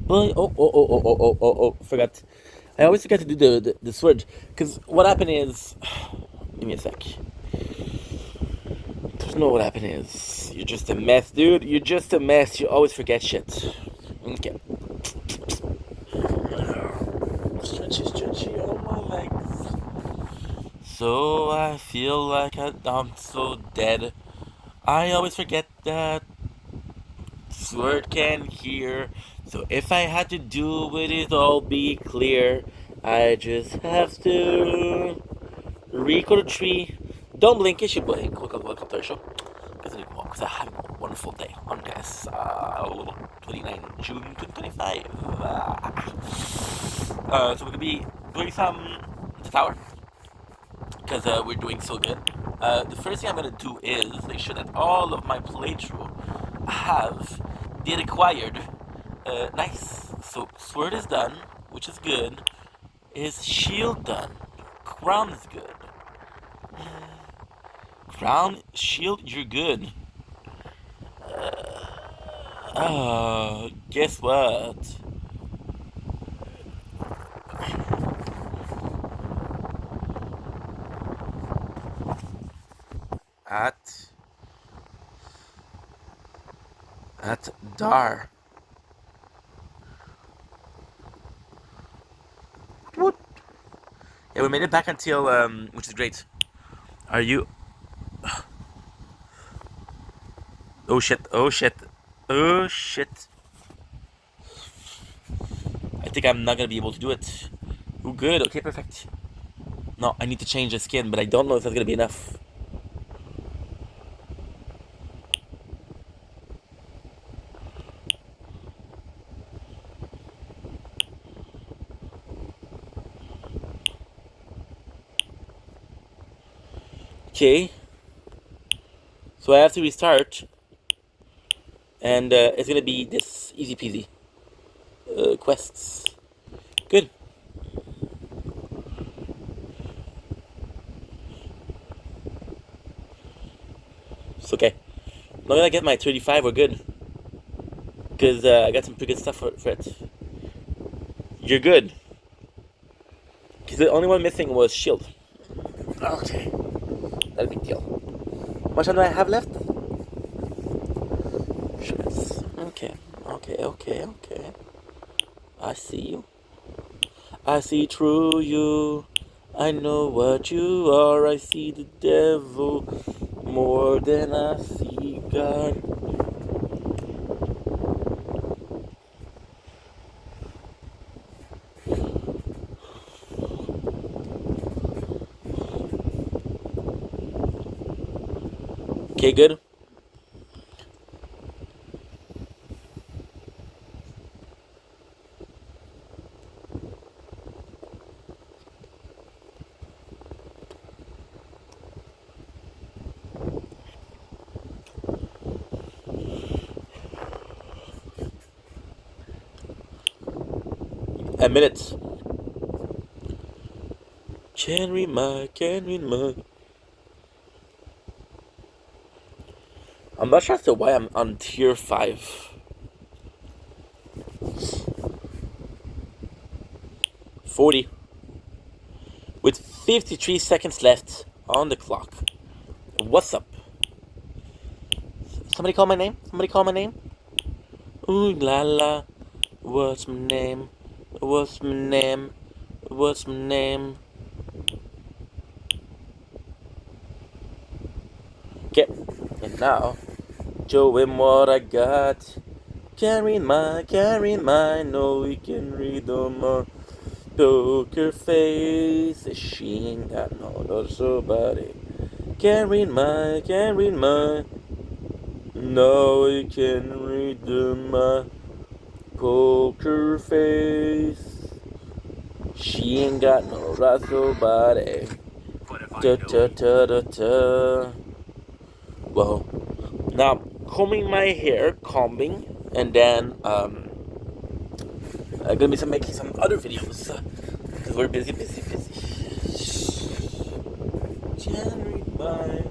Well, forgot. I always forget to do the sword. Because what happened is. Give me a sec. There's no what happened is. You're just a mess, dude. You're just a mess. You always forget shit. Okay. Stretchy, stretchy on my legs. So I feel like I'm so dead. I always forget that sword can hear. So if I had to do it all be clear. I just have to record a tree. Don't blink, it should blink. Welcome to our show. Because I have a wonderful day on this 29 June 2025. So we're gonna be doing some the tower because we're doing so good. The first thing I'm gonna do is make sure that all of my playthrough have the required. Nice. So sword is done, which is good. Is shield done? Crown is good. Crown, shield, you're good. Guess what? At at Dar. What? Yeah, we made it back until which is great. Are you? Oh shit! Oh shit! Oh shit! I think I'm not gonna be able to do it. Oh good. Okay, perfect. No, I need to change the skin, but I don't know if that's gonna be enough. Okay. So I have to restart, and it's gonna be this easy peasy. Quests. Good. It's okay. Now that I get my 35, we're good. Because I got some pretty good stuff for it. You're good. Because the only one missing was shield. Okay. Not a big deal. How much time do I have left? Shit. Okay. Okay. I see you. I see through you. I know what you are. I see the devil more than I see God. Okay, good. A minute. Can't read my. I'm not sure as to why I'm on tier 5. 40. With 53 seconds left on the clock. What's up? Somebody call my name? Somebody call my name? Ooh la la. What's my name? What's my name? What's my name? Okay. And now, showing what I got. Can't read my, no, we can read no more. Poker face, she ain't got no other body. Can't read my, no, we can read my poker face. She ain't got no razor body. Da da da da da. Well, now combing my hair, and then I'm gonna be making some other videos because we're busy. January, bye.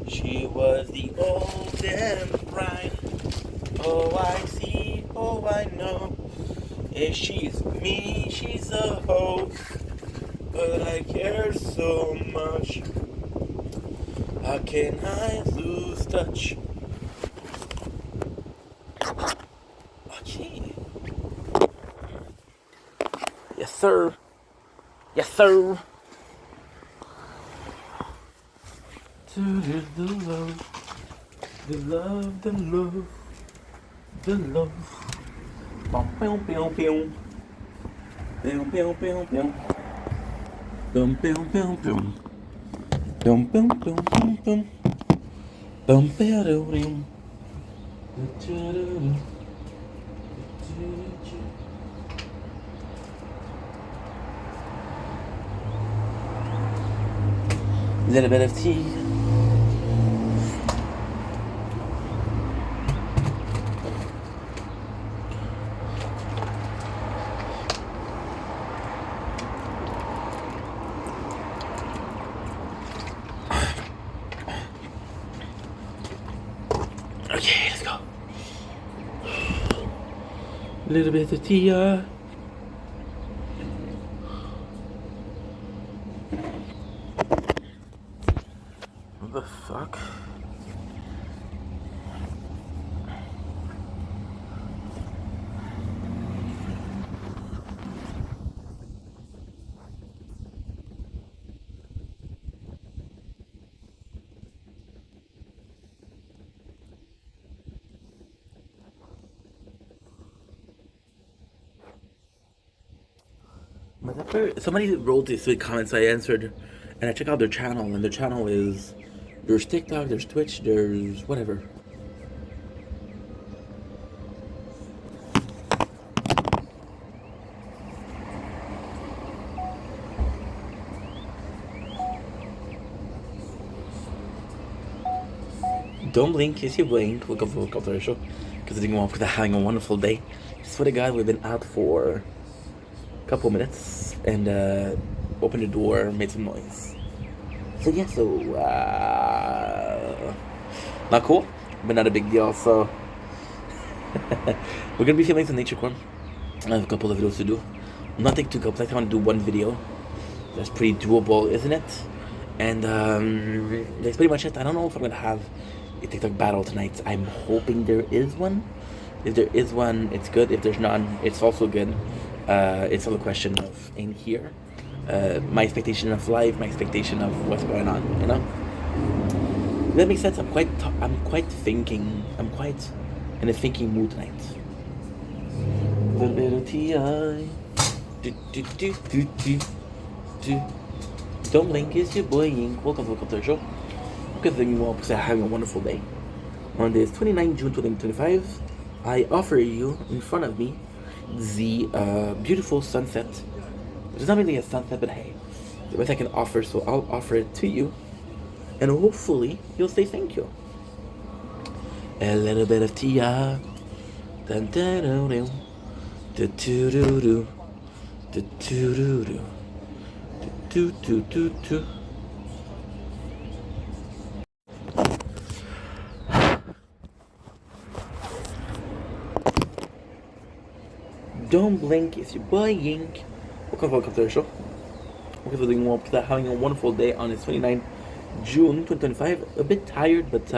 She was the old and bride. Oh, I see, oh, I know. If she's me, she's a hoe. But I care so much. How can I lose touch? Okay. Yes, sir. Yes, sir. The love, the love, the love, the love. Bum, bum, bum, bum. Bum, bum, bum, bum. Bum, bum, bum, bum. Bum, bum, bum, bum, bum. Bum, bum, bum. A little bit of tea. Okay, let's go. A little bit of tea. What the fuck? Somebody wrote this in comments I answered, and I checked out their channel, and their channel is There's TikTok, there's Twitch, there's whatever. Don't blink, if you blink, look up the show. Because they're having a wonderful day. Swear to God, we've been out for a couple minutes and opened the door, made some noise. So yeah, not cool, but not a big deal. So we're gonna be filming some nature corn. I have a couple of videos to do. Nothing too complex. I want to do one video. That's pretty doable, isn't it? And that's pretty much it. I don't know if I'm gonna have a TikTok battle tonight. I'm hoping there is one. If there is one, it's good. If there's none, it's also good. It's all a question of in here. My expectation of life, my expectation of what's going on, you know? That makes sense. I'm quite thinking. I'm quite in a thinking mood tonight. A little bit of T.I. Don't blink, it's your boy Ink. Welcome to the show. Because you all having a wonderful day. On this 29 June 2025, I offer you in front of me the beautiful sunset. It's not really a sunset, but hey, the best I can offer, so I'll offer it to you. And hopefully, you'll say thank you. A little bit of T.I. Dun dun dun dun. Do do do do. Do do do do. Do do do do. Don't blink, it's your boy Yink. Welcome to the show. Having a wonderful day on this 29th June 2025. A bit tired, but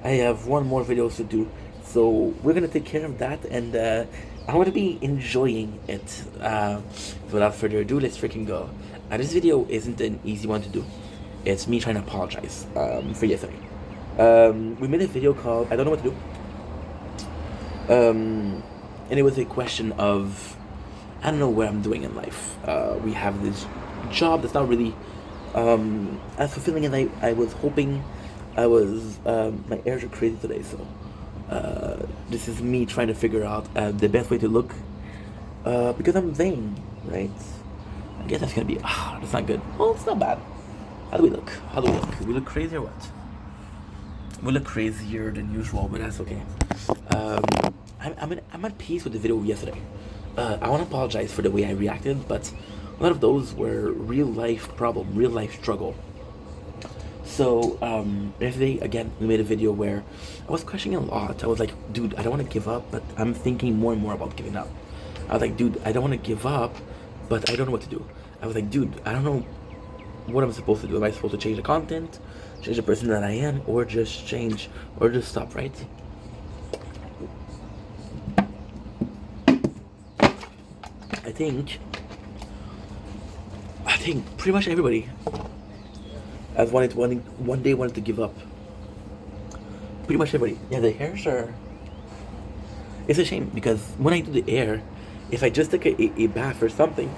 I have one more video to do. So we're gonna take care of that, and I'm gonna be enjoying it. Without further ado, let's freaking go. This video isn't an easy one to do. It's me trying to apologize for yesterday. We made a video called I don't know what to do. And it was a question of I don't know what I'm doing in life. We have this job that's not really as fulfilling as I was hoping. My ears are crazy today, so this is me trying to figure out the best way to look because I'm vain, right? I guess that's gonna be that's not good. Well, it's not bad. How do we look? We look crazy or what? We look crazier than usual, but that's okay. I'm at peace with the video yesterday. I want to apologize for the way I reacted, but a lot of those were real life problem, real life struggle. So yesterday, again, we made a video where I was questioning a lot. I was like, dude, I don't want to give up, but I'm thinking more and more about giving up. I was like, dude, I don't want to give up, but I don't know what to do. I was like, dude, I don't know what I'm supposed to do. Am I supposed to change the content, change the person that I am, or just change, or just stop, right? I think pretty much everybody has one day wanted to give up. Pretty much everybody. Yeah, the hairs are. It's a shame because when I do the hair, if I just take a bath or something,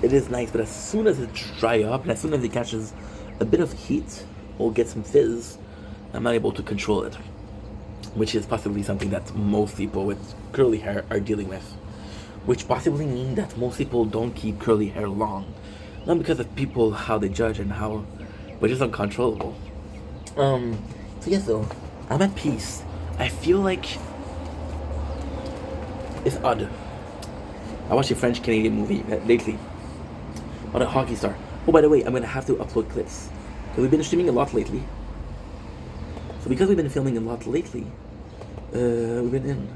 it is nice. But as soon as it dry up and as soon as it catches a bit of heat or get some fizz, I'm not able to control it, which is possibly something that most people with curly hair are dealing with. Which possibly means that most people don't keep curly hair long. Not because of people, how they judge and how, but just uncontrollable. So yes, though, I'm at peace. I feel like it's odd. I watched a French-Canadian movie lately on a hockey star. Oh, by the way, I'm gonna have to upload clips. Because we've been streaming a lot lately. So because we've been filming a lot lately, we've been in.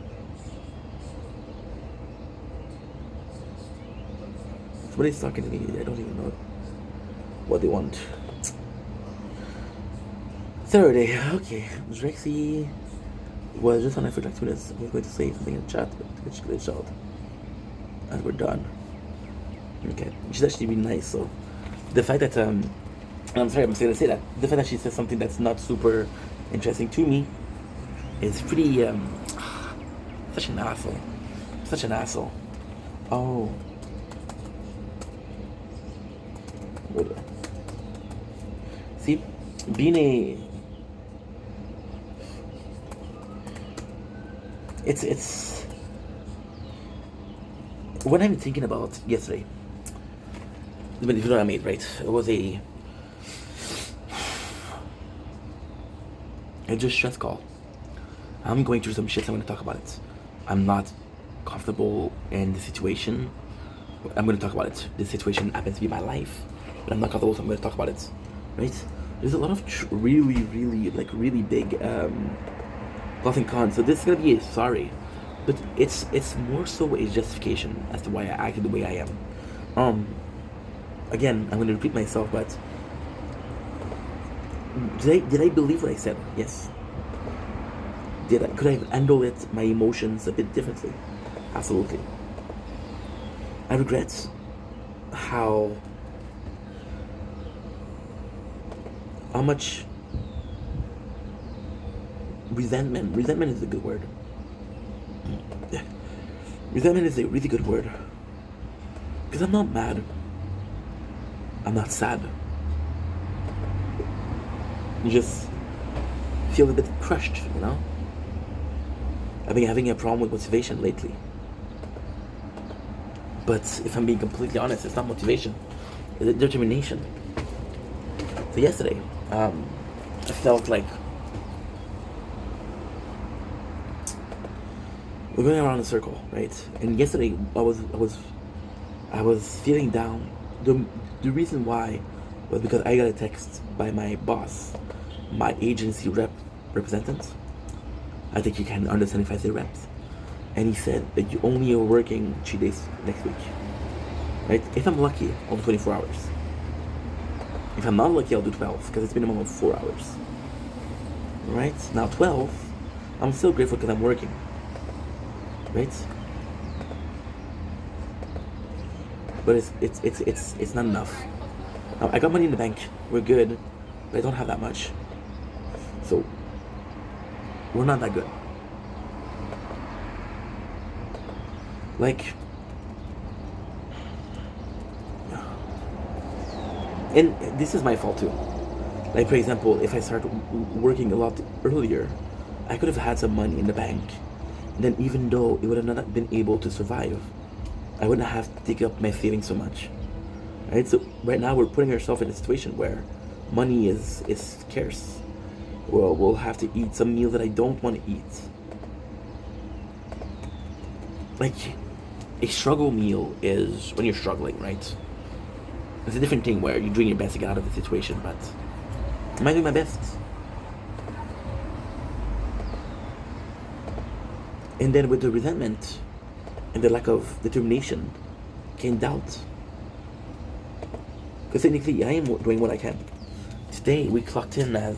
Somebody's talking to me. I don't even know what they want. Saturday. Okay. Drexy was just on it for like 2 minutes. I was going to say something in the chat, but it's glitched out. And we're done. Okay. She's actually been nice, so the fact that I'm sorry, I'm just gonna say that. The fact that she says something that's not super interesting to me is pretty such an asshole. Such an asshole. Oh. See, being a it's what I'm thinking about yesterday. The decision I made, right? It was a just stress call. I'm going through some shit. I'm going to talk about it. I'm not comfortable in the situation. I'm going to talk about it. This situation happens to be my life, but I'm not comfortable, so I'm going to talk about it. Right? There's a lot of really big pros and cons. So this is going to be a sorry, but it's more so a justification as to why I acted the way I am. Again, I'm going to repeat myself, but did I believe what I said? Yes. Could I have handled it, my emotions a bit differently? Absolutely. I regret how much resentment is a good word. Resentment is a really good word. Because I'm not mad. I'm not sad. You just feel a bit crushed, you know? I've been having a problem with motivation lately. But if I'm being completely honest, it's not motivation. It's determination. So yesterday, I felt like we're going around in a circle, right? And yesterday, I was feeling down. The reason why was because I got a text by my boss, my agency representative. I think you can understand if I say reps. And he said that you only are working 3 days next week. Right? If I'm lucky, I'll do 24 hours. If I'm not lucky, I'll do 12, because it's minimum of 4 hours. Right? Now 12, I'm still grateful because I'm working. Right? But it's not enough. Now, I got money in the bank. We're good, but I don't have that much. So we're not that good. Like, and this is my fault too. Like, for example, if I start working a lot earlier, I could have had some money in the bank. And then even though it would have not been able to survive, I wouldn't have to take up my savings so much. Right? So right now we're putting ourselves in a situation where money is scarce. Well, we'll have to eat some meal that I don't want to eat. Like, a struggle meal is when you're struggling, right? It's a different thing where you're doing your best to get out of the situation, but am I doing my best? And then with the resentment and the lack of determination came doubt. Because technically, I am doing what I can. Today, we clocked in at...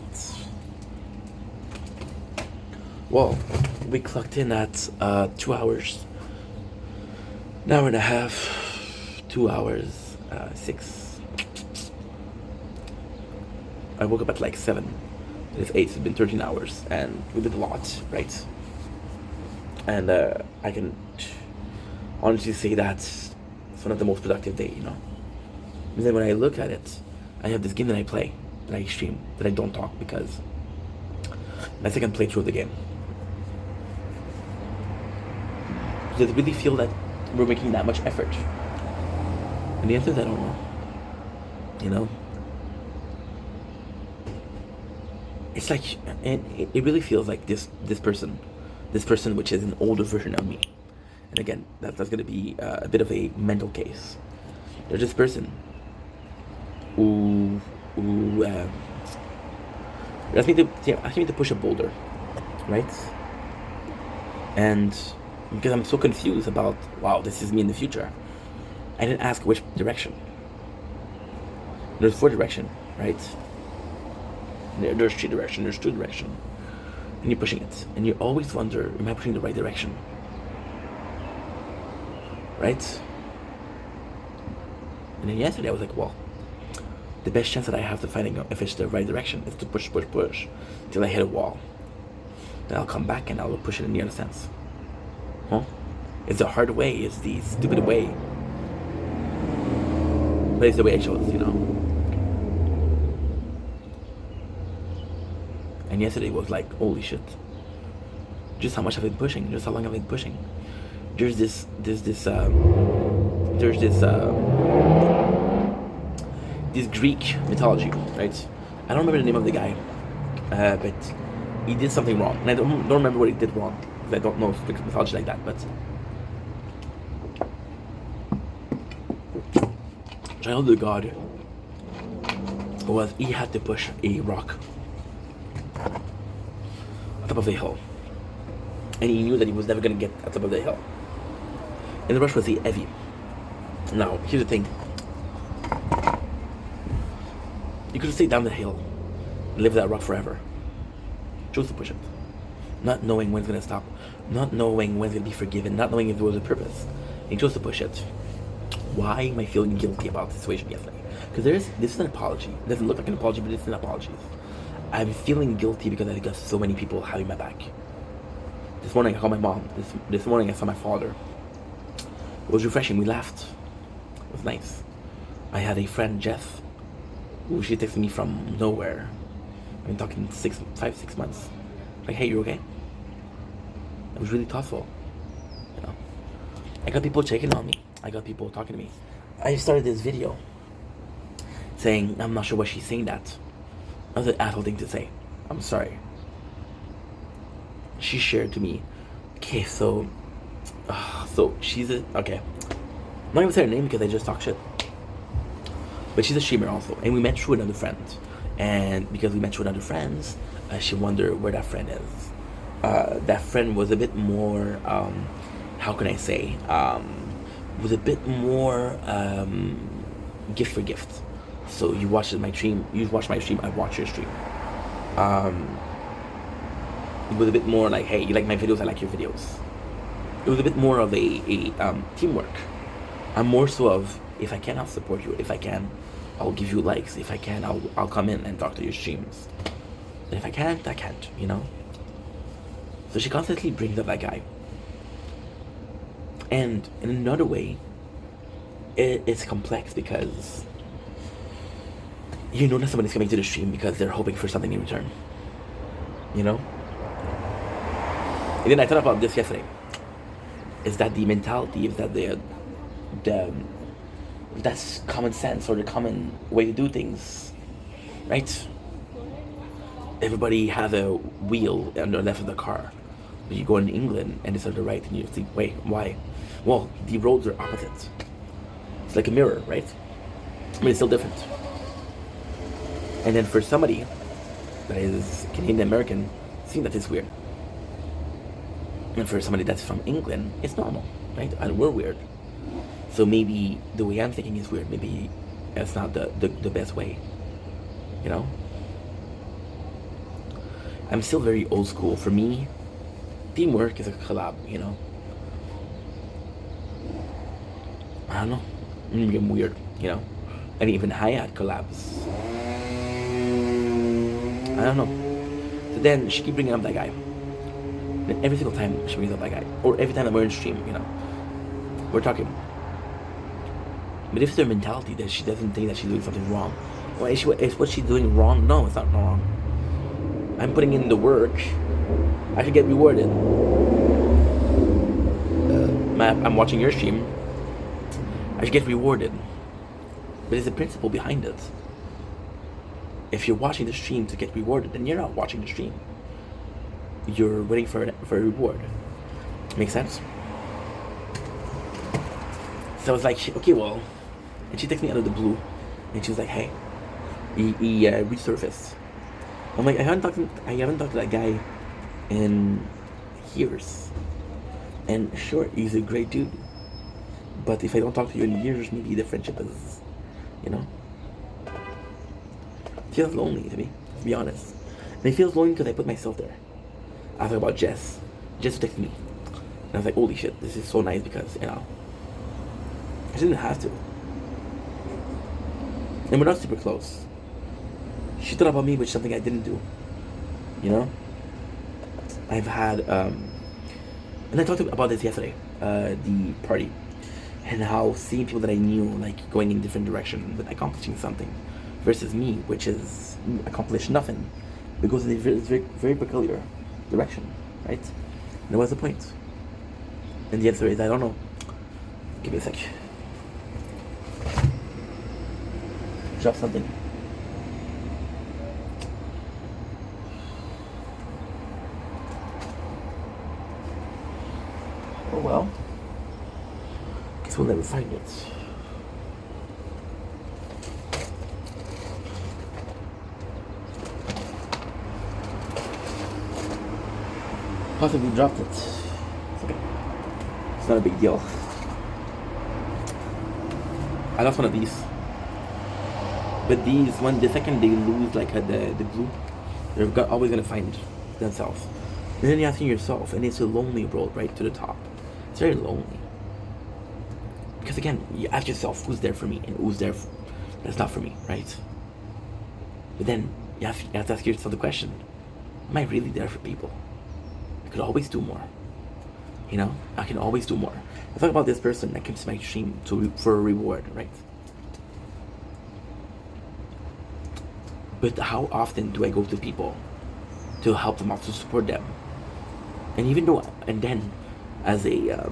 Well, we clocked in at 2 hours. An hour and a half, 2 hours, 6. I woke up at like 7. It's 8, it's been 13 hours, and we did a lot, right? And I can honestly say that it's one of the most productive days, you know? And then when I look at it, I have this game that I play, that I stream, that I don't talk because my second playthrough of the game. Does it really feel that we're making that much effort? And the answer is I don't know. You know? It's like, and it really feels like this person which is an older version of me. And again, that's going to be a bit of a mental case. There's this person who asked me to push a boulder, right? And because I'm so confused about, wow, this is me in the future, I didn't ask which direction. There's 4 directions, right? There's 3 directions, there's 2 directions. And you're pushing it. And you always wonder, am I pushing the right direction? Right? And then yesterday I was like, well, the best chance that I have to finding out if it's the right direction is to push till I hit a wall. Then I'll come back and I'll push it in the other sense. Huh? It's the hard way, it's the stupid way. But it's the way I chose, you know? And yesterday was like, holy shit. Just how much I've been pushing, just how long I've been pushing. There's this Greek mythology, right? I don't remember the name of the guy, but he did something wrong, and I don't remember what he did wrong because I don't know Greek mythology like that. But child of God was he had to push a rock on top of the hill, and he knew that he was never gonna get at top of the hill. And the rush was heavy. Now here's the thing. You could have stayed down the hill and lived that rock forever. Chose to push it. Not knowing when it's gonna stop. Not knowing when it's gonna be forgiven. Not knowing if there was a purpose. And he chose to push it. Why am I feeling guilty about the situation yesterday? Because this is an apology. It doesn't look like an apology, but it's an apology. I'm feeling guilty because I got so many people having my back. This morning I called my mom. This morning I saw my father. It was refreshing. We laughed. It was nice. I had a friend, Jeff, who she texted me from nowhere. I've been talking 5-6 months. Like, hey, you okay? It was really thoughtful. You know, I got people checking on me. I got people talking to me. I started this video saying I'm not sure why she's saying that. That was an asshole thing to say. I'm sorry. She shared to me. Okay, so she's okay. I'm not gonna say her name because I just talk shit. But she's a streamer also, and we met through another friend. And because we met through another friends, she wondered where that friend is. That friend was a bit more, how can I say, was a bit more gift for gift. So you watch my stream, I watch your stream. It was a bit more like, hey, you like my videos, I like your videos. It was a bit more of a teamwork. I'm more so of, if I can, I'll support you. If I can, I'll give you likes. If I can, I'll come in and talk to your streams. And if I can't, I can't, you know? So she constantly brings up that guy. And in another way, it's complex because you know that somebody's coming to the stream because they're hoping for something in return. You know? And then I thought about this yesterday. Is that the mentality? Is that that's common sense or the common way to do things, right? Everybody has a wheel on the left of the car. But you go in England and it's on the right and you think, wait, why? Well, the roads are opposite. It's like a mirror, right? I mean, it's still different. And then for somebody that is Canadian American, seeing that it's weird. And for somebody that's from England, it's normal, right? And we're weird. So maybe the way I'm thinking is weird. Maybe that's not the best way, you know? I'm still very old school. For me, teamwork is a collab, you know? I don't know. I'm weird, you know? And even Hayat collabs. I don't know. So then she keep bringing up that guy. And every single time she brings up that guy. Or every time that we're in stream, you know? We're talking. But if it's her mentality that she doesn't think that she's doing something wrong, well, is what she's doing wrong? No, it's not wrong. I'm putting in the work. I should get rewarded. I'm watching your stream. I should get rewarded. But there's a principle behind it. If you're watching the stream to get rewarded, then you're not watching the stream. You're waiting for a reward. Make sense? So I was like, okay, well, and she texted me out of the blue, and she was like, hey, he resurfaced. I'm like, I haven't talked to that guy in years. And sure, he's a great dude. But if I don't talk to you in years, maybe the friendship is, you know. It feels lonely to me, to be honest. And it feels lonely because I put myself there. I was talking about Jess. Jess texted me. And I was like, holy shit, this is so nice because, you know, I didn't have to. And we're not super close. She thought about me, which is something I didn't do. You know? I've had, and I talked about this yesterday, the party. And how seeing people that I knew, like, going in different direction, but accomplishing something. Versus me, which is accomplished nothing. It goes in a very, very peculiar direction, right? And what's the point? And the answer is, I don't know. Give me a sec. Drop something. Oh well. Guess we'll never find it. Possibly dropped it. It's okay. It's not a big deal. I lost one of these. But these, the second they lose like the glue, they're always gonna find themselves. And then you're asking yourself, and it's a lonely road right to the top. It's very lonely. Because again, you ask yourself, who's there for me, and who's there that's not for me, right? But then you have to ask yourself the question, am I really there for people? I could always do more. You know, I can always do more. I talk about this person that comes to my stream for a reward, right? But how often do I go to people to help them out, to support them? And even though, and then as a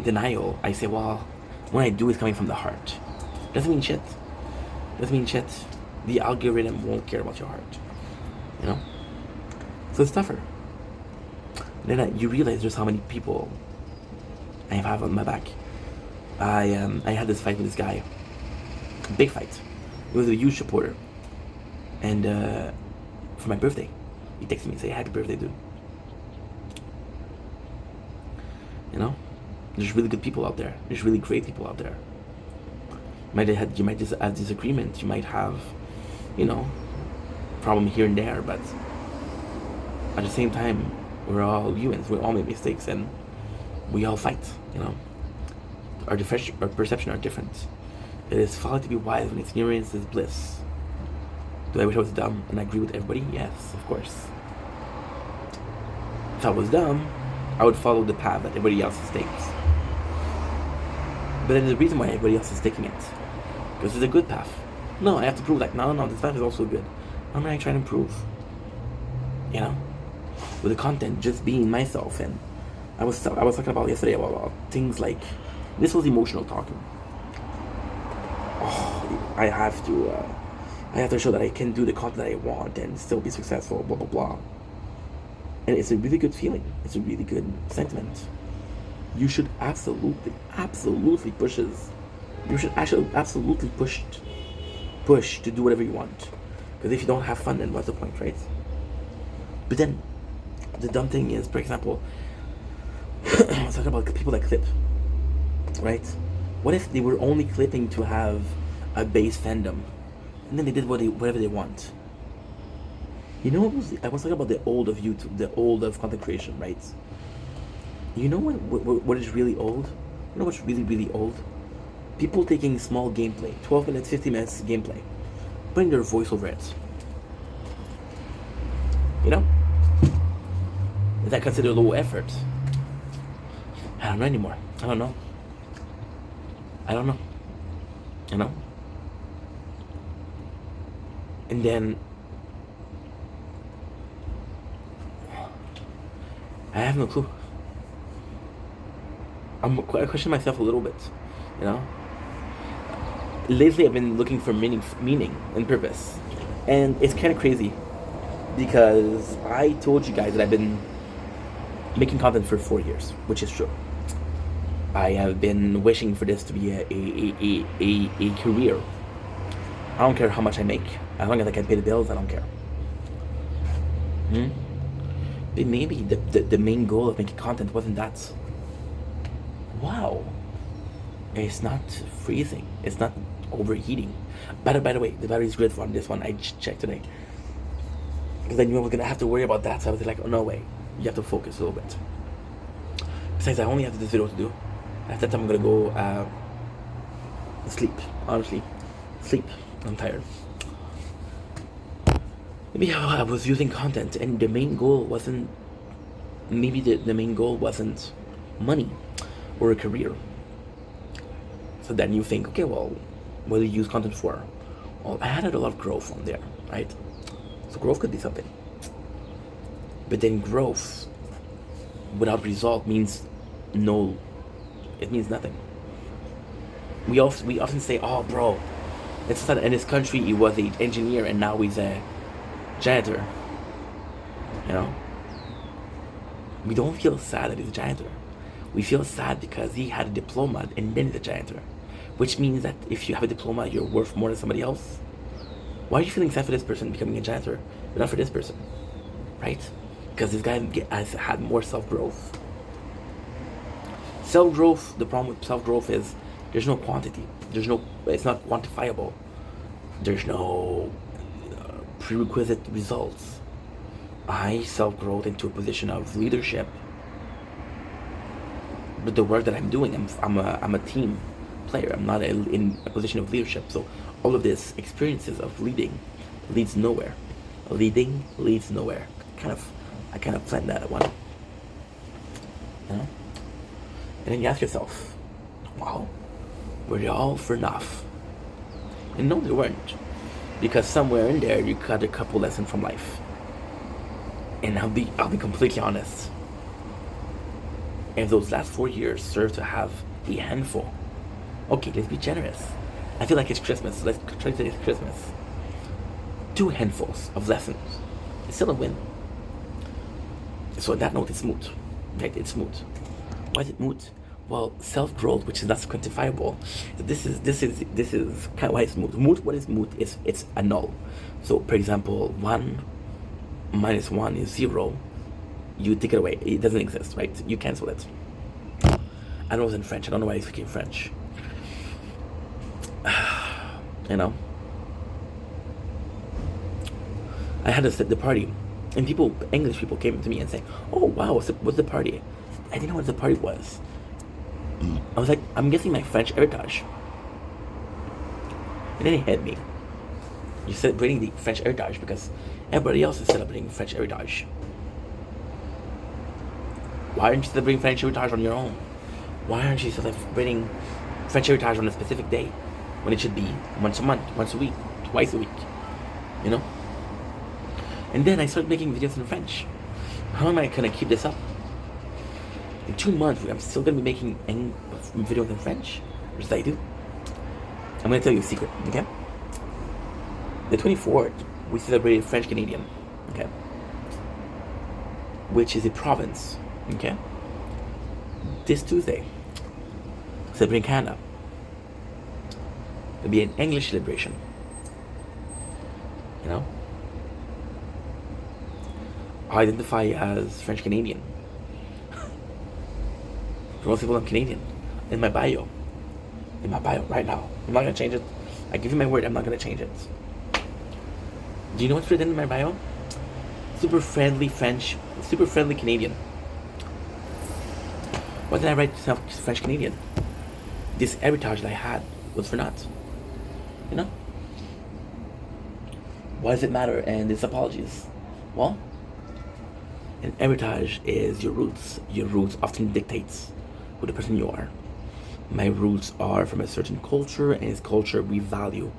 denial, I say, well, what I do is coming from the heart. Doesn't mean shit. Doesn't mean shit. The algorithm won't care about your heart. You know? So it's tougher. And then you realize just how many people I have on my back. I had this fight with this guy. Big fight. He was a huge supporter. And for my birthday, he texted me and said, happy birthday, dude. You know? There's really good people out there. There's really great people out there. You might just have disagreement. You might have, you know, problem here and there, but at the same time, we're all humans. We all make mistakes, and we all fight. You know, our perception are different. It is folly to be wise when ignorance is bliss. Do I wish I was dumb and I agree with everybody? Yes, of course. If I was dumb, I would follow the path that everybody else takes. But then there's a reason why everybody else is taking it. Because it's a good path. No, I have to prove like, no, this path is also good. What am I trying to improve? You know? With the content just being myself, and I was talking about yesterday about things like, this was emotional talking. Oh, I have to show that I can do the content that I want and still be successful, blah blah blah. And it's a really good feeling. It's a really good sentiment. You should absolutely push to do whatever you want. Because if you don't have fun, then what's the point, right? But then, the dumb thing is, for example, I was talking about people that clip, right? What if they were only clipping to have a base fandom, and then they did whatever they want? You know, I was talking about the old of YouTube, the old of content creation, right? You know what is really old? You know what's really, really old? People taking small gameplay, 12 minutes, 50 minutes gameplay, putting their voice over it. You know? Is that considered low effort? I don't know anymore. I don't know. You know? And then I have no clue. I question myself a little bit, you know? Lately I've been looking for meaning and purpose. And it's kind of crazy because I told you guys that I've been making content for 4 years, which is true. I have been wishing for this to be a career. I don't care how much I make. As long as I can pay the bills, I don't care. But maybe the main goal of making content wasn't that. Wow. It's not freezing. It's not overheating. By the way, the battery's good on this one. I checked today. Because I knew I was going to have to worry about that. So I was like, oh, no way. You have to focus a little bit. Besides, I only have this video to do. After that time, I'm going to go sleep. Honestly. Sleep. I'm tired. Maybe I was using content and the main goal wasn't... Maybe the main goal wasn't money or a career. So then you think, okay, well, what do you use content for? Well, I had a lot of growth on there. right? So growth could be something. But then growth without result means no, it means nothing. We often say, oh, bro, it's not in this country he was an engineer and now he's a janitor. You know, we don't feel sad that he's a janitor. We feel sad because he had a diploma and then he's a janitor, which means that if you have a diploma, you're worth more than somebody else. Why are you feeling sad for this person becoming a janitor, but not for this person, right? Because this guy has had more self-growth. Self-growth, the problem with self-growth is there's no quantity. It's not quantifiable. There's no prerequisite results. I self-growth into a position of leadership. But the work that I'm doing, I'm a team player. I'm not in a position of leadership. So all of this experiences of leading leads nowhere. Leading leads nowhere. I kind of planned that one. You know? And then you ask yourself, wow, were they all for enough? And no, they weren't. Because somewhere in there you got a couple lessons from life. And I'll be completely honest. If those last 4 years serve to have a handful, okay, let's be generous. I feel like it's Christmas. Let's try to say it's Christmas. 2 handfuls of lessons. It's still a win. So on that note, it's moot. Right? It's moot. Why is it moot? Well, self-growth, which is not quantifiable, this is kind of why it's moot. Moot, what is moot? It's a null. So, for example, 1 minus 1 is 0. You take it away. It doesn't exist, right? You cancel it. I know it's in French. I don't know why I speak in French. You know? I had the party, and English people came to me and say, "Oh wow, what's the party?" I didn't know what the party was. I was like, I'm guessing my French heritage. And then it hit me. You're celebrating the French heritage because everybody else is celebrating French heritage. Why aren't you celebrating French heritage on your own? Why aren't you celebrating French heritage on a specific day when it should be once a month, once a week, twice a week? You know? And then I started making videos in French. How am I gonna keep this up? In 2 months, I'm still gonna be making videos in French, just like I do. I'm gonna tell you a secret, okay? The 24th, we celebrated French Canadian, okay? Which is a province, okay? This Tuesday, celebrating Canada. It'll be an English celebration, you know? I identify as French Canadian. For most people, I'm Canadian. In my bio right now. I'm not gonna change it. I give you my word, I'm not gonna change it. Do you know what's written in my bio? Super friendly French, super friendly Canadian. Why did I write French Canadian? This heritage that I had was for naught. You know? Why does it matter? And it's apologies. Well, an heritage is your roots. Your roots often dictates who the person you are. My roots are from a certain culture, and as culture we value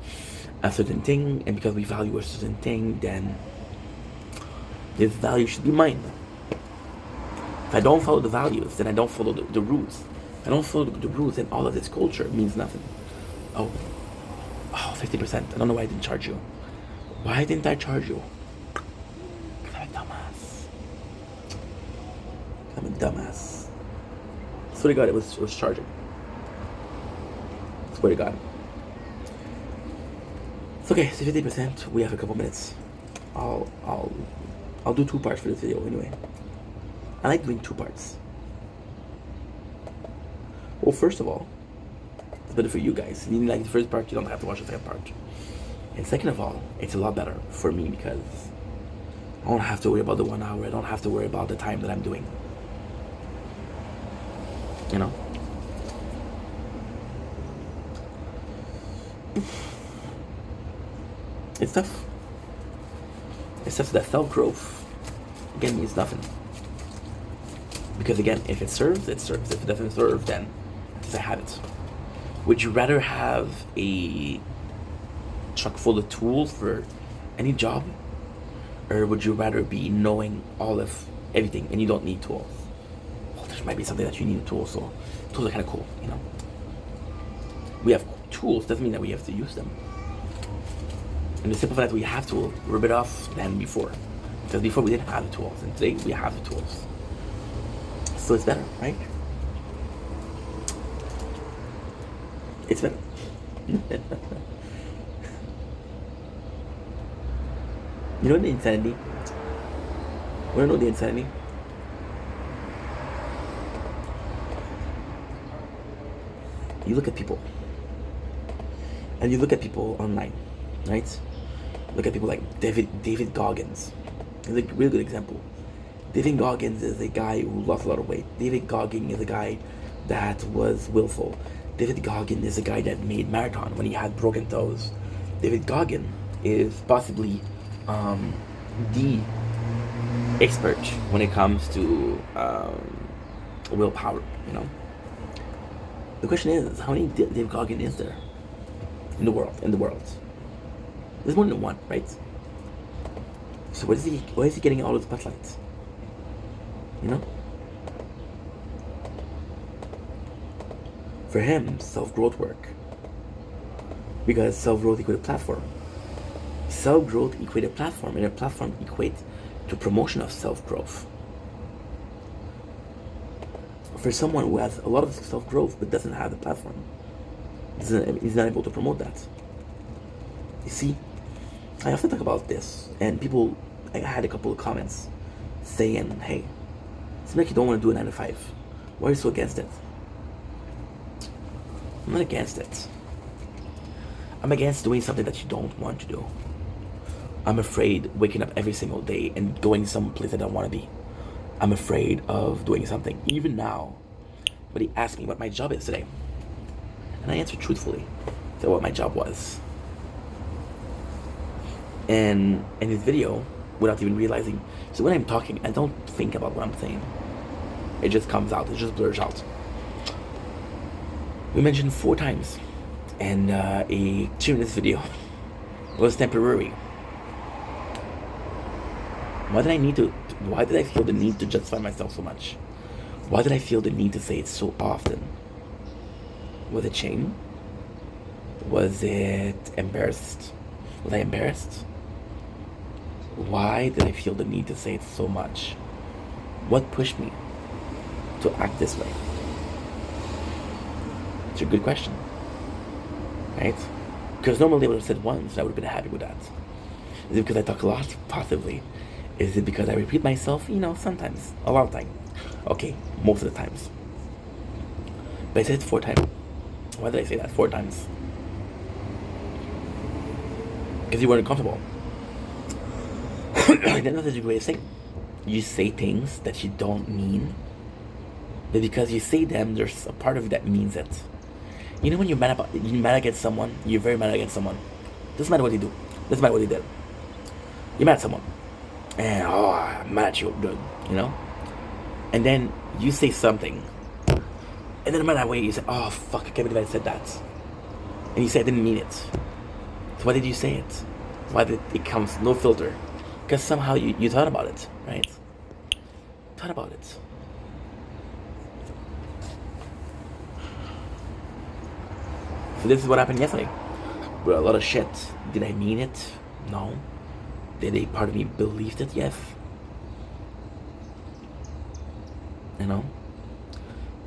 a certain thing, and because we value a certain thing, then this value should be mine. If I don't follow the values, then I don't follow the rules. If I don't follow the rules, then all of this culture means nothing. Oh, 50%. I don't know why I didn't charge you. Why didn't I charge you? Because I'm a dumbass. I'm a dumbass. Swear to God, it was charging. Swear to God. It's okay. It's 50%. We have a couple minutes. I'll do 2 parts for this video anyway. I like doing 2 parts. Well, first of all, it's better for you guys. If you like the first part, you don't have to watch the second part. And second of all, it's a lot better for me because I don't have to worry about the 1 hour. I don't have to worry about the time that I'm doing. You know? It's tough. It's tough that self-growth, again, means nothing. Because again, if it serves, it serves. If it doesn't serve, then it's a habit. Would you rather have a truck full of tools for any job? Or would you rather be knowing all of everything and you don't need tools? Well, there might be something that you need tools, so tools are kind of cool, you know? We have tools, doesn't mean that we have to use them. And the simple fact that we have tools, we're better off than before. Because before we didn't have the tools, and today we have the tools. So it's better, right? It's better. You know the insanity? Wanna know the insanity? You look at people. And you look at people online, right? Look at people like David Goggins. He's a really good example. David Goggins is a guy who lost a lot of weight. David Goggins is a guy that was willful. David Goggins is a guy that made marathon when he had broken toes. David Goggins is possibly the expert when it comes to willpower, you know? The question is, how many David Goggins is there in the world? There's more than one, right? So why is he getting all the spotlights? You know? For him, self-growth work. Because self-growth equates platform. Self-growth equates a platform, and a platform equates to promotion of self-growth. For someone who has a lot of self-growth but doesn't have the platform, he's not able to promote that. You see, I often talk about this, and I had a couple of comments saying, hey, it's like you don't want to do a 9 to 5. Why are you so against it? I'm not against it. I'm against doing something that you don't want to do. I'm afraid waking up every single day and going someplace I don't want to be. I'm afraid of doing something. Even now, but he asked me what my job is today. And I answered truthfully to what my job was. And in this video, without even realizing, so when I'm talking, I don't think about what I'm saying. It just comes out, it just blurs out. We mentioned 4 times, and a 2-minute video was temporary. Why did I feel the need to justify myself so much? Why did I feel the need to say it so often? Was it shame? Was it embarrassed? Was I embarrassed? Why did I feel the need to say it so much? What pushed me to act this way? It's a good question, right? Because normally I would have said once and I would have been happy with that. Is it because I talk a lot? Possibly. Is it because I repeat myself? You know, sometimes. A lot of time. Okay, most of the times. But I said it 4 times. Why did I say that 4 times? Because you weren't comfortable. That's a good way to say. You say things that you don't mean, but because you say them, there's a part of you that means it. You know when you're mad against someone, you're very mad against someone. Doesn't matter what they do. Doesn't matter what they did. You're mad at someone. And I'm mad at you, dude. You know? And then you say something. And then no matter that way, you say, oh fuck, I can't believe I said that. And you say I didn't mean it. So why did you say it? Why did it come no filter? Because somehow you thought about it, right? Thought about it. So this is what happened yesterday. Well, a lot of shit. Did I mean it? No. Did a part of me believe it? Yes. You know?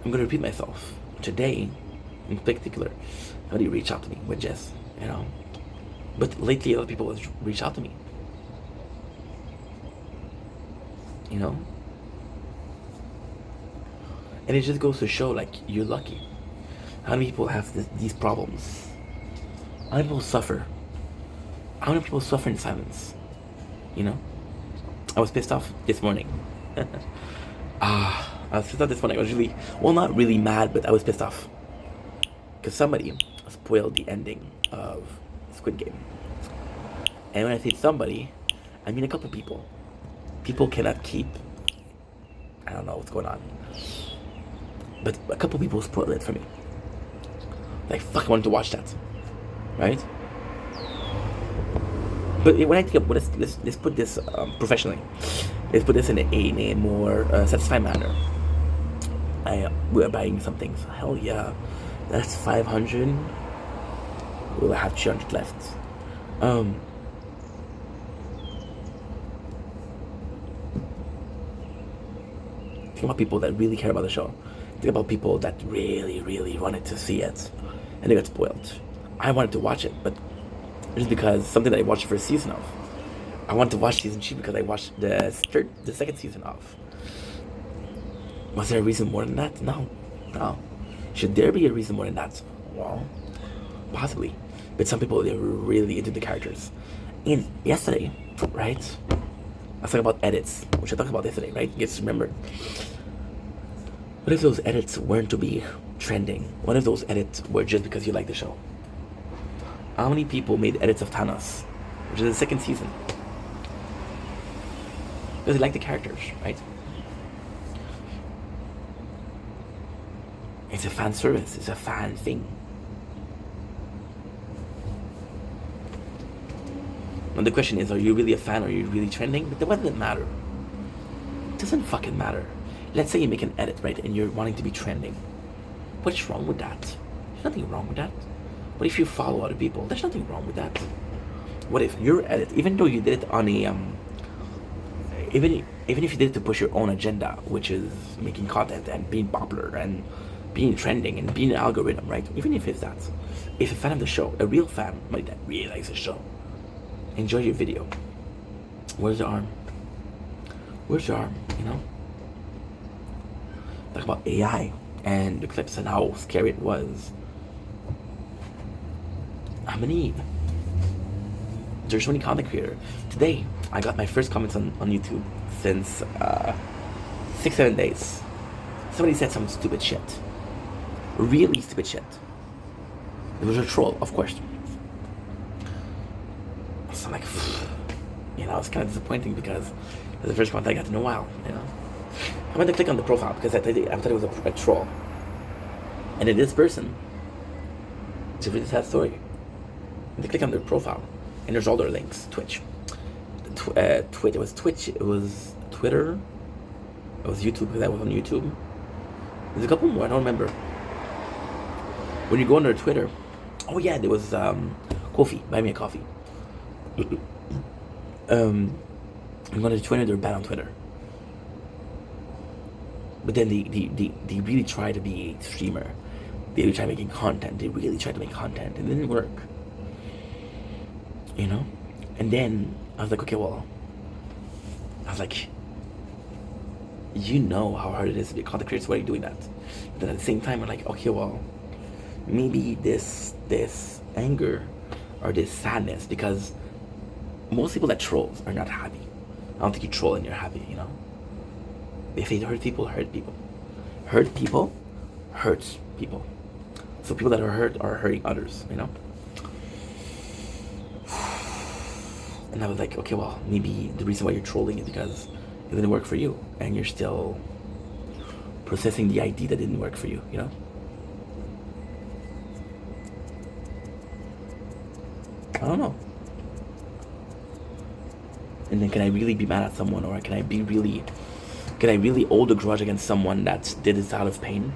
I'm gonna repeat myself. Today, in particular, somebody reached out to me with Jess, you know? But lately, other people have reached out to me. You know? And it just goes to show, like, you're lucky. How many people have these problems? How many people suffer? How many people suffer in silence? You know? I was pissed off this morning. I was pissed off this morning. I was really, well, not really mad, but I was pissed off. Because somebody spoiled the ending of Squid Game. And when I say somebody, I mean a couple people. People cannot keep, I don't know what's going on. But a couple people spoiled it for me. Like, fuck, I wanted to watch that. Right? But when I think of let's put this professionally, let's put this in a more satisfying manner. We're buying something. So hell yeah, that's 500. We'll have 200 left. Think about people that really care about the show. Think about people that really, really wanted to see it, and they got spoiled. I wanted to watch it, but just because something that I watched the first season of. I wanted to watch season 2 because I watched the second season of. Was there a reason more than that? No. Should there be a reason more than that? Well, possibly. But some people, they were really into the characters. And yesterday, right? I was talking about edits, which I talked about yesterday, right? You guys remember? What if those edits weren't to be trending? What if those edits were just because you like the show? How many people made edits of Thanos, which is the second season? Because they like the characters, right? It's a fan service. It's a fan thing. And the question is, are you really a fan? Or are you really trending? But what does it matter? It doesn't fucking matter. Let's say you make an edit, right? And you're wanting to be trending. What's wrong with that? There's nothing wrong with that. What if you follow other people? There's nothing wrong with that. What if your edit, even though you did it on a even if you did it to push your own agenda, which is making content and being popular and being trending and being an algorithm, right? Even if it's that, if a fan of the show, a real fan, somebody that really likes the show, enjoy your video. Where's the arm? Where's your arm? You know? Talk about AI and the clips and how scary it was. How many? There's so many content creators. Today, I got my first comments on YouTube since 6-7 days. Somebody said some stupid shit. Really stupid shit. It was a troll, of course. So I'm like, you know, it's kind of disappointing because it was the first comment I got in a while, you know. I went to click on the profile because I thought it was a troll. And then this person, it's a really sad story. And they click on their profile, and there's all their links. Twitch. It was Twitch, it was Twitter, it was YouTube, because I was on YouTube. There's a couple more, I don't remember. When you go on their Twitter, oh yeah, there was Ko-fi, buy me a coffee. You go to Twitter, they're bad on Twitter. But then they really try to be a streamer. They really try making content. They really tried to make content. It didn't work. You know? And then I was like, okay, well, I was like, you know how hard it is to be a content creator, so why are you doing that? But then at the same time, I'm like, okay, well, maybe this anger or this sadness, because most people that trolls are not happy. I don't think you troll and you're happy, you know? If they hurt people, hurt people. Hurt people hurts people. So people that are hurt are hurting others, you know? And I was like, okay, well, maybe the reason why you're trolling is because it didn't work for you, and you're still processing the idea that didn't work for you, you know? I don't know. And then can I really be mad at someone, or can I really hold a grudge against someone that did this out of pain?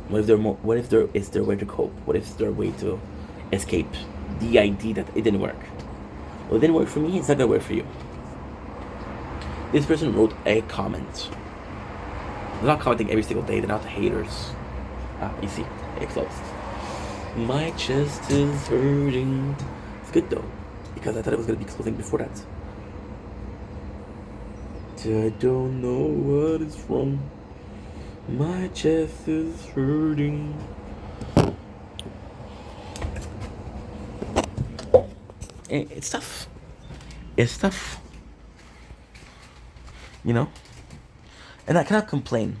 What if there is their way to cope? What if it's their way to escape the idea that it didn't work? Well, it didn't work for me, it's not gonna work for you. This person wrote a comment. They're not commenting every single day, they're not haters. You see, it closed. My chest is hurting. It's good though, because I thought it was gonna be closing before that. I don't know what is wrong. My chest is hurting. It's tough. It's tough. You know? And I cannot complain.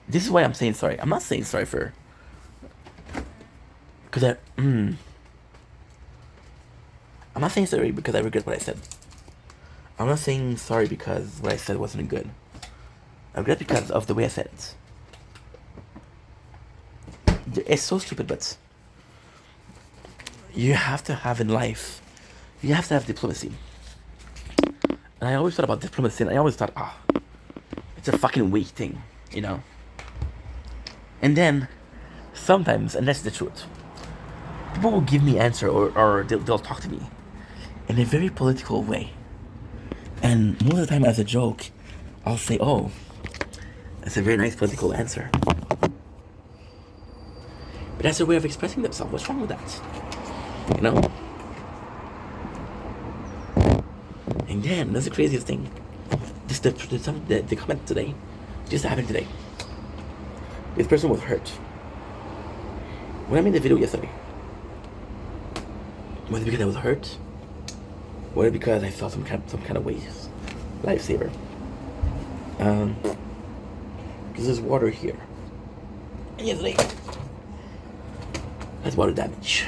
This is why I'm saying sorry. I'm not saying sorry for... Because I'm not saying sorry because I regret what I said. I'm not saying sorry because what I said wasn't good. I regret because of the way I said it. It's so stupid, but... you have to have in life, you have to have diplomacy. And I always thought about diplomacy, and I always thought, it's a fucking weak thing, you know? And then, sometimes, and that's the truth, people will give me answer, or they'll talk to me in a very political way. And most of the time, as a joke, I'll say, oh, that's a very nice political answer. But that's their way of expressing themselves. What's wrong with that? You know? And then, that's the craziest thing. The comment today, just happened today. This person was hurt. When I made the video yesterday, was it because I was hurt? Was it because I saw some kind of waste? Lifesaver. Because there's water here. And yesterday, that's water damage.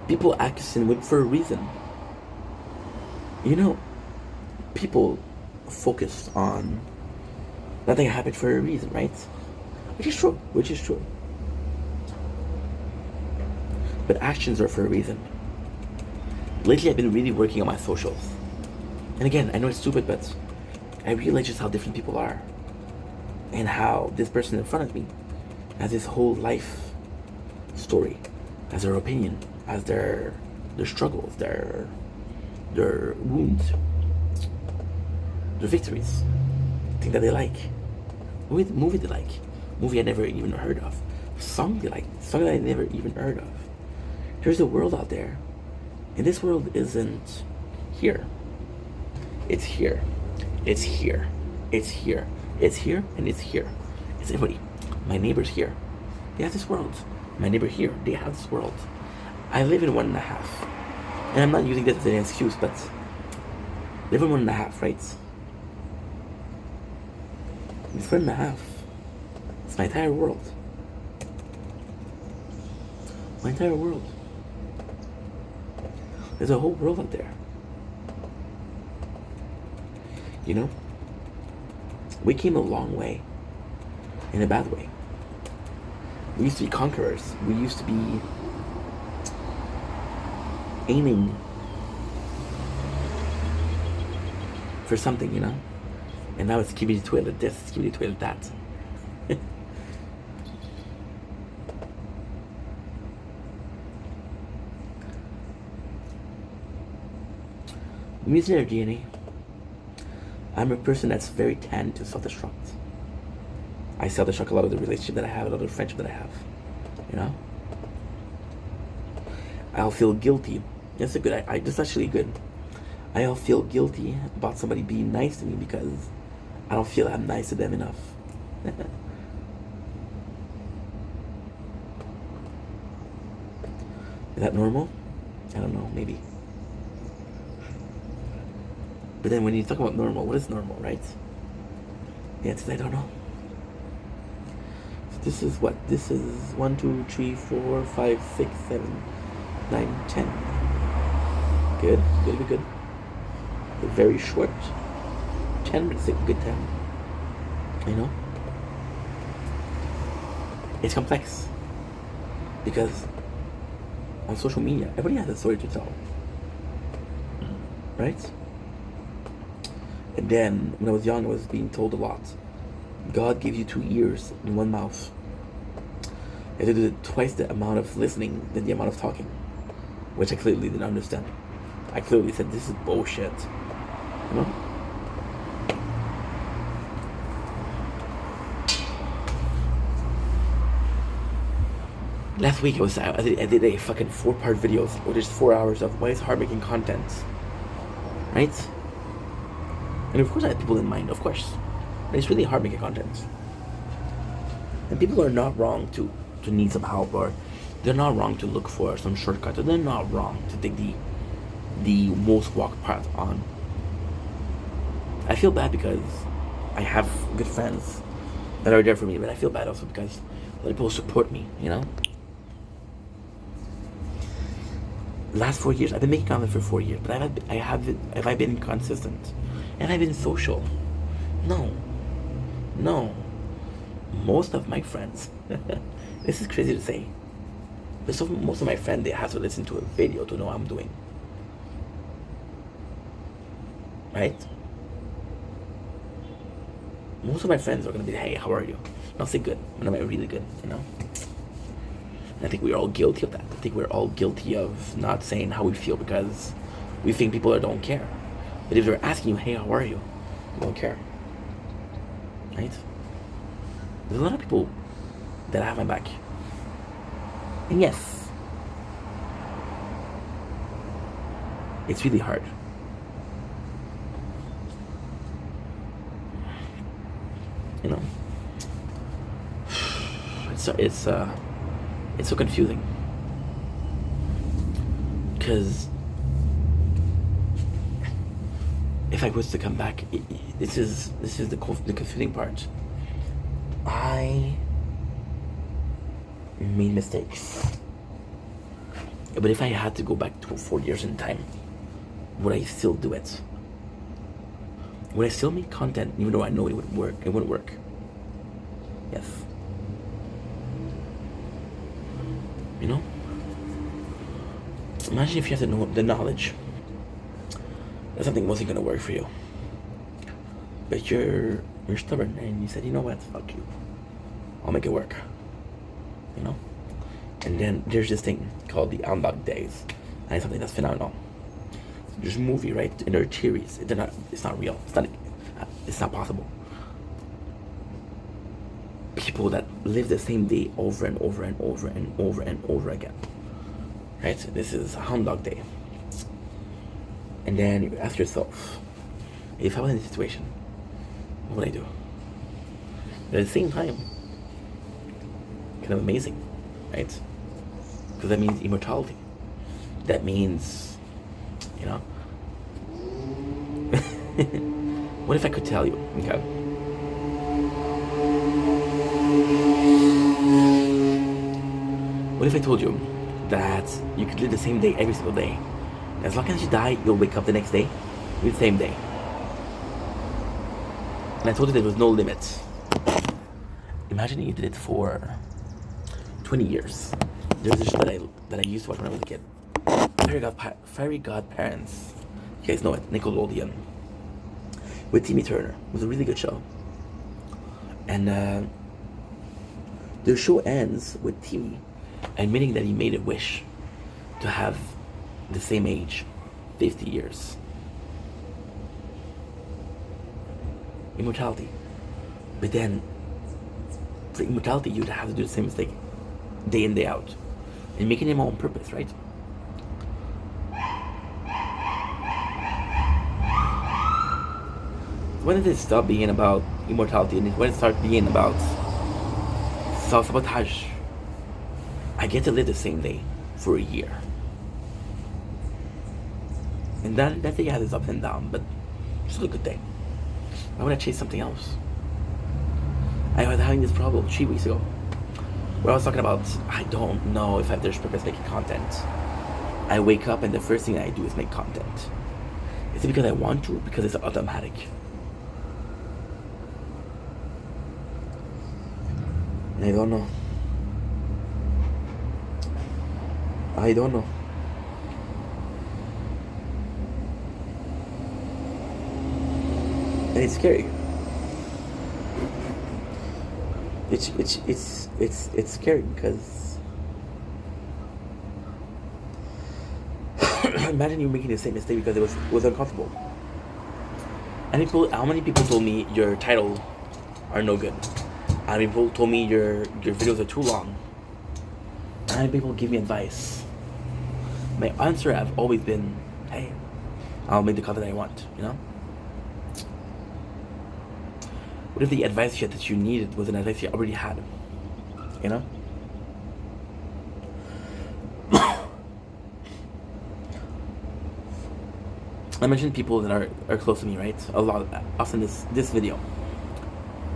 People act in whip for a reason. You know, people focus on nothing happened for a reason, right? Which is true. But actions are for a reason. Lately, I've been really working on my socials. And again, I know it's stupid, but I realize just how different people are. And how this person in front of me has this whole life story, has their opinion, has their struggles, their wounds, their victories, thing that they like, movie they like, movie I never even heard of, song they like, song that I never even heard of. There's a world out there, and this world isn't here. It's here. It's here. It's here. It's here, and it's here. It's everybody. My neighbor's here. They have this world. My neighbor here. They have this world. I live in 1.5. And I'm not using that as an excuse, but live in 1.5, right? It's 1.5. It's my entire world. My entire world. There's a whole world out there. You know? We came a long way. In a bad way. We used to be conquerors. We used to be aiming for something, you know? And now it's skibidi toilet this, skibidi toilet that. Me is their DNA. I'm a person that's very tend to self-destruct. I self-destruct a lot of the relationship that I have, a lot of the friendship that I have. You know? I'll feel guilty. That's a good. That's actually good. I'll feel guilty about somebody being nice to me because I don't feel I'm nice to them enough. Is that normal? I don't know. Maybe. But then when you talk about normal, what is normal, right? The answer is I don't know. So this is what? This is 1, 2, 3, 4, 5, 6, 7, 9, 10. Good. Very short. 10 minutes, a good 10. You know? It's complex. Because on social media, everybody has a story to tell. Right? And then, when I was young, I was being told a lot. God gave you 2 ears and 1 mouth. You have to do twice the amount of listening than the amount of talking. Which I clearly didn't understand. I clearly said, this is bullshit. You know? Last week I did a fucking 4-part video, or just 4 hours of why it's hard making content. Right? And of course I had people in mind, of course. But it's really hard making content. And people are not wrong to need some help, or they're not wrong to look for some shortcut, or they're not wrong to take the most walked path on. I feel bad because I have good friends that are there for me, but I feel bad also because a lot of people support me, you know? Last 4 years, I've been making content for 4 years, but have I been consistent? Have I been social? No. Most of my friends, this is crazy to say, So most of my friends, they have to listen to a video to know how I'm doing. Right? Most of my friends are gonna be, hey, how are you? And I'll say good. And I'm really good, you know? And I think we're all guilty of that. I think we're all guilty of not saying how we feel because we think people don't care. But if they're asking you, hey, how are you? You don't care. Right? There's a lot of people that have my back. And yes, it's really hard. You know? It's so confusing. Because if I was to come back, this is the confusing part. I made mistakes, but if I had to go back to 4 years in time, would I still do it? Would I still make content even though I know it would work? It wouldn't work. Yes. You know? Imagine if you had the knowledge that something wasn't gonna work for you, but you're stubborn and you said, you know what, fuck you, I'll make it work. You know? And then there's this thing called the Groundhog Days, and it's something that's phenomenal. There's a movie, right? And there are theories. It's not real. It's not possible. People that live the same day over and over and over and over and over again. Right? This is Groundhog Day. And then you ask yourself, if I was in this situation, what would I do? But at the same time, kind of amazing, right? Because that means immortality. That means, you know. What if I could tell you, okay? What if I told you that you could live the same day every single day? As long as you die, you'll wake up the next day with the same day. And I told you there was no limit. Imagine you did it for 20 years. There's a show that I used to watch when I was a kid. Fairy Godparents. You guys know it, Nickelodeon. With Timmy Turner. It was a really good show. And the show ends with Timmy admitting that he made a wish to have the same age, 50 years. Immortality. But then, for immortality, you'd have to do the same mistake day in, day out. And making him on purpose, right? When did it stop being about immortality and when it started being about self-sabotage? I get to live the same day for a year. And that day has its ups and downs, but it's still a good day. Why would I chase something else? I was having this problem 3 weeks ago where I was talking about, I don't know if there's purpose making content. I wake up and the first thing I do is make content. Is it because I want to? Because it's automatic. And I don't know. I don't know. And it's scary. It's scary because imagine you making the same mistake because it was uncomfortable. And how many people told me your titles are no good? How many people told me your videos are too long? How many people give me advice? My answer have always been, hey, I'll make the content I want, you know? What if the advice that you needed was an advice you already had? You know? I mentioned people that are close to me, right? A lot. Often this video.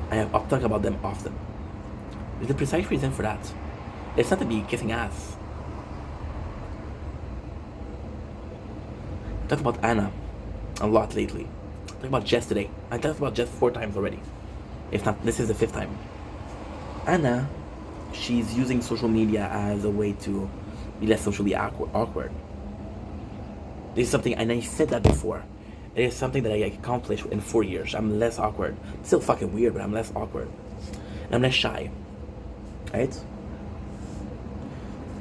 I've talked about them often. There's a precise reason for that. It's not to be kissing ass. I talked about Anna a lot lately. I talked about Jess today. I talked about Jess 4 times already. If not, this is the 5th time. Anna, she's using social media as a way to be less socially awkward. This is something, and I said that before. It is something that I accomplished in 4 years. I'm less awkward. Still fucking weird, but I'm less awkward. And I'm less shy. Right?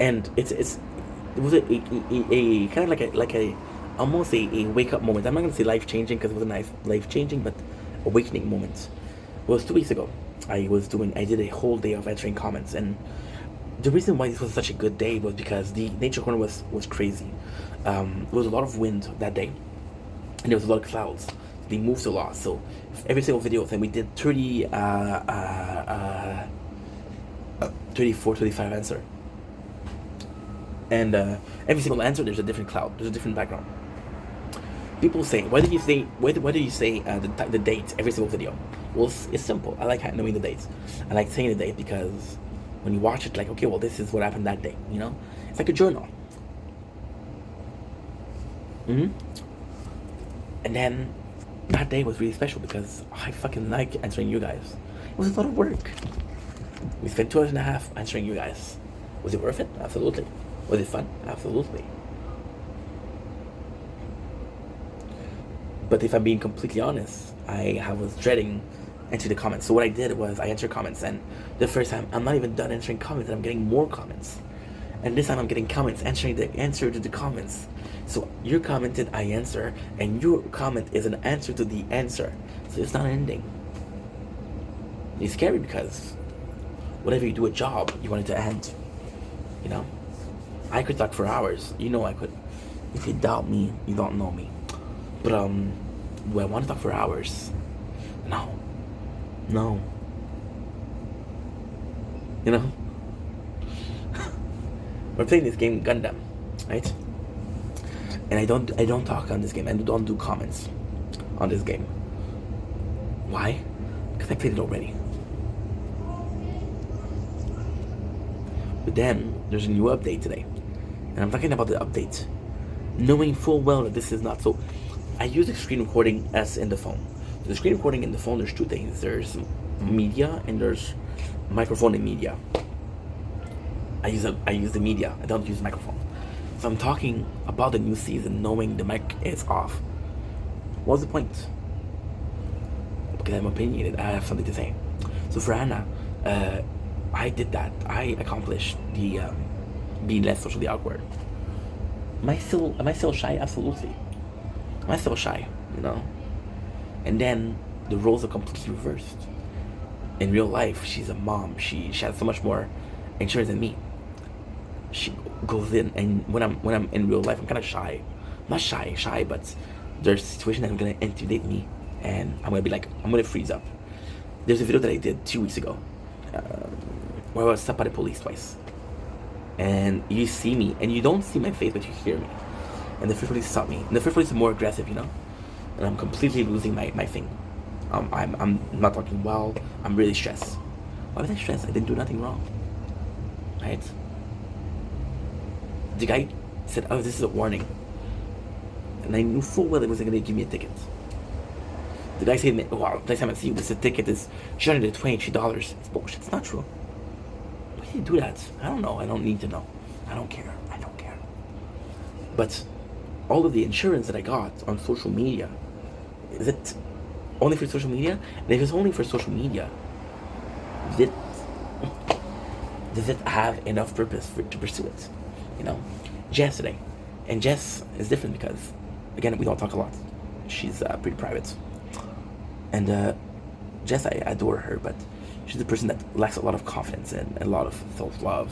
And it was a kind of like a almost a wake up moment. I'm not gonna say life changing because it wasn't life changing, but awakening moment. It was 2 weeks ago. I did a whole day of answering comments, and the reason why this was such a good day was because the nature corner was crazy. There was a lot of wind that day, and there was a lot of clouds. They moved a lot, so every single video, and we did 34, 35 answer. And every single answer, there's a different cloud, there's a different background. People say, why do you say the date every single video? Well, it's simple. I like knowing the dates. I like saying the date because when you watch it, like, okay, well, this is what happened that day. You know, it's like a journal. And then that day was really special because I fucking like answering you guys. It was a lot of work. We spent 2 hours and a half answering you guys. Was it worth it? Absolutely. Was it fun? Absolutely. But if I'm being completely honest, I was dreading answering the comments. So what I did was I answered comments, and the first time I'm not even done answering comments, and I'm getting more comments. And this time I'm getting comments, answering the answer to the comments. So you commented, I answer, and your comment is an answer to the answer. So it's not ending. It's scary because whenever you do a job, you want it to end. You know? I could talk for hours. You know I could. If you doubt me, you don't know me. But do I want to talk for hours? No. You know? We're playing this game Gundam, right? And I don't talk on this game, and don't do comments on this game. Why? Because I played it already. But then there's a new update today, and I'm talking about the update, knowing full well that this is not so. I use the screen recording as in the phone. So the screen recording in the phone, there's two things. There's media and there's microphone and media. I use the media. I don't use the microphone. So I'm talking about the new season, knowing the mic is off. What's the point? Because I'm opinionated. I have something to say. So for Anna, I did that. I accomplished the being less socially awkward. Am I still shy? Absolutely. Am I still shy? You know. And then the roles are completely reversed. In real life, she's a mom. She has so much more insurance than me. She goes in, and when I'm in real life, I'm kind of shy. I'm not shy, but there's a situation that are gonna intimidate me, and I'm gonna freeze up. There's a video that I did 2 weeks ago, where I was stopped by the police twice, and you see me, and you don't see my face, but you hear me, and the first police stopped me, and the first police is more aggressive, you know, and I'm completely losing my thing. I'm not talking well. I'm really stressed. Why was I stressed? I didn't do nothing wrong, right? The guy said, "Oh, this is a warning," and I knew full well it wasn't going to give me a ticket. The guy said, "Well, next time I see you, this ticket is $223. It's bullshit. It's not true." Why did you do that? I don't know. I don't need to know. I don't care. But all of the insurance that I got on social media, is it only for social media? And if it's only for social media, does it have enough purpose to pursue it? You know, Jess today, and Jess is different because, again, we don't talk a lot. She's pretty private, and Jess, I adore her, but she's a person that lacks a lot of confidence and a lot of self-love,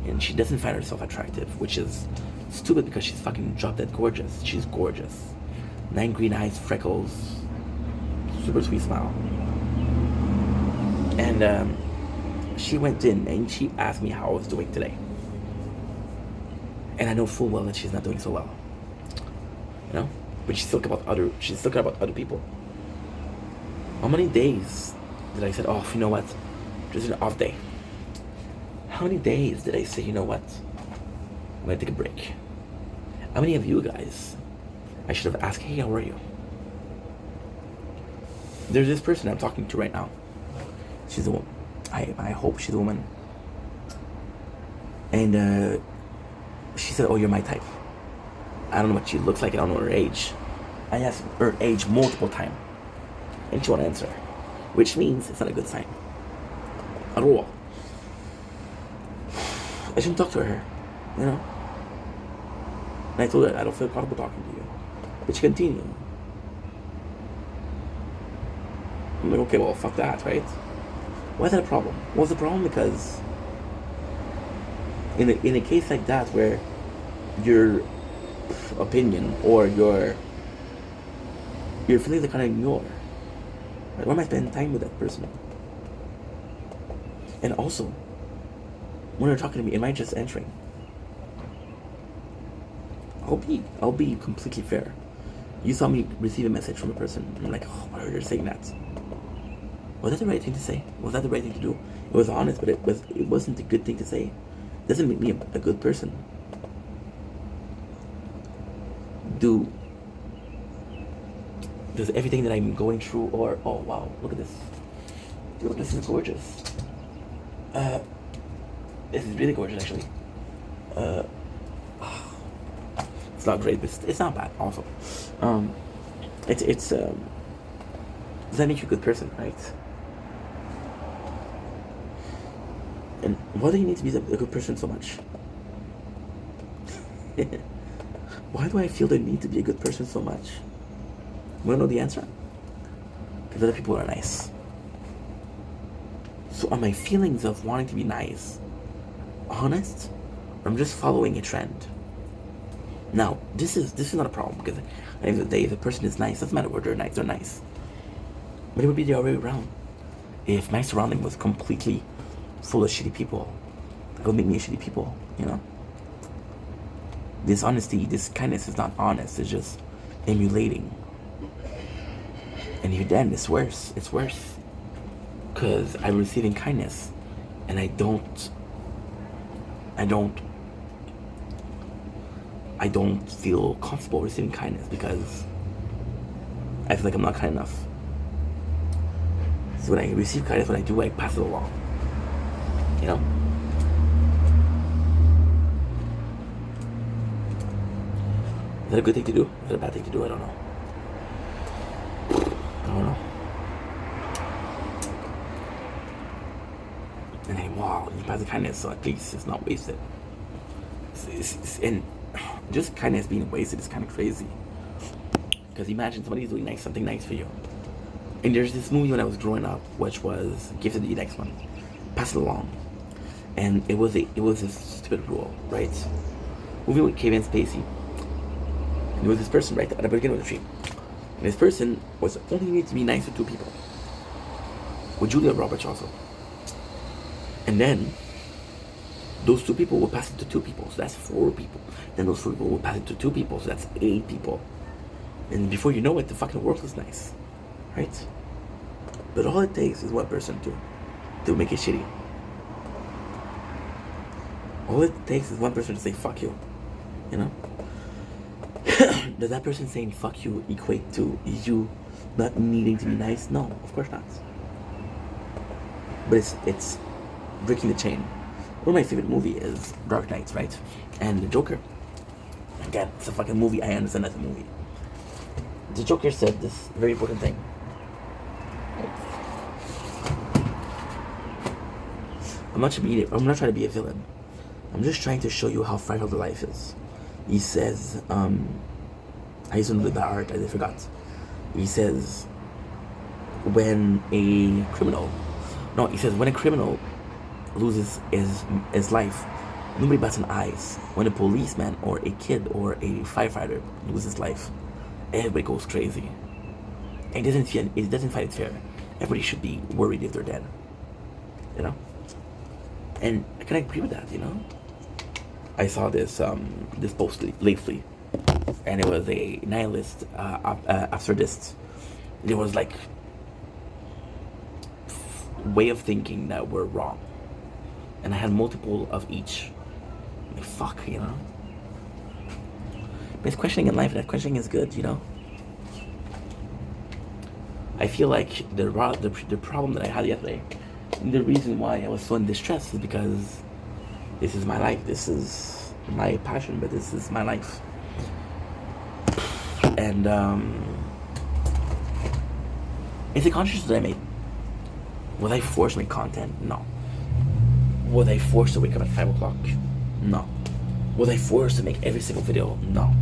and she doesn't find herself attractive, which is stupid because she's fucking drop dead gorgeous. She's gorgeous, 9 green eyes, freckles, super sweet smile, and she went in and she asked me how I was doing today. And I know full well that she's not doing so well, you know. But she's talking about other people. How many days did I say, "Oh, you know what, just an off day"? How many days did I say, "You know what, I'm gonna take a break"? How many of you guys I should have asked, "Hey, how are you?" There's this person I'm talking to right now. She's a woman. I hope she's a woman. And She said, "Oh, you're my type." I don't know what she looks like. I don't know her age. I asked her age multiple times, and she won't answer, which means it's not a good sign at all. I shouldn't talk to her, you know. And I told her I don't feel comfortable talking to you, but she continued. I'm like, okay, well, fuck that, right? Why is that a problem? Well, it's a problem because in a case like that where your opinion or your feelings are kind of ignored, right? Why am I spending time with that person? And also, when you're talking to me, am I just answering? I'll be completely fair. You saw me receive a message from a person, and I'm like, oh, why are you saying that? Was that the right thing to say? Was that the right thing to do? It was honest, but it wasn't a good thing to say. It doesn't make me a good person. Does everything that I'm going through, or oh wow, look at this. Dude, this is gorgeous. This is really gorgeous, actually. It's not great, but it's not bad. Also, does that make you a good person, right? And why do you need to be a good person so much? Why do I feel the need to be a good person so much? You wanna know the answer? Because other people are nice. So are my feelings of wanting to be nice honest? Or I'm just following a trend? Now, this is not a problem, because at the end of the day, if a person is nice, doesn't matter whether they're nice. But it would be the other way around. If my surrounding was completely full of shitty people, that would make me a shitty people, you know? This honesty, this kindness is not honest, it's just emulating. And even then, it's worse. It's worse. Because I'm receiving kindness, and I don't feel comfortable receiving kindness because I feel like I'm not kind enough. So when I receive kindness, what I do, I pass it along. You know? Is that a good thing to do? Is that a bad thing to do? I don't know. And then, wow, you pass the kindness, so at least it's not wasted. And just kindness being wasted is kind of crazy. Because imagine somebody's doing something nice for you. And there's this movie when I was growing up, which was Gifted the Next One. Pass it along. And it was a stupid rule, right? Movie with Kevin Spacey. And there was this person right at the beginning of the tree. And this person was only need to be nice to two people. With Julia Roberts also. And then those two people will pass it to two people, so that's 4 people. Then those 4 people will pass it to 2 people, so that's 8 people. And before you know it, the fucking world is nice, right? But all it takes is one person to make it shitty. All it takes is one person to say fuck you, you know? Does that person saying fuck you equate to you not needing to be nice? No, of course not. But it's breaking the chain. One of my favorite movies is Dark Knight, right? And the Joker. Again, it's a fucking movie. I understand that's a movie. The Joker said this very important thing. I'm not trying to be a villain. I'm just trying to show you how fragile the life is. He says, I used to know the art, I forgot. He says, when a criminal loses his life, nobody bats an eyes. When a policeman or a kid or a firefighter loses his life, everybody goes crazy. And it doesn't find it fair. Everybody should be worried if they're dead. You know? And I can agree with that, you know? I saw this post lately, and it was a nihilist, absurdist. It was like way of thinking that were wrong, and I had multiple of each. Like fuck, you know. But it's questioning in life, and that questioning is good, you know. I feel like the problem that I had yesterday, and the reason why I was so in distress is because this is my life. This is my passion, but this is my life. And it's a conscious that I made. Was I forced to make content? No. Was I forced to wake up at 5 o'clock? No. Was I forced to make every single video? No.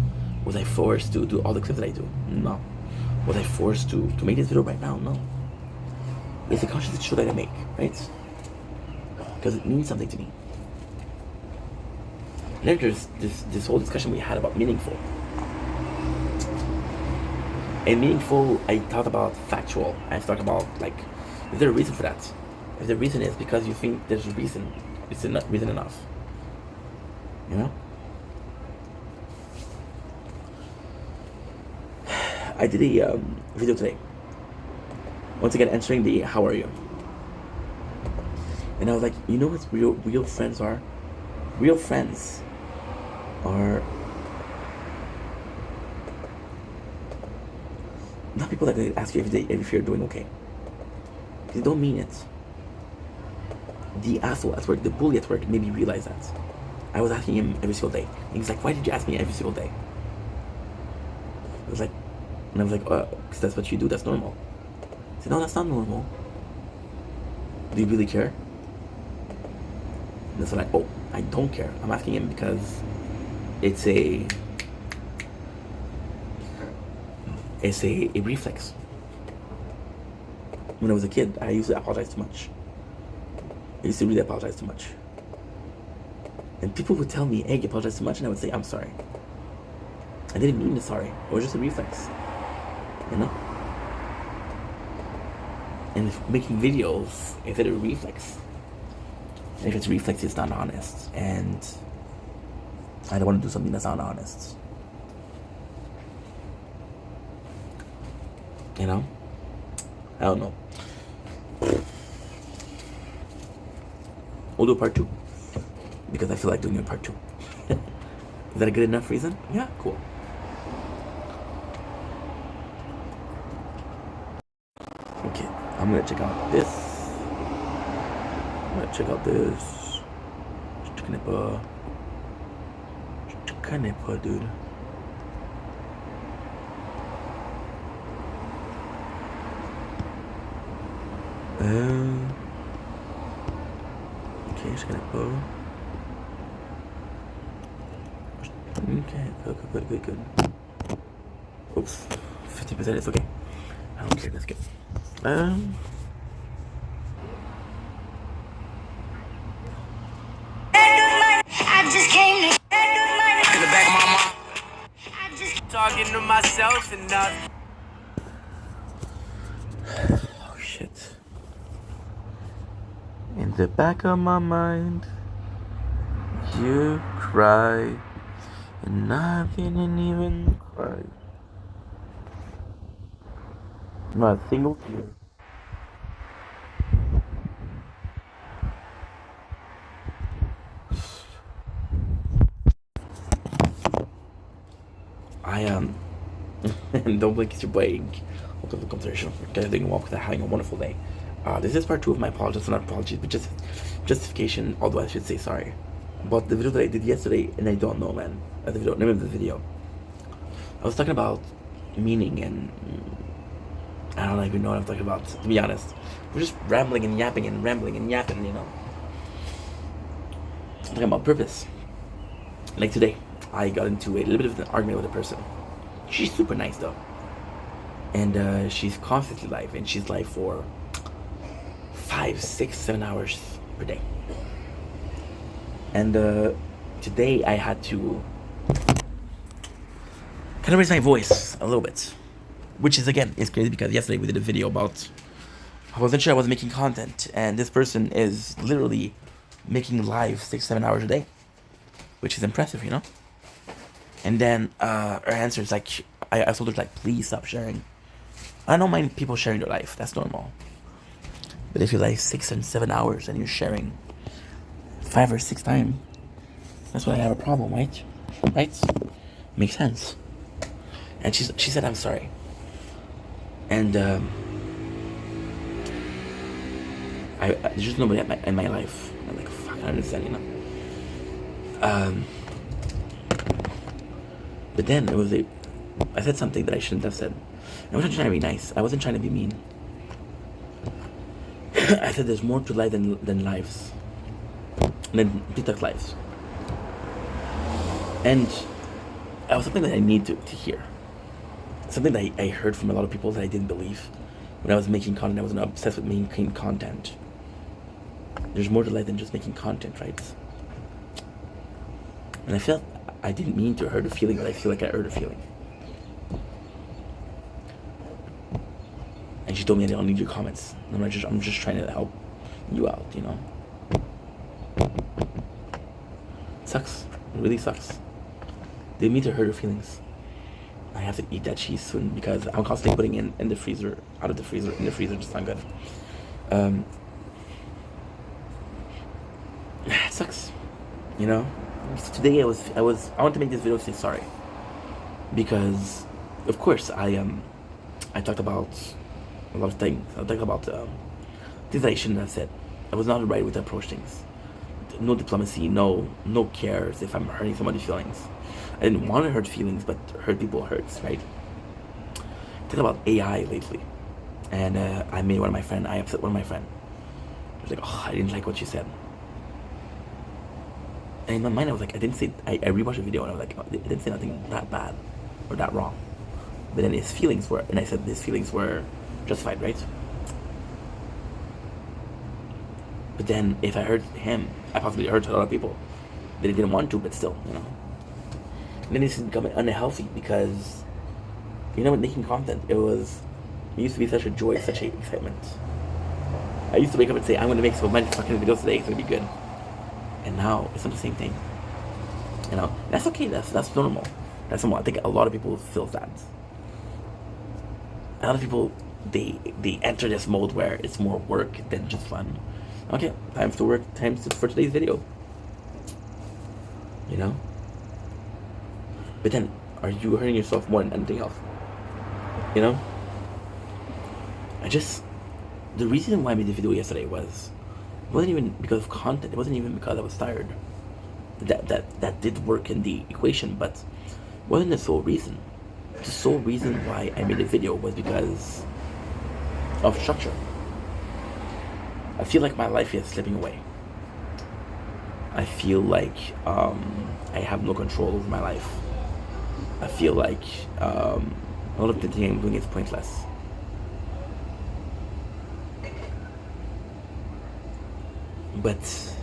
Was I forced to do all the clips that I do? No. Was I forced to make this video right now? No. It's a conscious choice that I make, right? Because it means something to me. And then there's this whole discussion we had about meaningful. And meaningful, I thought about factual. I thought about, like, is there a reason for that? If the reason is because you think there's a reason, it's not reason enough. You know? I did a video today. Once again, answering the how are you? And I was like, you know what real friends are? Real friends are not people that they ask you if you're doing okay. They don't mean it. The asshole at work, the bully at work made me realize that. I was asking him every single day. And he's like, why did you ask me every single day? I was like, because that's what you do, that's normal. I said, no, that's not normal. Do you really care? And that's when I don't care. I'm asking him because it's a reflex. When I was a kid, I used to apologize too much. I used to really apologize too much. And people would tell me, hey, you apologize too much, and I would say, I'm sorry. I didn't mean to sorry. It was just a reflex. You know? And if making videos, is it a reflex? And if it's a reflex, it's not honest. And I don't want to do something that's not honest. You know? I don't know. We'll do part 2. Because I feel like doing a part 2. Is that a good enough reason? Yeah, cool. Okay, I'm gonna check out this. I'm gonna check out this. Chikanepa, dude. Okay, Chikanepa. Okay, good. Oops, 50% is okay. I don't care, that's good. I just came to in the back of my mind. I just talking to myself and not. Oh shit. In the back of my mind, you cry, and I didn't even cry. Not a single tear. And don't blink, it's your boy. Welcome to the conversation. Guys, doing well, having a wonderful day. This is part 2 of my apologies, not apologies, but just justification, although I should say sorry. About the video that I did yesterday, and I don't know, man. The video, name of the video. I was talking about meaning, and I don't even know what I'm talking about, to be honest. We're just rambling and yapping and rambling and yapping, you know. I'm talking about purpose. Like today, I got into a little bit of an argument with a person. She's super nice though. And she's constantly live, and she's live for 5, 6, 7 hours per day. And today I had to kind of raise my voice a little bit. Which is, again, is crazy because yesterday we did a video about I wasn't sure I was making content, and this person is literally making live 6, 7 hours a day, which is impressive, you know. And then her answer is like, I told her, like, please stop sharing. I don't mind people sharing their life, that's normal. But if you're like 6 and 7 hours and you're sharing 5 or 6 times, that's when I have a problem, right? Right? Makes sense. And she said, I'm sorry. And there's just nobody in my life. I'm like, fuck, I don't understand, you know. But then I said something that I shouldn't have said. I wasn't trying to be nice. I wasn't trying to be mean. I said there's more to life than lives, than TikTok lives. And it was something that I need to hear. Something that I heard from a lot of people that I didn't believe. When I was making content, I wasn't obsessed with making content. There's more to life than just making content, right? And I felt I didn't mean to hurt a feeling, but I feel like I hurt a feeling. And she told me I don't need your comments. I'm just trying to help you out, you know? It sucks. It really sucks. Didn't mean to hurt her feelings. I have to eat that cheese soon because I'm constantly putting it in the freezer, out of the freezer, in the freezer, just not good. It sucks, you know? Today I want to make this video to say sorry. Because, of course, I talked about a lot of things. I talked about things that I shouldn't have said. I was not the right way to approach things. No diplomacy, no cares if I'm hurting somebody's feelings. I didn't want to hurt feelings, but hurt people hurts, right? I talked about AI lately. And I upset one of my friends. I was like, oh, I didn't like what you said. And in my mind, I was like, I rewatched the video and I was like, oh, I didn't say nothing that bad or that wrong. But then his feelings were, and I said his feelings were justified, right? But then if I hurt him, I possibly hurt a lot of people that I didn't want to, but still, you know. And then it's becoming unhealthy because, you know, with making content, it used to be such a joy, such an excitement. I used to wake up and say, I'm going to make so many fucking videos today, it's going to be good. And now it's not the same thing. You know, that's okay, that's normal. That's normal. I think a lot of people feel that. A lot of people, they enter this mode where it's more work than just fun. Okay, time to work, for today's video. You know? But then, are you hurting yourself more than anything else? You know? The reason why I made the video yesterday it wasn't even because of content. It wasn't even because I was tired. That did work in the equation, but wasn't the sole reason. The sole reason why I made a video was because of structure. I feel like my life is slipping away. I feel like I have no control over my life. I feel like a lot of the thing I'm doing is pointless. But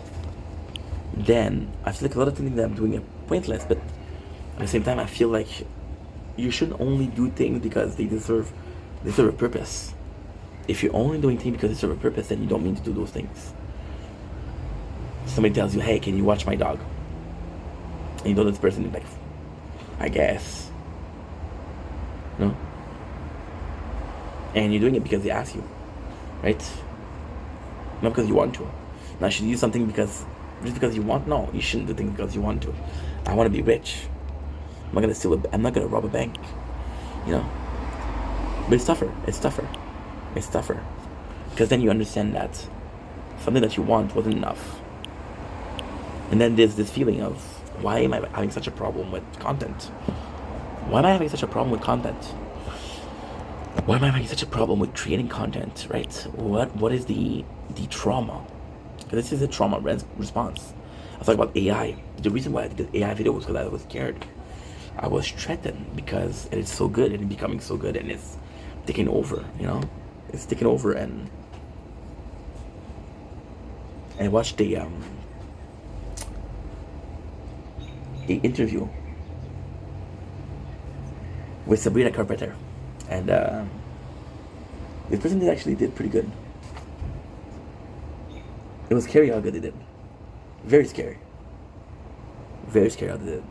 then I feel like a lot of things that I'm doing are pointless, but at the same time I feel like you shouldn't only do things because they deserve a purpose. If you're only doing things because they serve a purpose, then you don't mean to do those things. Somebody tells you, hey, can you watch my dog? And you know this person is like, I guess. No? And you're doing it because they ask you. Right? Not because you want to. Now should you do something just because you want? No, you shouldn't do things because you want to. I want to be rich. I'm not gonna rob a bank. You know? But it's tougher. It's tougher. Because then you understand that something that you want wasn't enough. And then there's this feeling of, why am I having such a problem with content? Why am I having such a problem with content? Why am I having such a problem with creating content, right? What is the trauma? Because this is a trauma response. I was talking about AI. The reason why I did the AI video was because I was scared. I was threatened because it is so good and it's becoming so good and it's taking over, you know? It's taking over and I watched the interview with Sabrina Carpenter, and this person actually did pretty good. It was scary how good they did. Very scary how they did.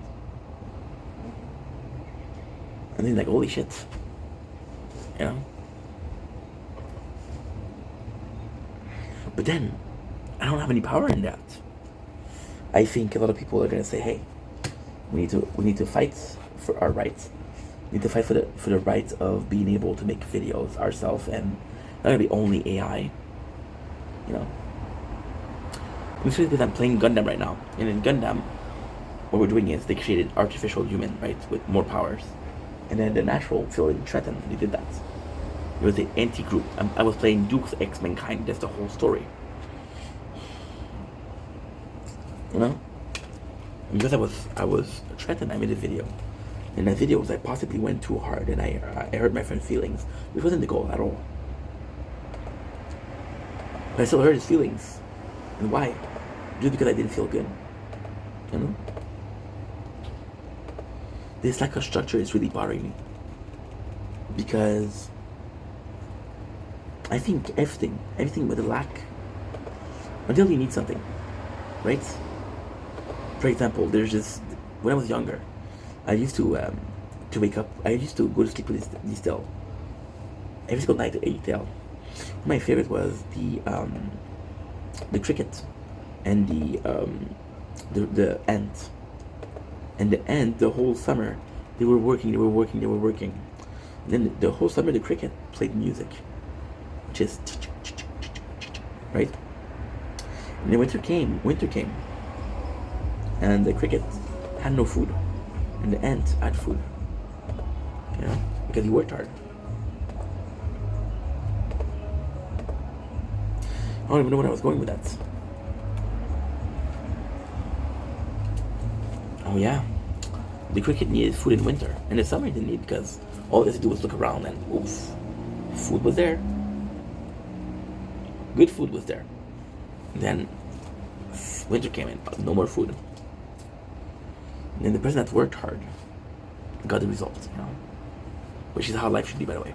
And then like, holy shit, you know. But then I don't have any power in that. I think a lot of people are gonna say, hey, we need to fight for our rights. We need to fight for the right of being able to make videos ourselves and not gonna be only AI. You know. I'm sure because I'm playing Gundam right now. And in Gundam, what we're doing is they created artificial human, right, with more powers, and then the natural feeling threatened. They did that. It was the anti-group. I was playing Duke's X Mankind. That's the whole story. You know, and because I was threatened, I made a video. And that video was I possibly went too hard, and I hurt my friend's feelings, which wasn't the goal at all. But I still hurt his feelings. And why? Just because I didn't feel good. You know? This lack of structure is really bothering me. Because I think everything with a lack, until you need something, right? For example, there's this, when I was younger, I used to wake up, I used to go to sleep with this tail. Every single night, 8 tail. My favorite was the cricket and the ant. And the ant, the whole summer, they were working. And then the whole summer, the cricket played music, just right. And then winter came, and the cricket had no food, and the ant had food. You know, because he worked hard. I don't even know where I was going with that. Oh yeah, the cricket needed food in winter, and in summer it didn't need, because all it had to do was look around and oof, food was there. Good food was there. And then winter came in, no more food. And then the person that worked hard got the results, you know, which is how life should be, by the way.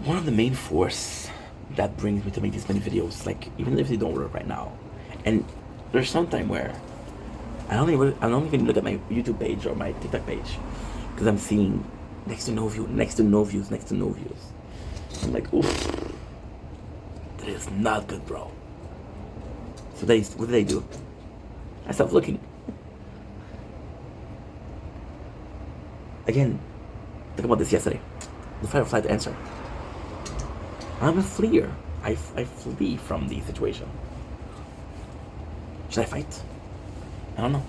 One of the main force that brings me to make these many videos, like even if they don't work right now, and there's some time where I don't even look at my YouTube page or my TikTok page, because I'm seeing next to no views. I'm like, oof, that is not good, bro. So what did I do? I stopped looking. Again, talk about this yesterday. The fight or flight answer. I'm a fleer. I flee from the situation. Should I fight? I don't know.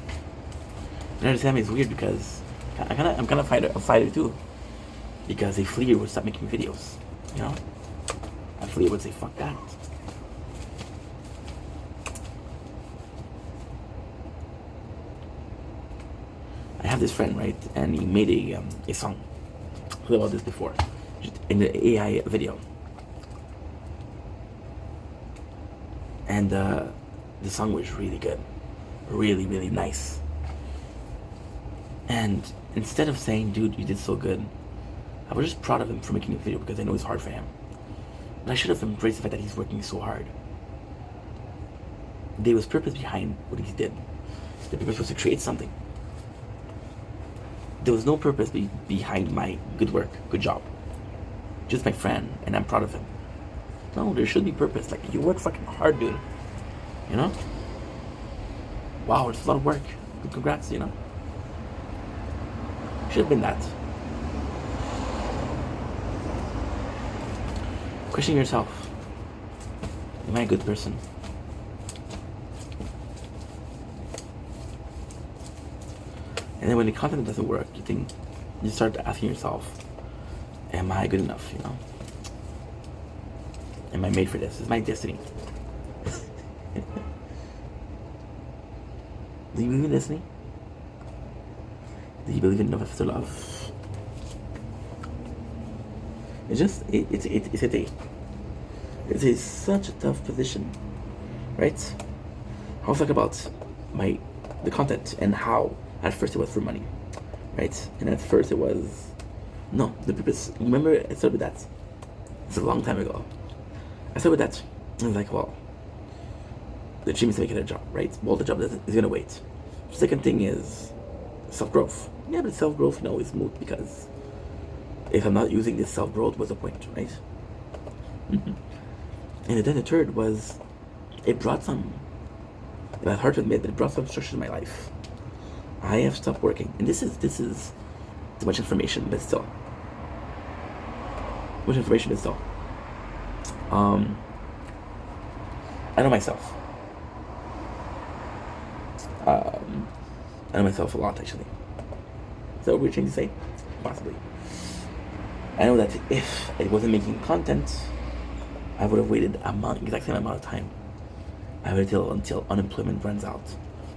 You understand me? It's weird because I'm kind of a fighter too. Because a fleer would stop making videos. You know? A fleer would say, fuck that. I have this friend, right? And he made a song. I heard about this before. In the AI video. And the song was really good. Really, really nice. And instead of saying, dude, you did so good, I was just proud of him for making a video, because I know it's hard for him. But I should have embraced the fact that he's working so hard. There was purpose behind what he did. The purpose was to create something. There was no purpose behind my good work, good job. Just my friend, and I'm proud of him. No, there should be purpose. Like, you work fucking hard, dude. You know? Wow, it's a lot of work. Congrats, you know? Should have been that. Question yourself. Am I a good person? And then when the content doesn't work, you start asking yourself, am I good enough, you know? Am I made for this? Is my destiny? Do you believe in destiny? Do you believe in love after love? It's such a tough position, right? I was talking about the content and how at first it was for money, right? And at first it was no, the purpose. Remember, I started with that. It's a long time ago. I started with that. I was like, well, the dream is to make it a job, right? Well, the job is gonna wait. Second thing is self-growth. Yeah, but self-growth, is moot, because if I'm not using this self-growth, what's the point, right? Mm-hmm. And then the third was, it brought some, it's hard to admit, but it brought some structure to my life. I have stopped working, and this is too much information, but still. Which information is though? I know myself. I know myself a lot, actually. Is that a weird thing to say? Possibly. I know that if I wasn't making content, I would have waited exact same amount of time. I would have until unemployment runs out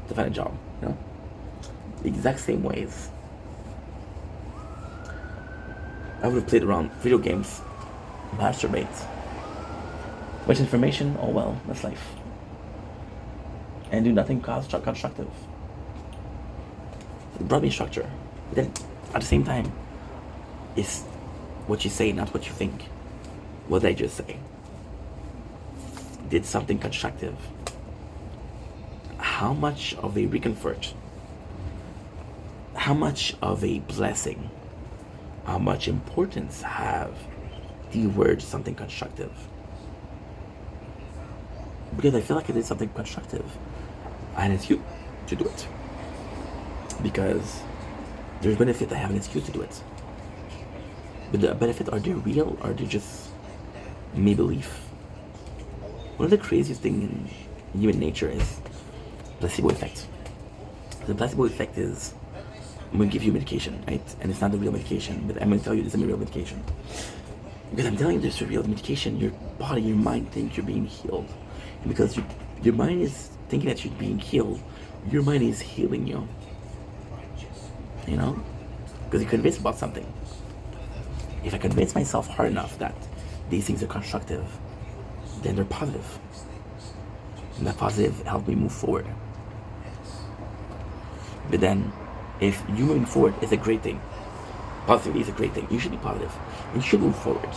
to find a job, you know? The exact same ways. I would have played around video games, masturbate. Much information, oh well, that's life. And do nothing constructive. It brought me structure. But then, at the same time, it's what you say, not what you think. What did I just say? Did something constructive. How much of a reconfort? How much of a blessing? How much importance have the word something constructive? Because I feel like I did something constructive. I had an excuse to do it. Because there's benefit, I have an excuse to do it. But the benefit, are they real or are they just make believe? One of the craziest things in human nature is placebo effect. The placebo effect is, I'm going to give you medication, right? And it's not the real medication, but I'm going to tell you this is a real medication. Because I'm telling you this is a real medication, your body, your mind thinks you're being healed. And because your mind is thinking that you're being healed, your mind is healing you. You know? Because you're convinced about something. If I convince myself hard enough that these things are constructive, then they're positive. And that positive helped me move forward. But then, if you moving forward is a great thing, positivity is a great thing, you should be positive. And you should move forward.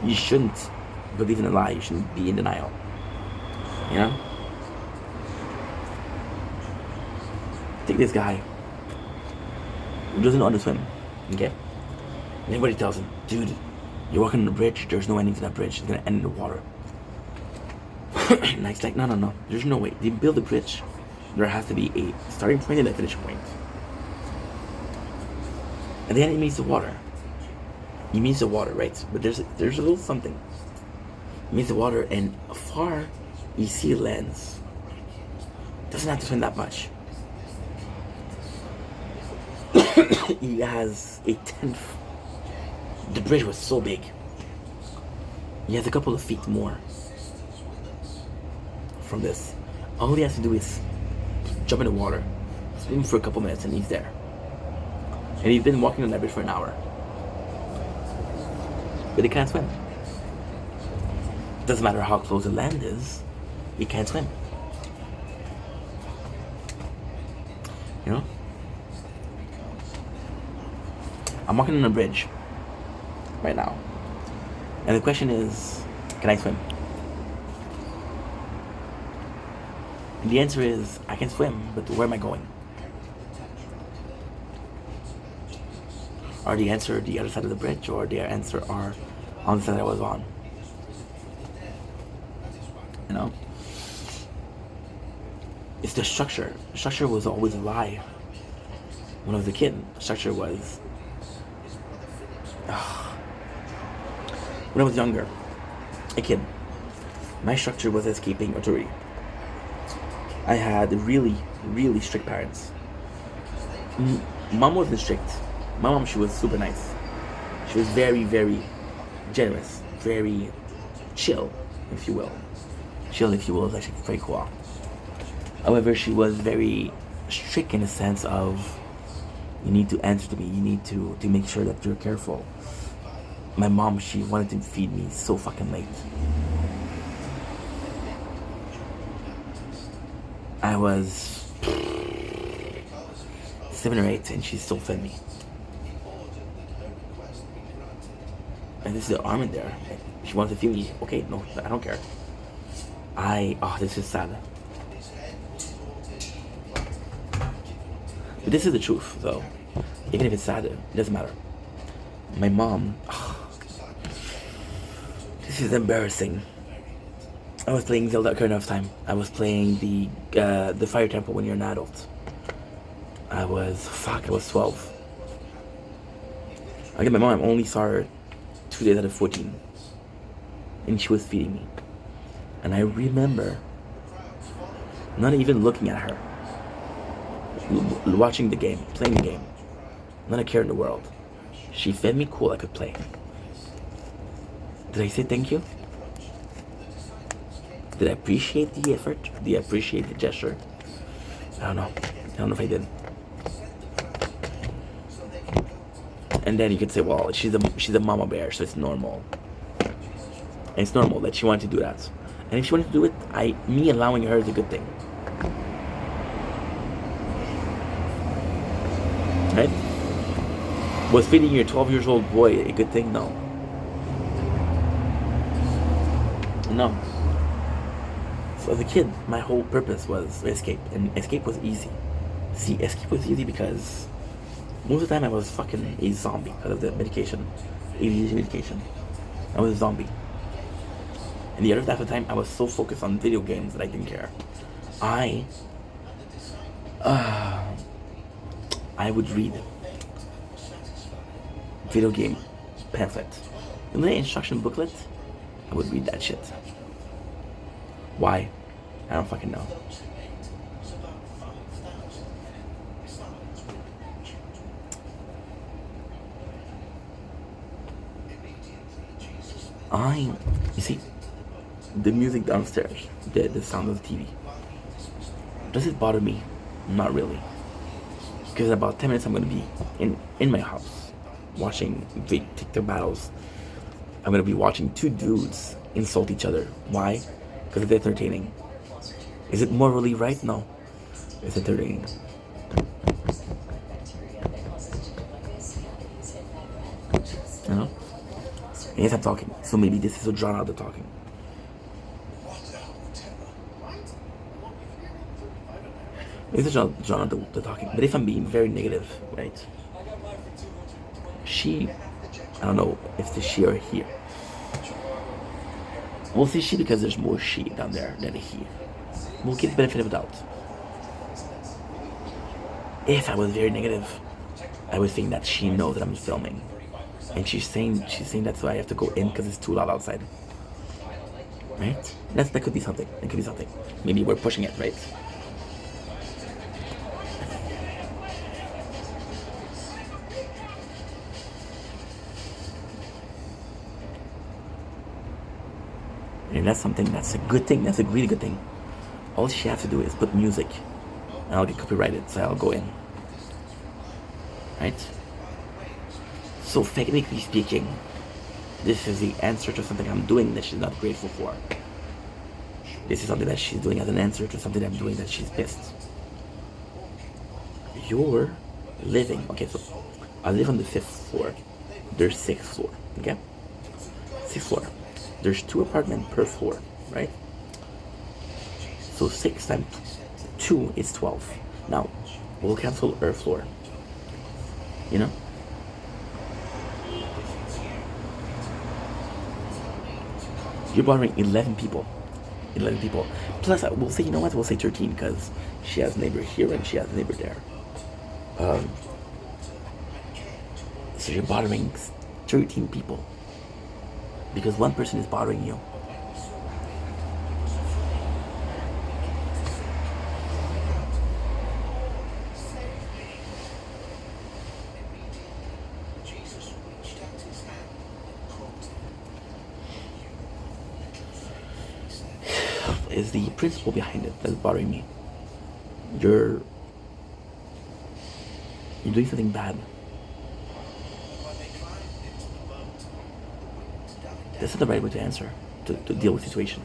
You shouldn't believe in a lie, you shouldn't be in denial. You know? Take this guy who doesn't know how to swim, okay? And everybody tells him, dude, you're walking on a bridge, there's no ending to that bridge, it's gonna end in the water. And he's like, no, there's no way. They build a bridge, there has to be a starting point and a finish point. And then it meets the water. He meets the water, right? But there's a little something. He meets the water, and afar, you see lands. Doesn't have to swim that much. He has a 10th. The bridge was so big. He has a couple of feet more from this. All he has to do is jump in the water, swim for a couple minutes, and he's there. And he's been walking on that bridge for an hour. But he can't swim. Doesn't matter how close the land is, he can't swim. You know? I'm walking on a bridge right now. And the question is, can I swim? And the answer is, I can swim, but where am I going? Are the answer the other side of the bridge, or the answer are on the side I was on? You know? It's the structure. The structure was always a lie. When I was a kid, the structure was... When I was younger, a kid, my structure was escaping authority. I had really, really strict parents. Mom wasn't strict. My mom, she was super nice. She was very, very generous, very chill, if you will. Chill, if you will, is actually very cool. However, she was very strict in the sense of, you need to answer to me, you need to make sure that you're careful. My mom, she wanted to feed me so fucking late. I was 7 or 8 and she still fed me. And this is the arm in there. She wants to feed me. Okay, no, I don't care. This is sad. But this is the truth, though. Even if it's sad, it doesn't matter. My mom... This is embarrassing. I was playing Zelda Ocarina of Time. I was playing the Fire Temple when you're an adult. I was 12. I get my mom, I only saw her 2 days out of 14. And she was feeding me. And I remember not even looking at her, watching the game, playing the game. Not a care in the world. She fed me cool, I could play. Did I say thank you? Did I appreciate the effort? Did I appreciate the gesture? I don't know. I don't know if I did. And then you could say, well, she's a mama bear, so it's normal. And it's normal that she wanted to do that. And if she wanted to do it, me allowing her is a good thing. Right? Was feeding your 12-year-old boy a good thing? No. No. So as a kid, my whole purpose was escape. And escape was easy. See, escape was easy because most of the time I was fucking a zombie because of the medication. ADHD medication. I was a zombie. And the other half of the time, I was so focused on video games that I didn't care. I would read video game pamphlet. In the instruction booklet, I would read that shit. Why? I don't fucking know. You see, the music downstairs, the sound of the TV. Does it bother me? Not really. Because in about 10 minutes I'm going to be in my house watching TikTok battles. I'm going to be watching two dudes insult each other. Why? Because it's entertaining. Is it morally right? No. It's entertaining. You know? And yes, I'm talking. So maybe this is a drawn out the talking. Maybe it's a drawn out the talking. But if I'm being very negative, right? I don't know if the she or he. We'll say she because there's more she down there than a he. We'll give the benefit of the doubt. If I was very negative, I would think that she knows that I'm filming. And she's saying that's why I have to go in because it's too loud outside. Right? That could be something. That could be something. Maybe we're pushing it, right? And that's something, that's a good thing. That's a really good thing. All she has to do is put music. And I'll get copyrighted, so I'll go in. Right? So technically speaking, this is the answer to something I'm doing that she's not grateful for. This is something that she's doing as an answer to something I'm doing that she's pissed. You're living, okay, so I live on the 5th floor. There's 6th floor, okay? 6th floor. There's 2 apartments per floor, right? So 6 times 2 is 12. Now, we'll cancel her floor. You know? You're bothering 11 people. 11 people. Plus, we'll say, you know what? We'll say 13 because she has a neighbor here and she has a neighbor there. So you're bothering 13 people because one person is bothering you. Is the principle behind it that's bothering me. You're doing something bad. That's not the right way to answer, to deal with the situation.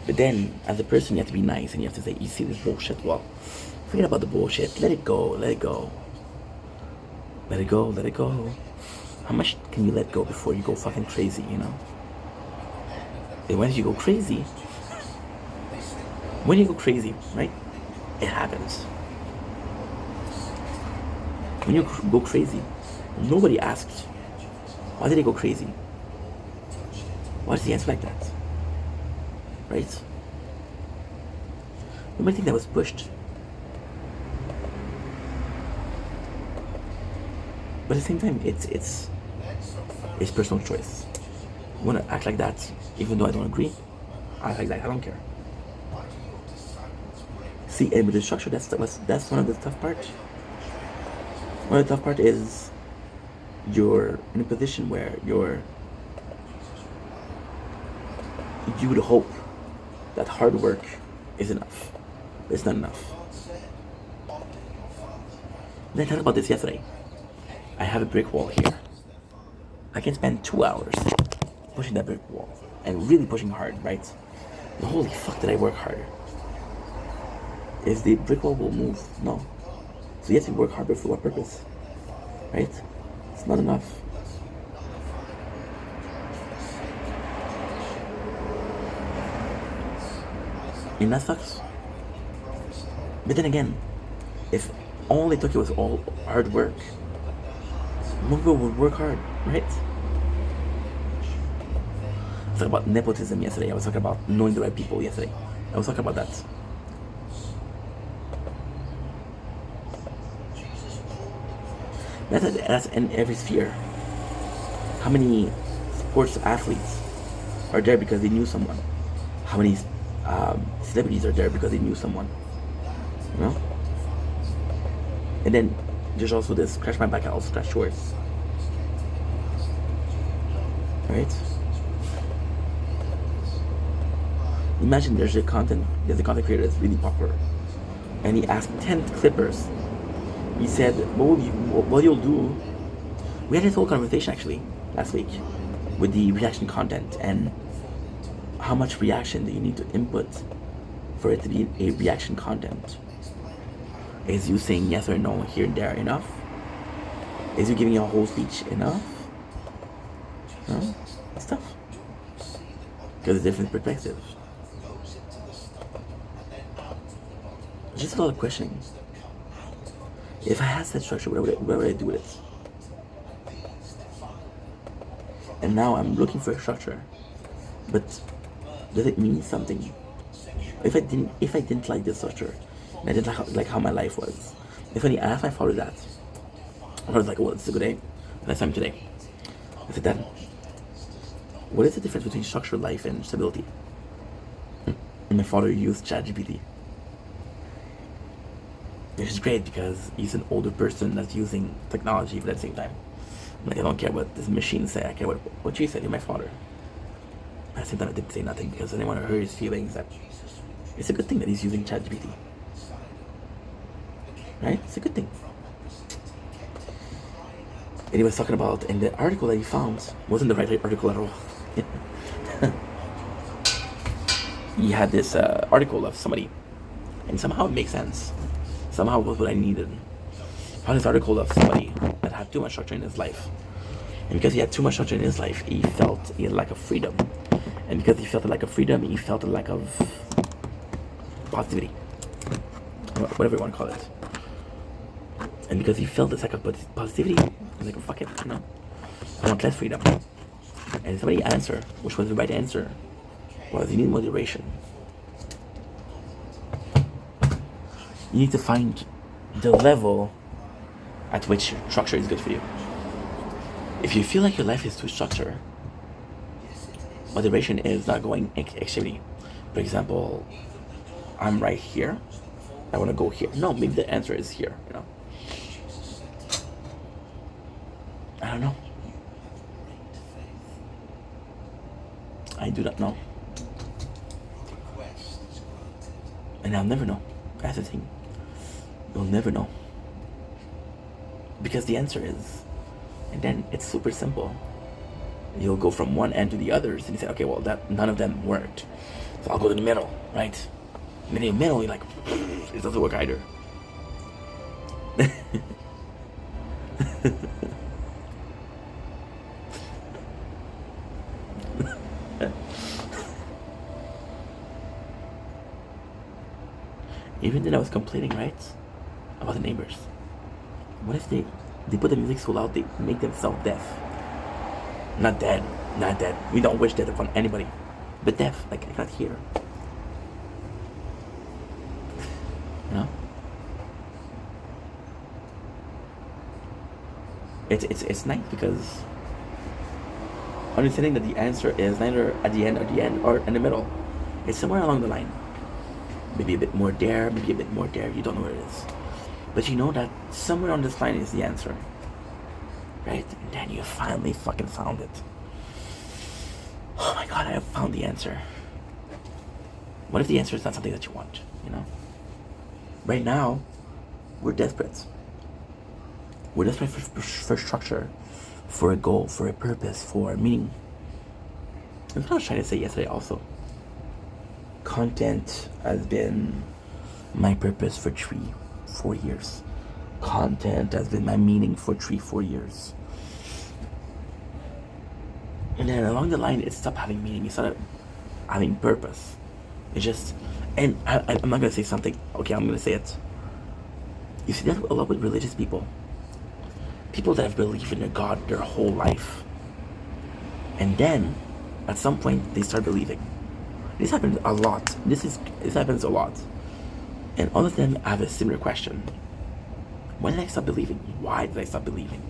But then, as a person, you have to be nice and you have to say, you see this bullshit, well, forget about the bullshit, let it go, let it go. Let it go, let it go. How much can you let go before you go fucking crazy, you know? And when you go crazy, when you go crazy, right? It happens. When you go crazy, nobody asks, why did he go crazy? Why does he answer like that? Right? You might think that was pushed. But at the same time, it's It's personal choice. You want to act like that, even though I don't agree. Act like that. I don't care. See, and with the structure, that's one of the tough parts. One of the tough part is you're in a position where you would hope that hard work is enough. But it's not enough. And I talked about this yesterday. I have a brick wall here. I can spend 2 hours pushing that brick wall and really pushing hard, right? And holy fuck, did I work hard? Is the brick wall will move? No. So you have to work harder for what purpose? Right? It's not enough. And that sucks. But then again, if all it took was all hard work, more people would work hard, right? I was talking about nepotism yesterday. I was talking about knowing the right people yesterday. I was talking about that. That's in every sphere. How many sports athletes are there because they knew someone? How many celebrities are there because they knew someone? You know? And then there's also this scratch my back, I'll scratch yours. Right? Imagine there's a content creator that's really popular, and he asked 10 clippers. He said, what you'll do. We had this whole conversation actually last week with the reaction content and how much reaction do you need to input for it to be a reaction content. Is you saying yes or no here and there enough? Is you giving your whole speech enough? No? It's tough. Because it's different perspectives. Just a lot of questioning. If I had that structure, where would I do with it? And now I'm looking for a structure. But does it mean something? If I didn't like this structure, and I didn't like how my life was, I asked my father that. I was like, well, it's a good day. And I saw him today. I said, Dad, what is the difference between structured life and stability? And my father used ChatGPT. Which is great because he's an older person that's using technology, but at the same time, like, I don't care what this machine say. I care what you said. You're my father. At the same time, I didn't say nothing because I didn't want to hurt his feelings. That it's a good thing that he's using ChatGPT, right? It's a good thing. And he was talking about, and the article that he found wasn't the right article at all. He had this article of somebody, and somehow it makes sense. Somehow it was what I needed. I found this article of somebody that had too much structure in his life. And because he had too much structure in his life, he felt a lack of freedom. And because he felt a lack of freedom, he felt a lack of positivity. Whatever you want to call it. And because he felt this lack of positivity, he's like, fuck it, you know. I want less freedom. And somebody answered, which was the right answer, was you need moderation. You need to find the level at which structure is good for you. If you feel like your life is too structured, moderation is not going extremely. For example, I'm right here. I want to go here. No, maybe the answer is here. You know. I don't know. I do not know, and I'll never know. That's the thing. You'll never know. Because the answer is, and then it's super simple. You'll go from one end to the others, and you say, okay, well, that none of them worked, so I'll go to the middle, right? And then in the middle, you're like, it doesn't work either. Even then I was complaining, right, about the neighbors. What if they put the music so loud they make themselves deaf? Not dead. We don't wish death upon anybody, but deaf, like I can't hear. You know? It's nice because Understanding that the answer is neither at the end or in the middle. It's somewhere along the line. Maybe a bit more there, maybe a bit more there. You don't know where it is. But you know that somewhere on this line is the answer. Right? And then you finally fucking found it. Oh my god, I have found the answer. What if the answer is not something that you want, you know? Right now, we're desperate. We're desperate for structure, for a goal, for a purpose, for a meaning. That's what I was trying to say yesterday also. Content has been my purpose for 3-4 years. Content has been my meaning for 3-4 years. And then along the line, it stopped having meaning. It started having purpose. It just, and I'm not gonna say something. Okay, I'm gonna say it. You see that a lot with religious people. People that have believed in a God their whole life. And then, at some point, they start believing. This happens a lot. This happens a lot. And all of them have a similar question. When did I stop believing? Why did I stop believing?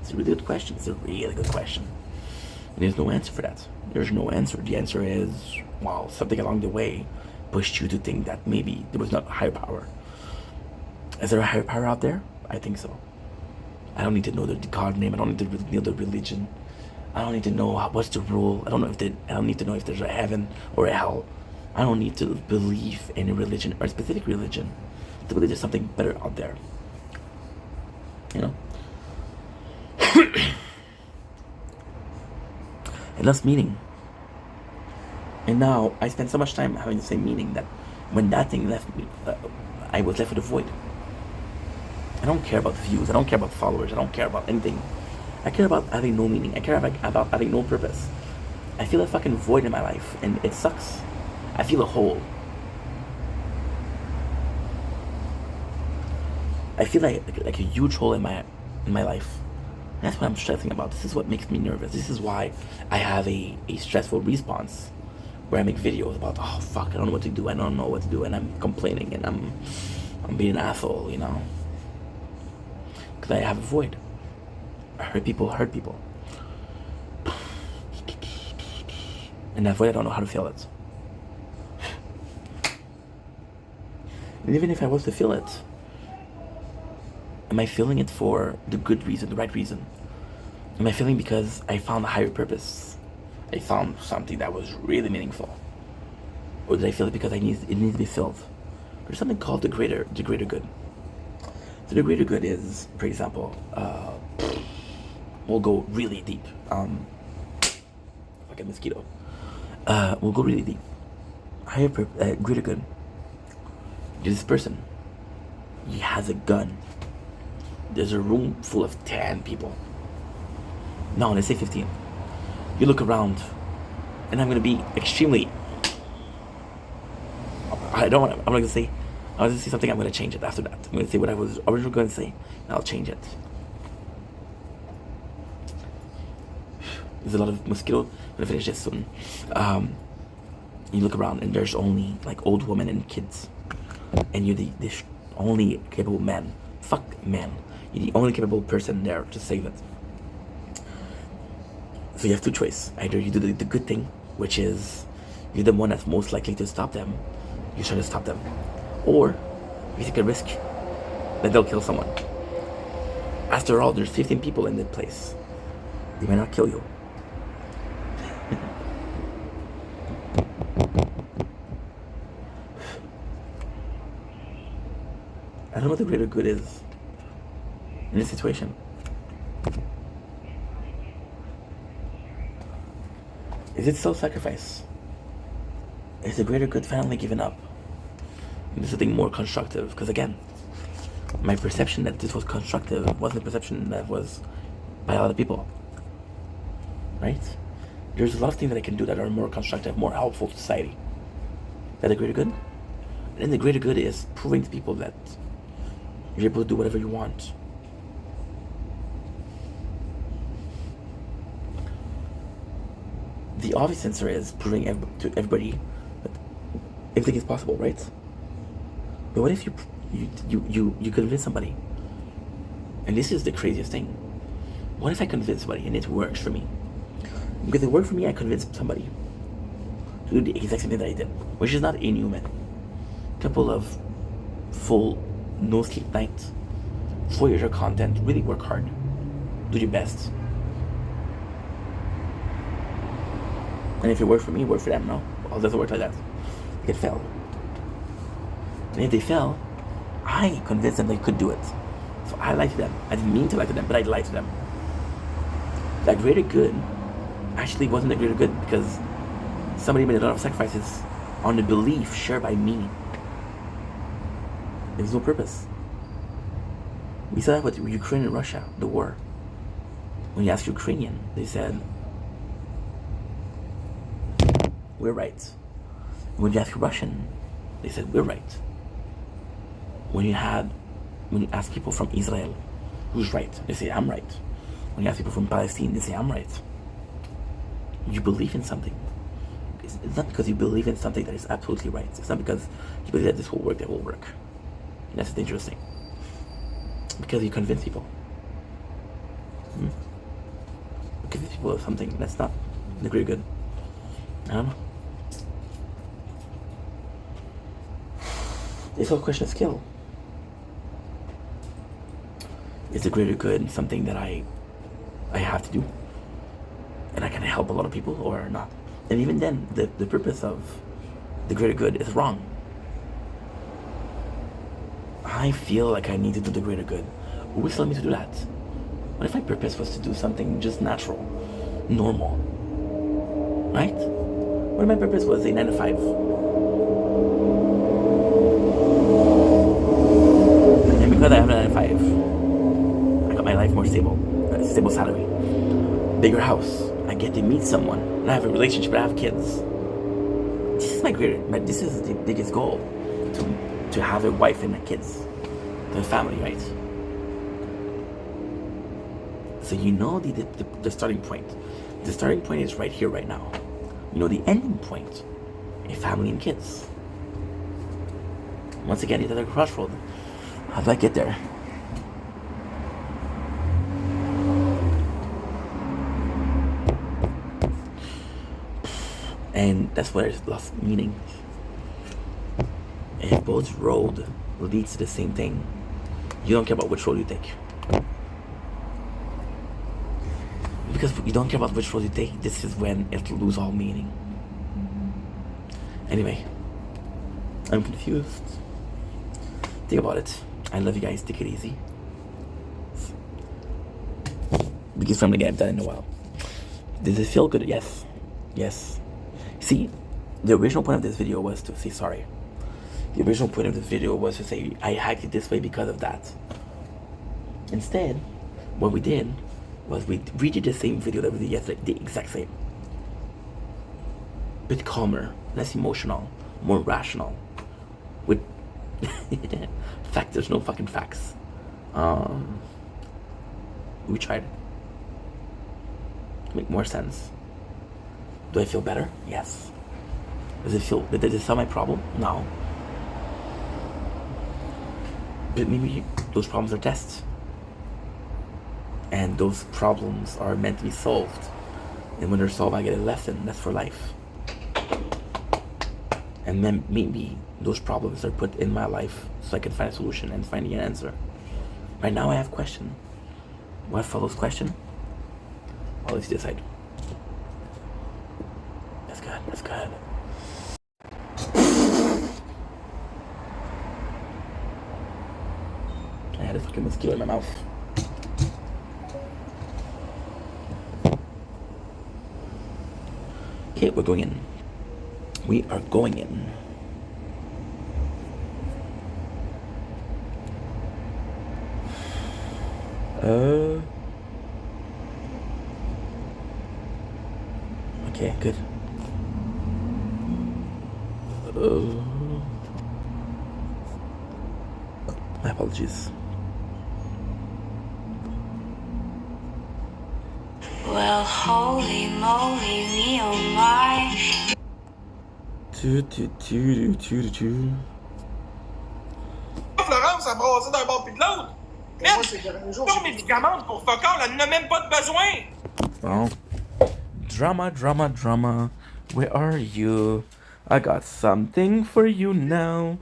It's a really good question. It's a really good question. And there's no answer for that. There's no answer. The answer is, well, something along the way pushed you to think that maybe there was not a higher power. Is there a higher power out there? I think so. I don't need to know the God name. I don't need to know the religion. I don't need to know what's the rule. I don't need to know if there's a heaven or a hell. I don't need to believe in a religion or a specific religion to believe there's something better out there. You know? It lost meaning. And now I spend so much time having the same meaning that when that thing left me, I was left with a void. I don't care about views. I don't care about followers. I don't care about anything. I care about having no meaning. I care about having no purpose. I feel a fucking void in my life, and it sucks. I feel a hole. I feel like a huge hole in my life. And that's what I'm stressing about. This is what makes me nervous. This is why I have a stressful response where I make videos about, oh fuck, I don't know what to do. I don't know what to do, and I'm complaining, and I'm being an asshole, you know. Because I have a void. I hurt people. And that void, I don't know how to feel it. And even if I was to feel it, am I feeling it for the good reason, the right reason? Am I feeling because I found a higher purpose? I found something that was really meaningful? Or did I feel it because it needs to be filled? There's something called the greater good. So the greater good is, for example, we'll go really deep. Like a mosquito. We'll go really deep. Greater good. This person, he has a gun. There's a room full of 10 people. No, let's say 15. You look around, and I'm gonna be extremely. I'm not gonna say something. I'm gonna change it after that. I'm gonna say what I was originally going to say, and I'll change it. There's a lot of mosquito. I'm gonna finish this soon. You look around, and there's only like old women and kids, and you're the only capable man. Fuck man. You're the only capable person there to save it. So you have two choices. Either you do the good thing, which is you're the one that's most likely to stop them. You try to stop them. Or you take a risk that they'll kill someone. After all, there's 15 people in that place. They might not kill you. I don't know what the greater good is in this situation. Is it self-sacrifice? Is the greater good finally given up? Into something more constructive? Because again, my perception that this was constructive wasn't a perception that was by a lot of people. Right? There's a lot of things that I can do that are more constructive, more helpful to society. Is that the greater good? And then the greater good is proving to people that you're able to do whatever you want. The obvious answer is proving to everybody that everything is possible, right? But what if you convince somebody? And this is the craziest thing. What if I convince somebody and it works for me? Because it worked for me, I convinced somebody to do the exact same thing that I did, which is not inhuman. Couple of full, no sleep nights, 4 years of content, really work hard, do your best. And if it worked for me, it worked for them, no? Well, it doesn't work like that. It fell. And if they fell, I convinced them they could do it. So I lied to them. I didn't mean to lie to them, but I lied to them. That greater good actually wasn't a greater good because somebody made a lot of sacrifices on the belief shared by me. There's no purpose. We saw that with Ukraine and Russia, the war. When you ask Ukrainian, they said, we're right. When you ask Russian, they said, we're right. When you ask people from Israel, who's right? They say, I'm right. When you ask people from Palestine, they say, I'm right. You believe in something. It's not because you believe in something that is absolutely right. It's not because you believe that this will work, that will work. And that's the dangerous thing. Because you convince people. You convince people of something that's not the greater good. I don't know. It's all a question of skill. Is the greater good something that I have to do? And I can help a lot of people or not? And even then, the purpose of the greater good is wrong. I feel like I need to do the greater good. Who's telling me to do that? What if my purpose was to do something just natural, normal? Right? What if my purpose was a 9 to 5? And because I have a 9 to 5, I got my life more stable. Stable salary. Bigger house. I get to meet someone. And I have a relationship. I have kids. This is this is the biggest goal. To have a wife and kids. To a family, right? So you know the starting point. The starting point is right here, right now. You know the ending point. A family and kids. Once again, it's at a crossroad. How do I get there? And that's where it's lost meaning. And both road leads to the same thing. You don't care about which road you take. Because you don't care about which road you take, this is when it'll lose all meaning. Anyway, I'm confused. Think about it. I love you guys. Take it easy. Biggest family game I've done in a while. Does it feel good? Yes. Yes. See, the original point of this video was to say sorry. The original point of this video was to say I hacked it this way because of that. Instead, what we did was we redid the same video that we did yesterday, the exact same. Bit calmer, less emotional, more rational. With fact, there's no fucking facts. We tried. Make more sense. Do I feel better? Yes. Does it solve my problem? No. But maybe those problems are tests. And those problems are meant to be solved. And when they're solved, I get a lesson. That's for life. And then maybe those problems are put in my life so I can find a solution and find an answer. Right now I have question. What follows question? I'll let you decide. That's good. That's good. I had a fucking mosquito in my mouth. Okay, we're going in. We are going in. Okay, good. My apologies. Well, holy moly, me oh my. Florence a brassé d'un bord puis de l'autre. Mais pas médicaments pour fuck all, elle n'a même pas de besoin. Bon. Drama, drama, drama. Where are you? I got something for you now.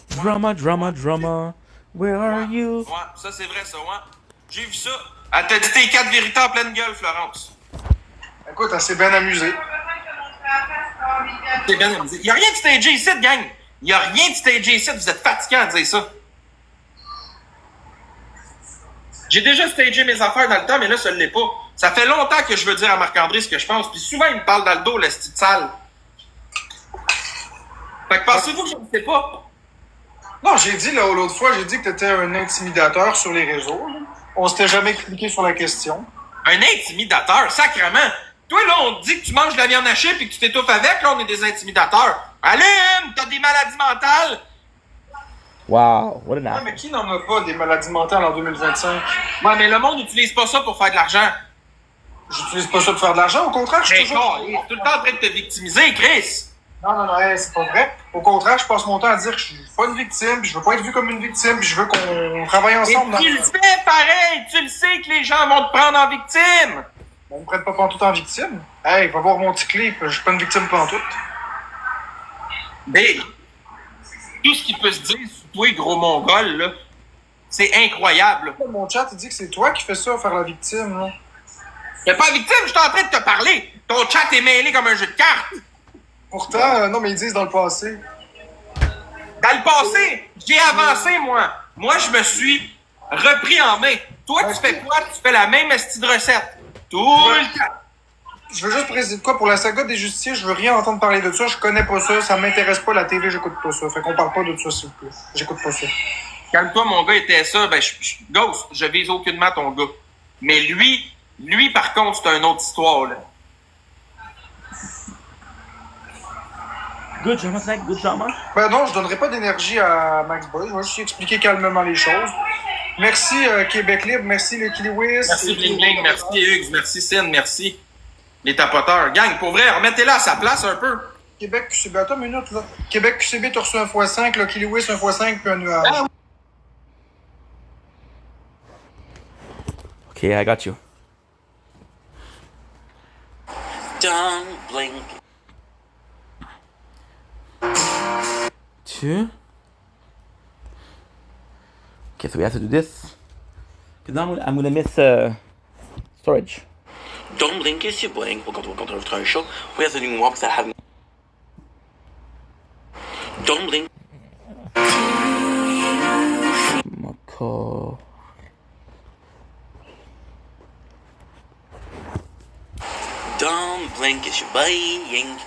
Drama, drama, drama. Where are you? Ouais, ça c'est vrai, ça, ouais. J'ai vu ça. Elle t'a dit tes 4 vérités en pleine gueule, Florence. Écoute, elle s'est bien amusée. C'est bien amusé. Y'a rien de stagé ici, gang. Y'a rien de stagé ici, vous êtes fatiguants à dire ça. J'ai déjà stagé mes affaires dans le temps, mais là, ça ne l'est pas. Ça fait longtemps que je veux dire à Marc-André ce que je pense, puis souvent, il me parle dans le dos, le style sale. Fait que pensez-vous que je ne sais pas? Non, j'ai dit l'autre fois, j'ai dit que t'étais un intimidateur sur les réseaux. Là. On s'était jamais expliqué sur la question. Un intimidateur, sacrément. Toi, là, on te dit que tu manges de la viande hachée puis que tu t'étouffes avec, là, on est des intimidateurs. Allume, t'as des maladies mentales. Wow, what an Ouais, ass. mais qui n'en a pas des maladies mentales en 2025? Ouais, mais le monde n'utilise pas ça pour faire de l'argent. J'utilise pas ça pour faire de l'argent, au contraire, je suis Hey, toujours... il est tout le temps en train de te victimiser, Chris. Non, hey, c'est pas vrai. Au contraire, je passe mon temps à dire que je suis pas une victime, puis je veux pas être vu comme une victime, puis je veux qu'on travaille ensemble. Et tu le fais pareil, tu le sais que les gens vont te prendre en victime. On me prenne pas pantoute en victime. Hey, va voir mon petit clip, je suis pas une victime pantoute. Big, tout ce qui peut se dire sur toi, gros mongol, là, c'est incroyable. Mon chat, il dit que c'est toi qui fais ça, faire la victime, là. T'es pas victime, je suis en train de te parler. Ton chat est mêlé comme un jeu de cartes. Pourtant, non, mais ils disent dans le passé. Dans le passé, j'ai avancé, moi. Moi, je me suis repris en main. Toi, tu fais quoi? Tu fais la même esti de recette. Tout le temps. Je veux juste préciser de quoi pour la saga des justiciers, je veux rien entendre parler de ça, je connais pas ça, ça m'intéresse pas, la TV, j'écoute pas ça. Fait qu'on parle pas de ça, s'il vous plaît. J'écoute pas ça. Calme-toi, mon gars était ça. Ben, Ghost, je vise aucunement ton gars. Mais lui, par contre, c'est une autre histoire, là. Good drama tonight, good drama. Ben non, je donnerai pas d'énergie à Max Boy, je vais juste lui expliquer calmement les choses. Merci Québec Libre, merci Lucky Lewis. Merci Bling Bling, merci Hugues, merci Sin, merci les tapoteurs. Gang, pour vrai, remettez-la à sa place un peu. Québec QCB, attends une minute là. Québec QCB, t'as reçu 1x5, Lucky Lewis 1x5 puis un nuage. Ah. Okay, I got you. Don't blink. 2. Okay, so we have to do this. Because now I'm gonna miss storage. Don't blink is you blink. Welcome to our show. We have to do walks that have. Don't blink. Mako. Don't blink is you buying.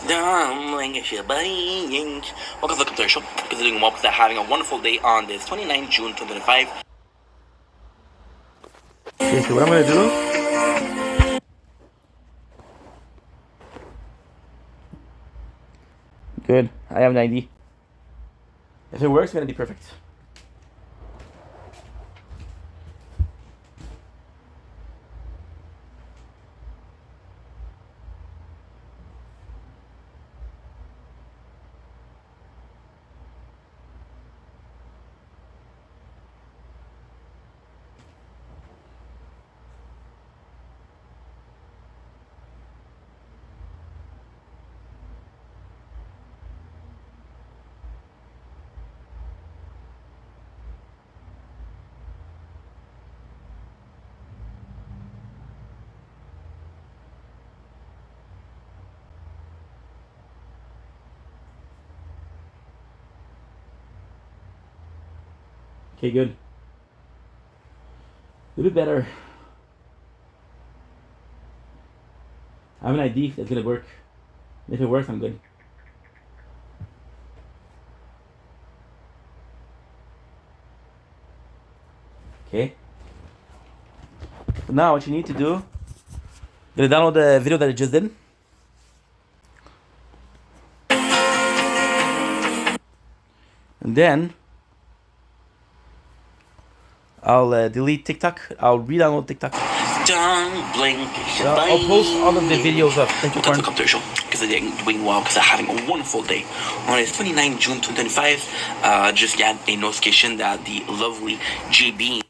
Don't blink is you buying. Welcome to our show. Because we're doing walks that having a wonderful day on this 29th June 2025. Okay, so what I'm gonna do. Good. I have 90. If it works, it's gonna be perfect. Okay, good. A little bit better. I have an idea if that's gonna work. If it works, I'm good. Okay. So now what you need to do, you're gonna download the video that I just did. And then I'll delete TikTok. I'll re-download TikTok. Don't blink. I'll post all of the videos of Thank You Welcome Corn. to the show because they're doing well because they're having a wonderful day. On this 29 June 2025, just got a notification that the lovely JB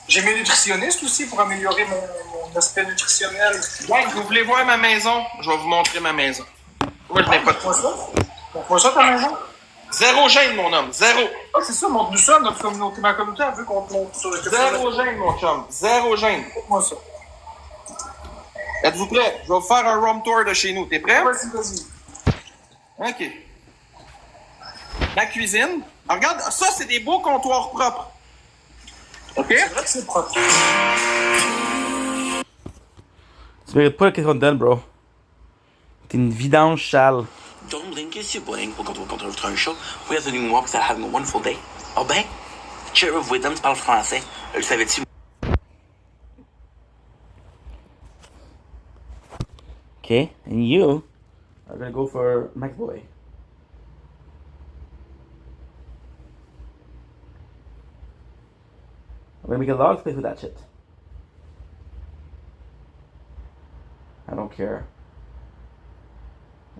J'ai mes nutritionnistes aussi pour améliorer mon aspect nutritionnel. Ouais, vous voulez voir ma maison? Je vais vous montrer ma maison. Moi, je n'ai pas de Montre-moi ça. Montre-moi ça, ta maison. Zéro gêne, mon homme. Zéro. Ah, c'est ça, montre-nous ça, notre communauté. Ma communauté, elle veut qu'on te montre sur le Zéro gêne, mon chum. Zéro gêne. Montre-moi ça. Êtes-vous prêts? Je vais vous faire un room tour de chez nous. T'es prêt? Vas-y, vas-y. OK. La cuisine. Ah, regarde, ça, c'est des beaux comptoirs propres. OK? C'est vrai que c'est propre. Tu mérites pas qu'est-ce qu'on te donne, bro. T'es une vidange sale. Don't blink, it's your boy. Welcome to the Return Show. We are doing well because they're having a wonderful day. Oh ben, Sheriff Wisdom, tu parles français. Le savais-tu? Okay, and you are gonna go for McBoy. I'm gonna make a lot of space with that shit. I don't care.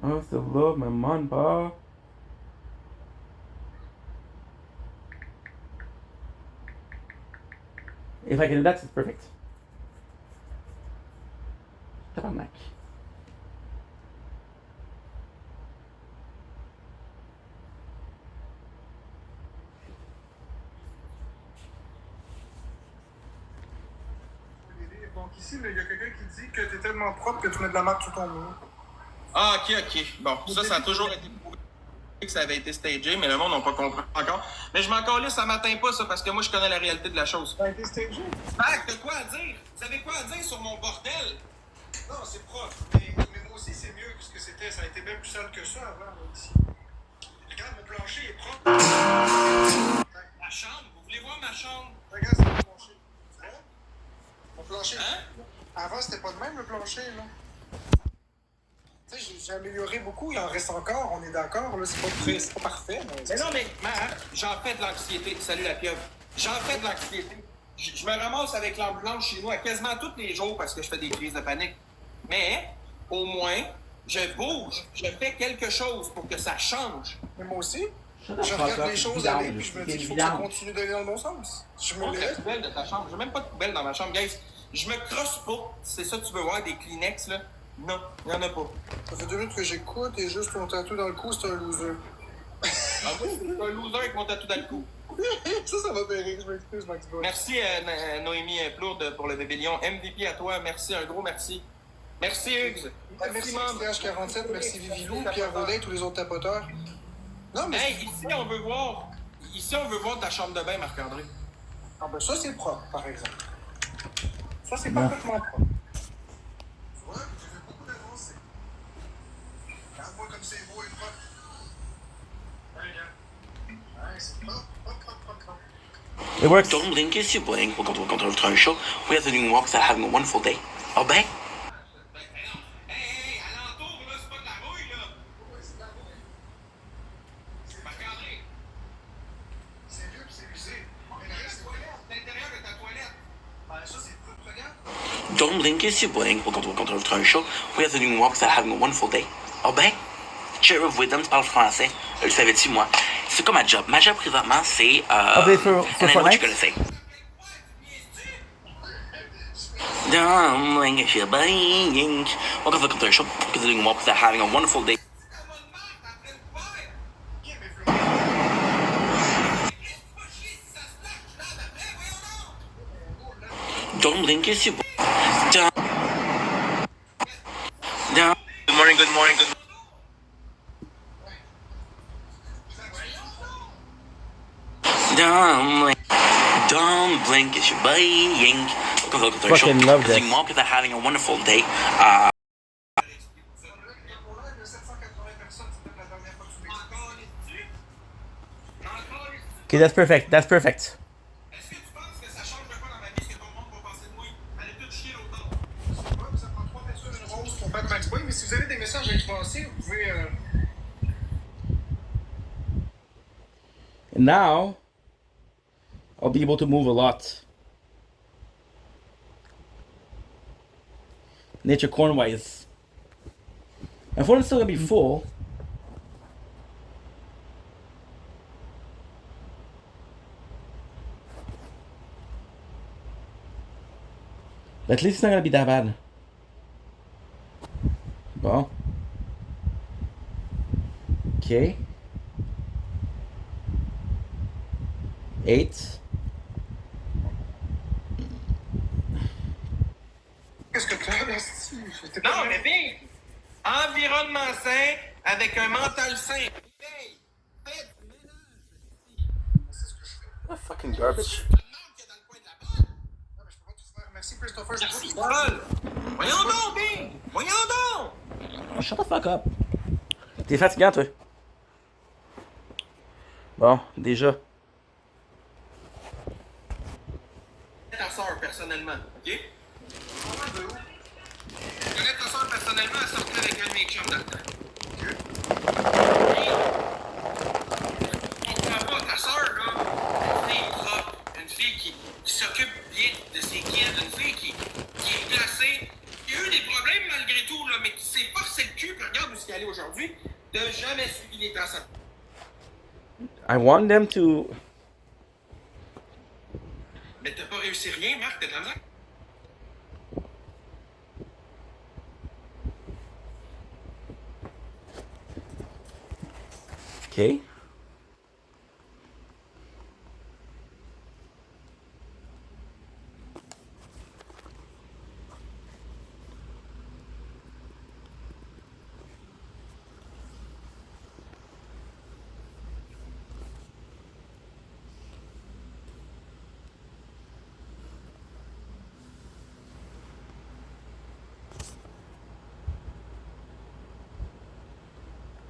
I still love my man, If I can do that, it's perfect. Tabarnak. Donc ici, il y a quelqu'un qui dit que t'es tellement propre que tu mets de la marque sur ton mur. Ah, OK. Bon, ça a toujours été prouvé que ça avait été stagé, mais le monde n'a pas compris encore. Mais je m'en calisse, ça m'atteint pas, ça, parce que moi, je connais la réalité de la chose. Ça a été stagé? Mac, t'as quoi à dire? Vous avez quoi à dire sur mon bordel? Non, c'est propre. Mais moi aussi, c'est mieux que ce que c'était. Ça a été bien plus sale que ça avant, là, ici. Regarde, mon plancher est propre. Ma chambre? Vous voulez voir ma chambre? Regarde, c'est mon plancher. Tu vois? Mon plancher. Hein? Avant, c'était pas de même, le plancher, là. Tu sais, j'ai amélioré beaucoup, il en reste encore, on est d'accord, là, c'est pas parfait, Mais non, mais, Mac, j'en fais de l'anxiété. Salut la pieuvre. J'en fais de l'anxiété. Je me ramasse avec lampe blanche chez nous à quasiment tous les jours parce que je fais des crises de panique. Mais, au moins, je bouge. Je fais quelque chose pour que ça change. Mais moi aussi, je regarde les choses aller, puis je me dis qu'il faut que ça continue d'aller dans le bon sens. Je me Montre la lève. poubelle de ta chambre. J'ai même pas de poubelle dans ma chambre, guys. Je me crosse pas. C'est ça que tu veux voir, des Kleenex, là? Non, il y en a pas. Ça fait 2 minutes que j'écoute et juste ton tatou dans le cou, c'est un loser. Ah oui, c'est un loser avec mon tatou dans le cou. Ça va faire rire, je m'excuse, Max Boy. Merci, Noémie Plourde, pour le bébé lion. MVP à toi. Merci, un gros merci. Merci, Hugues. Merci, Mom. XTH47, merci Vivilou, Pierre Vaudin et tous les autres tapoteurs. Non, mais. Hey, ici, on veut voir. Ici, on veut voir ta chambre de bain, Marc-André. Ah, ben ça, c'est propre, par exemple. Ça, c'est parfaitement propre. Tu vois, j'ai fait beaucoup d'avancées. Regarde-moi comme c'est beau et propre. Regarde. Ouais, c'est propre. It works. Don't blink, it's your boy. Welcome to the Return Show. We are doing well because they're having a wonderful day. Oh ben, Hey, alentour, là, c'est pas de la rouille, là. Ouais, c'est de la rouille. Marc-André, C'est vieux pis c'est usé. Mais le reste, l'intérieur de ta toilette. ben ça, c'est propre, regarde. don't blink, it's your boy. Welcome to the Return Show. We are doing well because they're having a wonderful day. Oh ben, Sheriff Wisdom, tu parles français. Le savais-tu, moi? C'est quoi ma job? Ma job présentement, c'est. Update for and I know what Fortnite? you're gonna say. Don't blink, it's your boy. Welcome to the show because they're doing well because they're having a wonderful day. Don't blink, it's your boy. Don't. Good morning, good morning, good Don't blink, it's your boy. Welcome to the show Fucking love because this. they're doing well because they're having a wonderful day. Pour live de 780 personnes, c'est peut-être la dernière fois que tu m'expliques. Okay, that's perfect. That's perfect. Est-ce que tu penses que ça change de quoi dans ma vie que ton monde va penser de moi? Elle est toute chier l'autre. Now, I'll be able to move a lot. Nature corn-wise. My phone is still gonna be full. But at least it's not gonna be that bad. Bon. Okay. 8. Qu'est-ce que t'as, là? J'étais Non, pas mais Big, environnement sain avec un mental sain. Hey, fais du ménage. C'est ce que je fais. What fucking garbage. La norme qu'il y a dans le coin de la balle. Non, mais je peux pas tout faire. Merci, Christopher. Je peux Merci, pas tout faire. Paul. Voyons donc, Big. Voyons donc. Oh, shut the fuck up. T'es fatigant, toi. Bon, déjà. Ta soeur, personnellement, OK? Je connais ta soeur personnellement, elle sortait avec un de mes chums dans le temps. Comprends pas, ta soeur, là, une fille propre, une fille qui s'occupe bien de ses kids, une fille qui est placée, qui a eu des problèmes malgré tout, là, mais qui s'est forcé le cul, puis regarde où c'est allé aujourd'hui, de jamais suivi les traces. I want them to... Mais t'as pas réussi rien, Marc, t'es de la misère. Okay.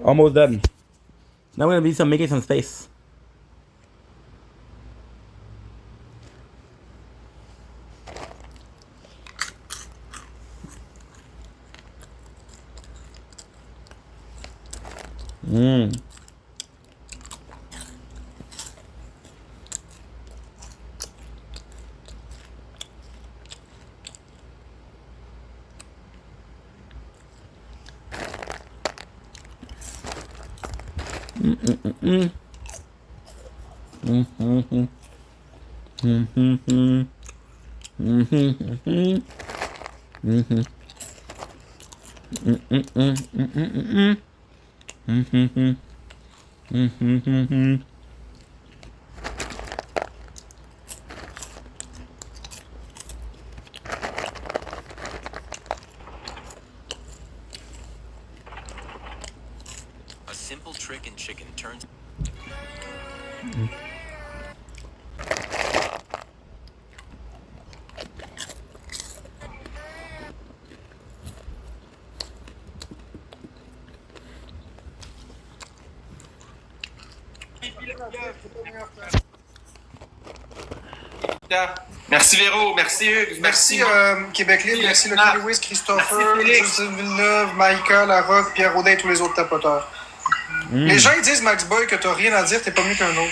Almost done. Now we're gonna be making some space. A simple trick in chicken turns. Merci Véro, merci Hugues, Merci Québec Libre, merci Merci, Lucky Lewis, Christopher, Merci, Félix. Justin Villeneuve, Maïka, Larocque, Pierre Audin et tous les autres tapoteurs. Les gens ils disent, Max Boy, que t'as rien à dire, t'es pas mieux qu'un autre.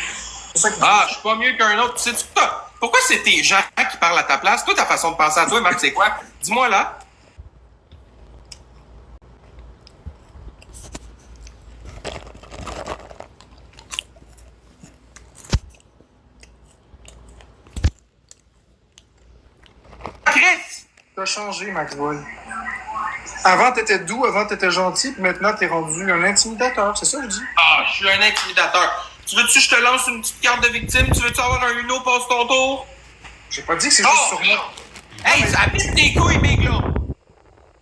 C'est ça qu'ils Ah, je disent. suis pas mieux qu'un autre. Sais-tu quoi? Pourquoi c'est tes gens qui parlent à ta place? Toi, ta façon de penser à toi, Marc, c'est quoi? Dis-moi là. Chris! T'as changé, Max Boy. Avant, t'étais doux, avant, t'étais gentil, puis maintenant, t'es rendu un intimidateur. C'est ça que je dis. Ah, je suis un intimidateur. Tu veux-tu que je te lance une petite carte de victime? Tu veux-tu avoir un Uno passe ton tour? J'ai pas dit que c'est Oh! juste sur moi. Hey, ça habite tes couilles, Big, là!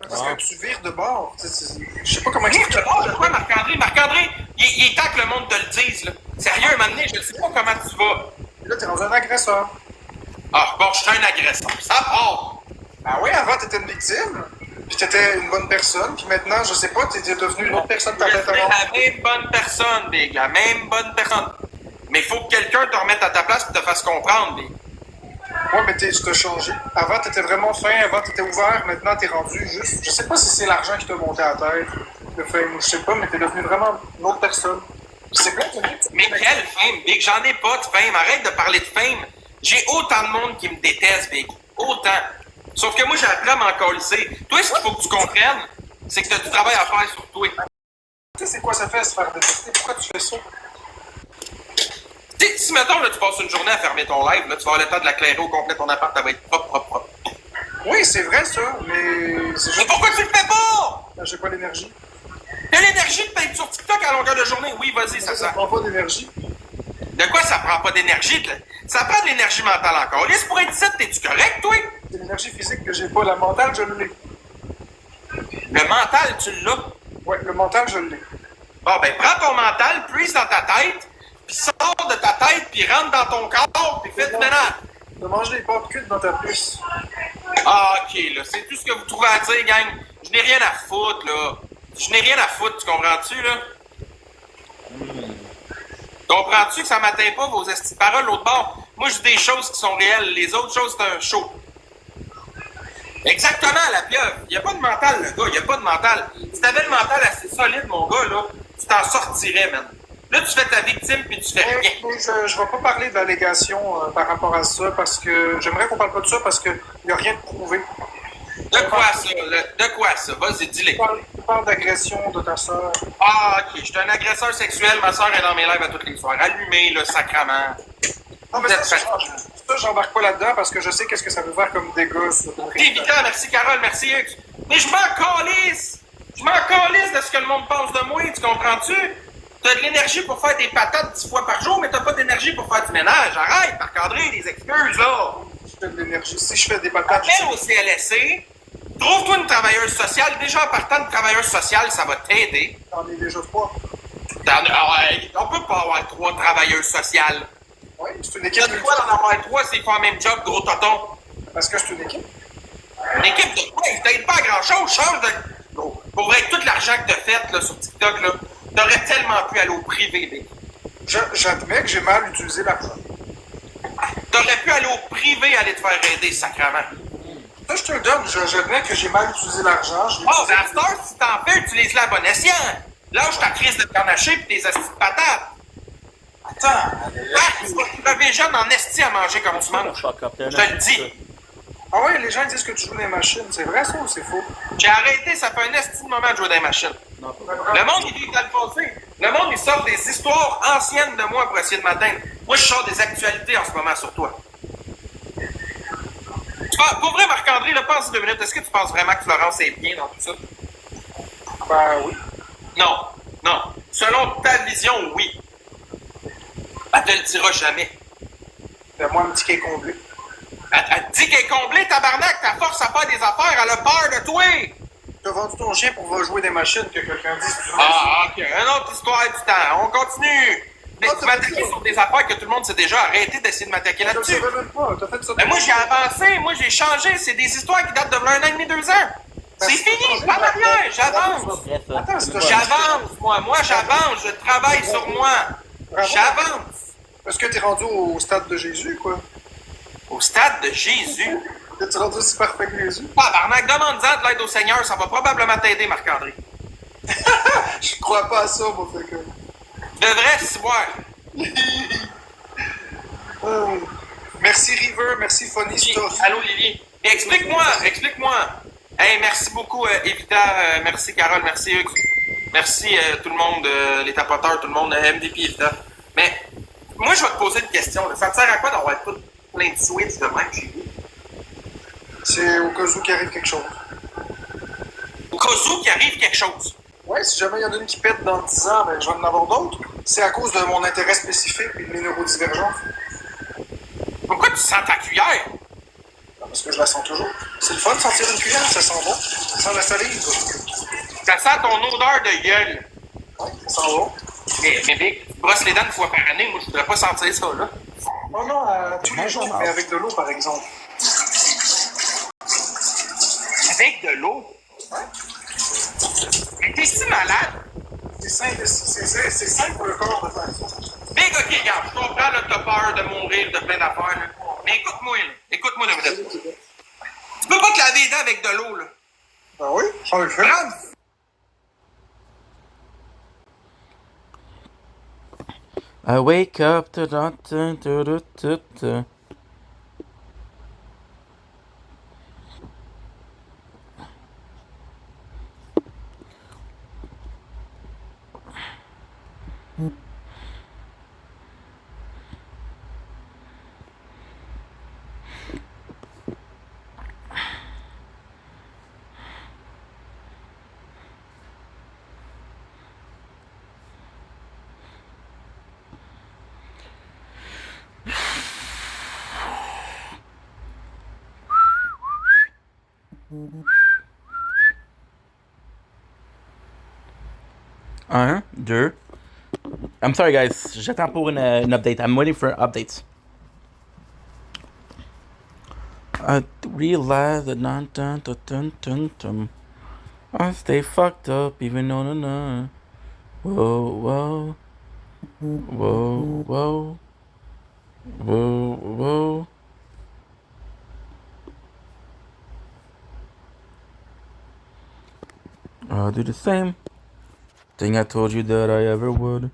Parce que tu vires de bord. Je sais pas comment Qu'est-ce expliquer. que tu de quoi, Marc-André? Marc-André, il est temps que le monde te le dise, là. Sérieux, un moment donné, je sais pas comment tu vas. Là, t'es rendu un agresseur. Ah, bon, je suis un agresseur. Ça part! Ah oui, avant, t'étais une victime, puis t'étais une bonne personne, puis maintenant, je sais pas, t'es devenu une autre personne par Je tête à suis mort. la même bonne personne, Big, la même bonne personne. Mais il faut que quelqu'un te remette à ta place et te fasse comprendre, Big. Ouais, mais tu t'as changé. Avant, t'étais vraiment fin, avant, t'étais ouvert, maintenant, t'es rendu juste. Je sais pas si c'est l'argent qui t'a monté à la tête, le fame, je sais pas, mais t'es devenu vraiment une autre personne. C'est plein de mecs. Mais quelle fame, Big? J'en ai pas de fame. Arrête de parler de fame. J'ai autant de monde qui me déteste, Big. Autant. Sauf que moi, j'ai appris à m'en colisser. Toi, ce qu'il faut que tu comprennes, c'est que tu as du travail à faire sur toi. Tu sais, c'est quoi ça fait se faire détester? Pourquoi tu fais ça? Si, mettons, là, tu passes une journée à fermer ton live, là, tu vas avoir le temps de l'éclairer au complet, ton appart, ça va être propre, propre, propre. Oui, c'est vrai ça, mais c'est Mais juste pourquoi tu le fais pas? que j'ai pas l'énergie. T'as l'énergie de payer sur TikTok à longueur de journée? Oui, vas-y, ça Ça sent. prend pas d'énergie. De quoi ça prend pas d'énergie? Ça prend de l'énergie mentale encore. Laisse pour être ici, t'es-tu correct, toi? C'est l'énergie physique que j'ai pas. La mentale, je l'ai. Le mental, tu l'as. Ouais, le mental, je l'ai. Bon, ben, prends ton mental, puise dans ta tête, puis sors de ta tête, puis rentre dans ton corps, puis fais du ménage. De manger des pâtes cuites dans ta puce. Ah, ok, là, c'est tout ce que vous trouvez à dire, gang. Je n'ai rien à foutre, là. Je n'ai rien à foutre, tu comprends-tu, là? Comprends-tu que ça m'atteint pas vos esti de paroles l'autre bord? Moi, je dis des choses qui sont réelles. Les autres choses, c'est un show. Exactement, la pieuvre. Il n'y a pas de mental, le gars. Il n'y a pas de mental. Si t'avais le mental assez solide, mon gars, là, tu t'en sortirais, man. Là, tu fais ta victime puis tu fais rien. Mais je vais pas parler de l'allégation par rapport à ça parce que j'aimerais qu'on parle pas de ça parce qu'il n'y a rien de prouvé. De quoi ça? De quoi ça? Vas-y, dis-le. Tu parles d'agression de ta soeur. Ah, ok. Je suis un agresseur sexuel. Ma soeur est dans mes lives à toutes les soirs. Allumé, le sacrement. Non, mais ça, j'embarque pas là-dedans parce que je sais qu'est-ce que ça veut faire comme dégâts. C'est évident. Merci, Carole. Merci, Hugues. Mais je m'en calisse. Je m'en calisse de ce que le monde pense de moi. Tu comprends-tu? T'as de l'énergie pour faire des patates 10 fois par jour, mais t'as pas d'énergie pour faire du ménage. Arrête, Marc-André, des excuses, là. Je fais de l'énergie. Si je fais des patates, Appelle au CLSC. Trouve-toi une travailleuse sociale. Déjà, en partant de travailleuse sociale, ça va t'aider. j'en ai déjà 3. On peut pas avoir 3 travailleuses sociales. Oui, c'est une équipe. T'as de quoi d'en avoir 3 s'ils font le même job, gros tonton? Parce que c'est une équipe. Une équipe de quoi? Ils t'aident pas à grand-chose. Change de... Gros, pour vrai, tout l'argent que t'as fait là, sur TikTok, là, t'aurais tellement pu aller au privé, Big. J'admets que j'ai mal utilisé l'argent. T'aurais pu aller au privé aller te faire aider, sacrément. Ça, je te le donne. J'admets que j'ai mal utilisé l'argent. Je l'ai Oh, utilisé- ben, à cette heure, si t'en fais, utilise-la à bon escient. Lâche ta crise de carnaché pis tes astis de patates. Attends. Ah, tu vas crever jeune en esti à manger comme tu manges. Je te le dis. Ah ouais, les gens disent que tu joues des machines. C'est vrai ça ou c'est faux? J'ai arrêté, ça fait un esti de moment de jouer dans les machines. Le monde, il vit dans le passé. Le monde, il sort des histoires anciennes de moi pour essayer de m'atteindre. Moi, je sors des actualités en ce moment sur toi. Pour vrai, Marc-André, là, pense 2 minutes. Est-ce que tu penses vraiment que Florence est bien dans tout ça? Ben oui. Non. Non. Selon ta vision, oui. Elle te le dira jamais. Ben moi, un petit est comblé. Elle te dit qu'elle est comblée, tabarnak. Ta force à faire des affaires, elle a peur de toi. T'as vendu ton chien pour jouer des machines que quelqu'un dise. Ah, ok. Une autre histoire du temps. On continue. Mais tu m'attaquer sur des affaires que tout le monde sait déjà. Arrêtez d'essayer de m'attaquer Je le là-dessus. savais même pas. T'as fait ça. Mais moi, j'ai avancé. Moi, j'ai changé. C'est des histoires qui datent de 1 an et demi, 2 ans. C'est fini. Pas arrière. J'avance. Attends, c'est J'avance, moi. Moi, j'avance. Je travaille sur moi. Bravo. J'avance. Est-ce que t'es rendu au stade de Jésus, quoi? Au stade de Jésus. T'es rendu aussi parfait que Jésus? Tabarnak, demande-en de l'aide au Seigneur. Ça va probablement t'aider, Marc-André. Je crois pas à ça, moi, fait que. De vrai, si voir. Merci River, merci Funny Stuff. Allô, Lily. Et explique-moi. Hey, merci beaucoup, Evita. Merci, Carole. Merci, Hugues. Merci, tout le monde, les tapoteurs, tout le monde, MVP, Evita. Mais, moi, je vais te poser une question. Là. Ça te sert à quoi d'avoir tout plein de switches de même chez vous? C'est au cas où qu'il arrive quelque chose. Au cas où qu'il arrive quelque chose. Ouais, si jamais il y en a une qui pète dans 10 ans, ben je vais en avoir d'autres. C'est à cause de mon intérêt spécifique et de mes neurodivergences. Pourquoi tu sens ta cuillère? Parce que je la sens toujours. C'est le fun de sentir une cuillère, ça sent bon. Ça sent la salive. Ça sent ton odeur de gueule. Ouais, ça sent bon. Mais Vic, tu brosses les dents 1 fois par année. Moi, je voudrais pas sentir ça, là. Oh non, tous les jours, mais avec de l'eau, par exemple. Avec de l'eau? Ouais. Mais t'es si malade? C'est simple pour le corps de faire ça. Big, ok, regarde, je comprends, là, t'as peur de mourir, de plein d'affaires, là. Mais écoute-moi, là. Écoute-moi 2 minutes. Tu peux pas te laver les dents avec de l'eau, là. Ben oui, on le fait. Prends I wake up to da. Un, deux. I'm sorry, guys. J'attends pour une update. I'm waiting for updates. I realize that I stay fucked up even though no. Whoa. I'll do the same thing I told you that I ever would.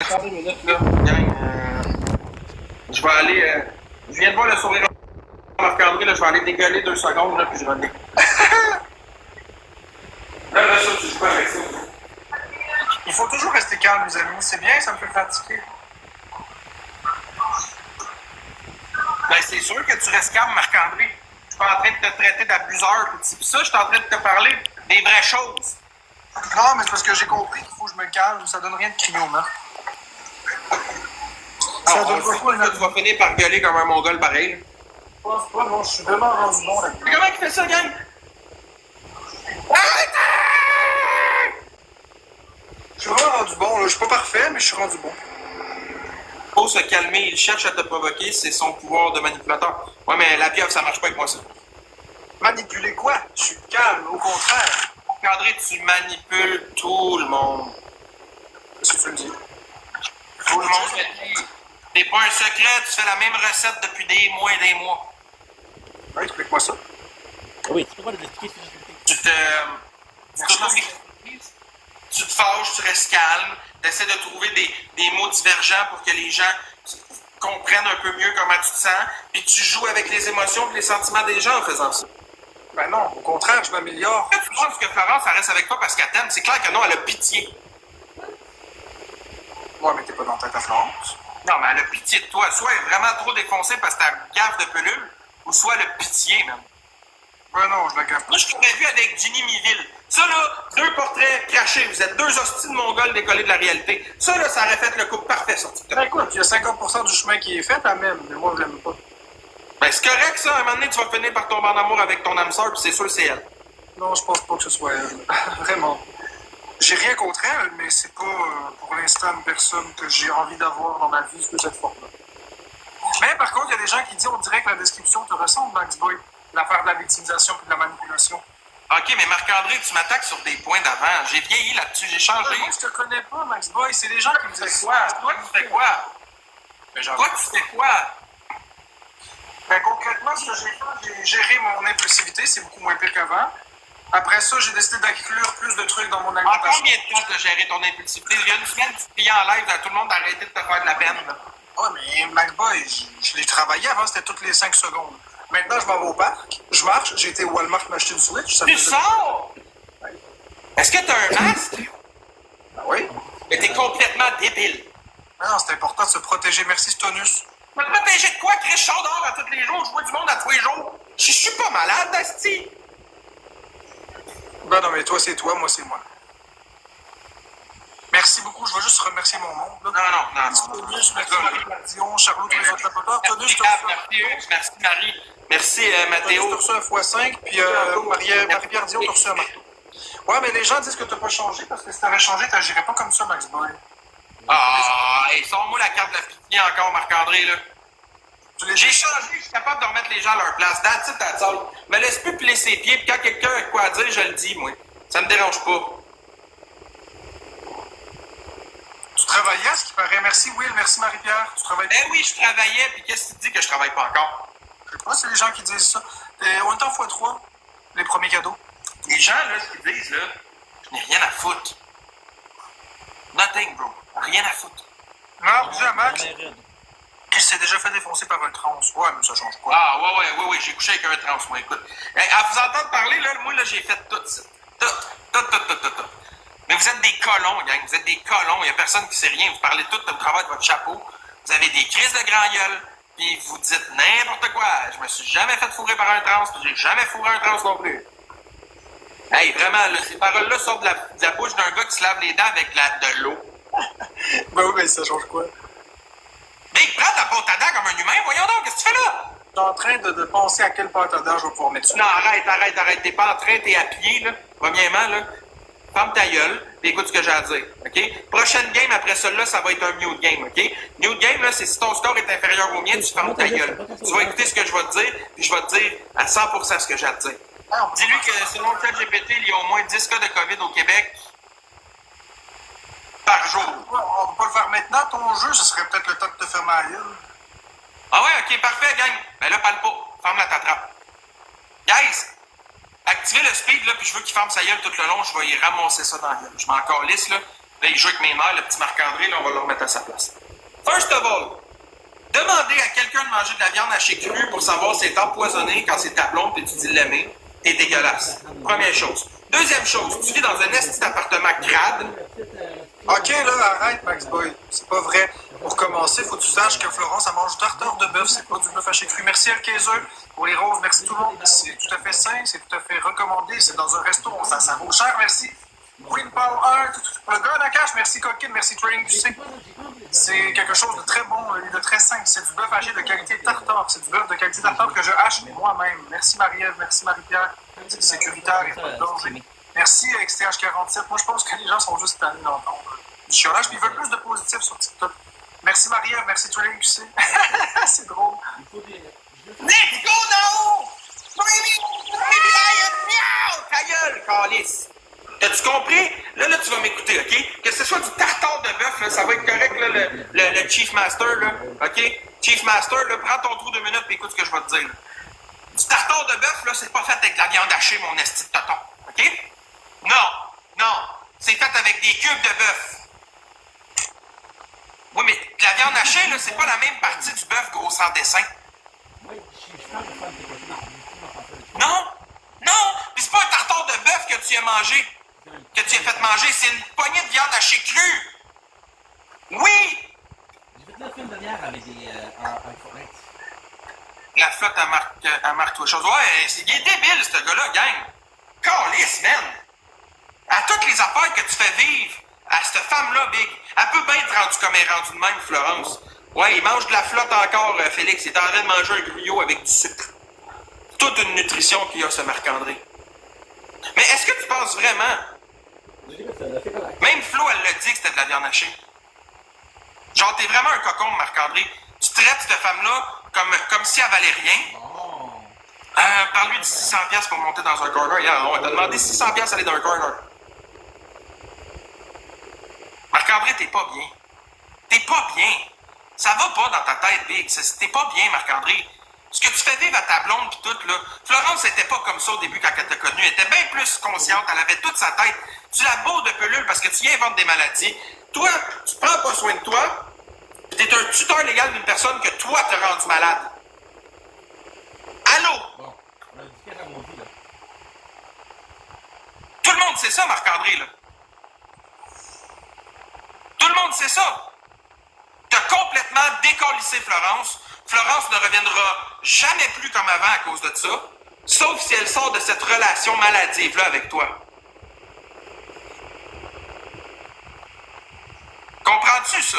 Attendez une minute, là. Gang, je vais aller. Je viens de voir le sourire de Marc-André, là. Je vais aller dégueuler 2 secondes, là, puis je reviens. Là, ça, tu joues pas avec ça. Il faut toujours rester calme, les amis. C'est bien, ça me fait fatiguer. Ben, c'est sûr que tu restes calme, Marc-André. Je suis pas en train de te traiter d'abuseur, pis ça, je suis en train de te parler des vraies choses. Non, mais c'est parce que j'ai compris qu'il faut que je me calme. Ça donne rien de crier au meurtre. Ça donne pas quoi, tu vas finir par gueuler comme un mongol pareil. Là. Pense pas, non, je suis vraiment rendu bon là. Mais comment il fait ça, gang? Arrêtez! Je suis vraiment rendu bon, là. Je suis pas parfait, mais je suis rendu bon. Faut se calmer, il cherche à te provoquer, c'est son pouvoir de manipulateur. Ouais, mais la pieuvre, ça marche pas avec moi, ça. Manipuler quoi? Je suis calme, au contraire. André, tu manipules tout le monde. Qu'est-ce que tu me dis? Tout le monde fait tout. T'es pas un secret, tu fais la même recette depuis des mois et des mois. Ouais, explique-moi ça. Oui, tu peux pas l'expliquer. Tu te fâches, tu restes calme, tu essaies de trouver des mots divergents pour que les gens comprennent un peu mieux comment tu te sens, puis tu joues avec les émotions et les sentiments des gens en faisant ça. Ben non, au contraire, je m'améliore. Tu penses que Florence, elle reste avec toi parce qu'elle t'aime? C'est clair que non, elle a pitié. Ouais, mais t'es pas dans la tête à Florence. Non, mais elle a pitié de toi. Soit elle est vraiment trop défoncée parce que t'as une gaffe de pelule, ou soit elle a pitié, même. Ben non, je la gaffe pas. Moi, je t'aurais vu avec Ginny Miville. Ça, là, 2 portraits crachés. Vous êtes 2 hosties de mongols décollés de la réalité. Ça, là, ça aurait fait le couple parfait sur TikTok. Ben écoute, il y a 50% du chemin qui est fait, la même, mais moi, je l'aime pas. Ben, c'est correct, ça. À un moment donné, tu vas finir par tomber en amour avec ton âme sœur, puis c'est sûr, c'est elle. Non, je pense pas que ce soit elle. Vraiment. J'ai rien contre elle, mais c'est pas pour l'instant une personne que j'ai envie d'avoir dans ma vie sous cette forme-là. Mais par contre, il y a des gens qui disent on dirait que la description te ressemble, Max Boy. L'affaire de la victimisation et de la manipulation. OK, mais Marc-André, tu m'attaques sur des points d'avant. J'ai vieilli là-dessus, j'ai changé. Moi, je te connais pas, Max Boy. C'est les gens qui me Tu disent fais quoi? Toi, tu fais quoi? Mais j'en Toi, tu fais quoi? Ben, concrètement, ce que j'ai fait, j'ai géré mon impulsivité, c'est beaucoup moins pire qu'avant. Après ça, j'ai décidé d'inclure plus de trucs dans mon En alimentation. combien de temps tu as géré ton impulsivité? Il y a une semaine, tu criais en live à tout le monde d'arrêter de te faire de la peine. Ouais, mais MacBoy, je l'ai travaillé avant, c'était toutes les 5 secondes. Maintenant, je m'en vais au parc, je marche, j'ai été au Walmart m'acheter une Switch. Ça Tu faisait- sors? Est-ce que tu as un masque? Ben oui. Mais t'es complètement débile. Non, c'est important de se protéger. Merci, Stonus. Me protéger de quoi? Chris, je sors dehors à tous les jours, je vois du monde à tous les jours. Je suis pas malade, Asti. Ben non, mais toi, c'est toi, moi, c'est moi. Merci beaucoup. Je veux juste remercier mon monde. Là. Non. Tonus, merci Marie Dion, Charlot, tous les autres tapoteurs. Tonus, Merci, t'as reçu merci Marie. Merci Tonus, Mathéo. t'as reçu un x5, puis Marie-Pierre Dion, t'as reçu un marteau. Ouais, mais les gens disent que t'as pas changé, parce que si t'avais changé, t'agirais pas comme ça, Max Boy. Ah, hey, sors-moi la carte de la pitié encore, Marc-André, là. J'ai changé, je suis capable de remettre les gens à leur place. That's it, that's all. Me laisse plus piler ses pieds, puis quand quelqu'un a quoi à dire, je le dis, moi. Ça me dérange pas. Tu travaillais, à ce qui paraît. Merci, Will. Merci, Marie-Pierre. Tu travailles. Ben oui, je travaillais, puis qu'est-ce que tu dis que je travaille pas encore? Je sais pas, c'est les gens qui disent ça. On est en x3, les premiers cadeaux. Les gens, là, ce qu'ils disent, là, Je n'ai rien à foutre. Nothing, bro. Rien à foutre. Non, dis à Max On est rude. qu'il s'est déjà fait défoncer par un trans. Ouais, mais ça change quoi? Ah, ouais, j'ai couché avec un trans, moi, écoute. À vous entendre parler, là, moi, là, j'ai fait tout ça. Tout. Mais vous êtes des colons, gang. Vous êtes des colons. Il n'y a personne qui sait rien. Vous parlez tout au travers de votre chapeau. Vous avez des crises de grand gueule. Puis vous dites n'importe quoi. Je me suis jamais fait fourrer par un trans. Puis j'ai jamais fourré un trans non plus. Hey, vraiment, là, ces paroles-là sortent de la bouche d'un gars qui se lave les dents avec de l'eau. Ben oui, mais ça change quoi? Big, prends ta pâte à dents comme un humain. Voyons donc, qu'est-ce que tu fais là? Je suis en train de penser à quel pâte à dents je vais pouvoir mettre ça. Non, arrête. T'es pas en train, t'es à pied, là. Premièrement, là. Ferme ta gueule, puis écoute ce que j'ai à dire, OK? Prochaine game, après celle-là, ça va être un mute game, OK? Mute game, là, c'est si ton score est inférieur au mien, tu fermes ta gueule. Tu vas écouter ce que je vais te dire, puis je vais te dire à 100% ce que j'ai à te dire. Dis-lui que selon le ChatGPT, il y a au moins 10 cas de COVID au Québec par jour. On va pas le faire maintenant, ton jeu, ce serait peut-être le temps de te faire ma gueule. Ah ouais, OK, parfait, gang. Ben là, parle pas. Ferme la tatrape. Guys, activez le speed, là, puis je veux qu'il ferme sa gueule tout le long. Je vais y ramasser ça dans la gueule. Je m'en calisse, là. Là, il joue avec mes mères, le petit Marc-André, là, on va le remettre à sa place. First of all, demandez à quelqu'un de manger de la viande hachée crue pour savoir si c'est empoisonné quand c'est ta blonde et tu dis l'aimer. T'es dégueulasse. Première chose. Deuxième chose, tu vis dans un esti d'appartement crade. Ok, là, arrête, Max Boy. C'est pas vrai. Pour commencer, faut que tu saches que Florence, elle mange tartare de bœuf. C'est pas du bœuf haché cru. Merci, Elkaiser. Pour les roses, merci tout le monde. C'est tout à fait sain, c'est tout à fait recommandé. C'est dans un resto, ça vaut cher, merci. Queen Paul 1, le gars Nakash, merci Coquin, merci Training QC. C'est quelque chose de très bon et de très sain. C'est du bœuf haché de qualité tartare. C'est du bœuf de qualité tartare que je hache moi-même. Merci Marie-Ève, merci Marie-Pierre. C'est sécuritaire et pas de danger. Merci XTH47. Moi, je pense que les gens sont juste tannés d'entendre du chiolage, puis ils veulent plus de positifs sur TikTok. Merci Marie-Ève, merci Training QC. C'est drôle. Let's go now! Baby Lion, miaou! Ta gueule, calice! T'as-tu compris? Là, tu vas m'écouter, OK? Que ce soit du tartare de bœuf, là, ça va être correct, là, le Chief Master, là, OK? Chief Master, là, prends ton trou 2 minutes et écoute ce que je vais te dire. Du tartare de bœuf, là, c'est pas fait avec de la viande hachée, mon esti de toton, OK? Non, c'est fait avec des cubes de bœuf. Oui, mais de la viande hachée, là, c'est pas la même partie du bœuf gros sans dessin. Non, pis c'est pas un tartare de bœuf que tu as mangé, que tu as fait manger, c'est une poignée de viande hachée crue. Oui! J'ai fait la semaine dernière avec des. en Forex. La flotte à marque toi chose. Ouais, il est débile, ce gars-là, gang. Calisse, man. À toutes les affaires que tu fais vivre à cette femme-là, Big, elle peut bien être rendue comme elle est rendue de même, Florence. Ouais, il mange de la flotte encore, Félix. Il est en train de manger un gruyot avec du sucre. Toute une nutrition qu'il y a, ce Marc-André. Mais est-ce que tu penses vraiment? Même Flo, elle l'a dit que c'était de la viande hachée. Genre, t'es vraiment un cocon, Marc-André. Tu traites cette femme-là comme si elle valait rien. Parle-lui de 600$ pour monter dans un corner. Yeah, on t'a demandé 600$ aller dans un corner. Marc-André, t'es pas bien. T'es pas bien. Ça va pas dans ta tête, Big. T'es pas bien, Marc-André. Ce que tu fais vivre à ta blonde pis tout, là. Florence était pas comme ça au début quand elle t'a connu. Elle était bien plus consciente. Elle avait toute sa tête. Tu la bourres de pelule parce que tu y inventes des maladies. Toi, tu prends pas soin de toi. Pis t'es un tuteur légal d'une personne que toi t'as rendu malade. Allô? Bon, on a différents maudits, là. Tout le monde sait ça, Marc-André, là. Tout le monde sait ça. T'as complètement décalissé Florence. Florence ne reviendra jamais plus comme avant à cause de ça, sauf si elle sort de cette relation maladive-là avec toi. Comprends-tu ça?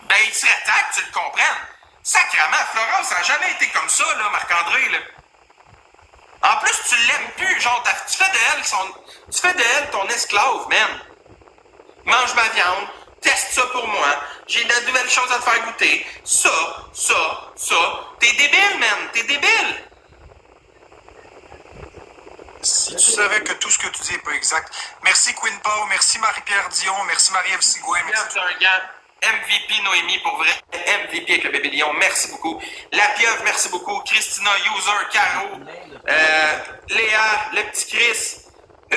Ben, il serait temps que tu le comprennes. Sacrément, Florence n'a jamais été comme ça, là, Marc-André, là. En plus, tu l'aimes plus, genre, tu fais de elle ton esclave, man. Mange ma viande, teste ça pour moi, j'ai de nouvelles choses à te faire goûter. Ça. T'es débile, man, t'es débile. Si tu savais que tout ce que tu dis n'est pas exact. Merci Queen Pau, merci Marie-Pierre Dion, merci Marie-Ève Sigouin. C'est un gars. MVP Noémie, pour vrai. MVP avec le bébé lion, merci beaucoup. La pieuvre, merci beaucoup. Christina, User, Caro, Léa, le petit Chris,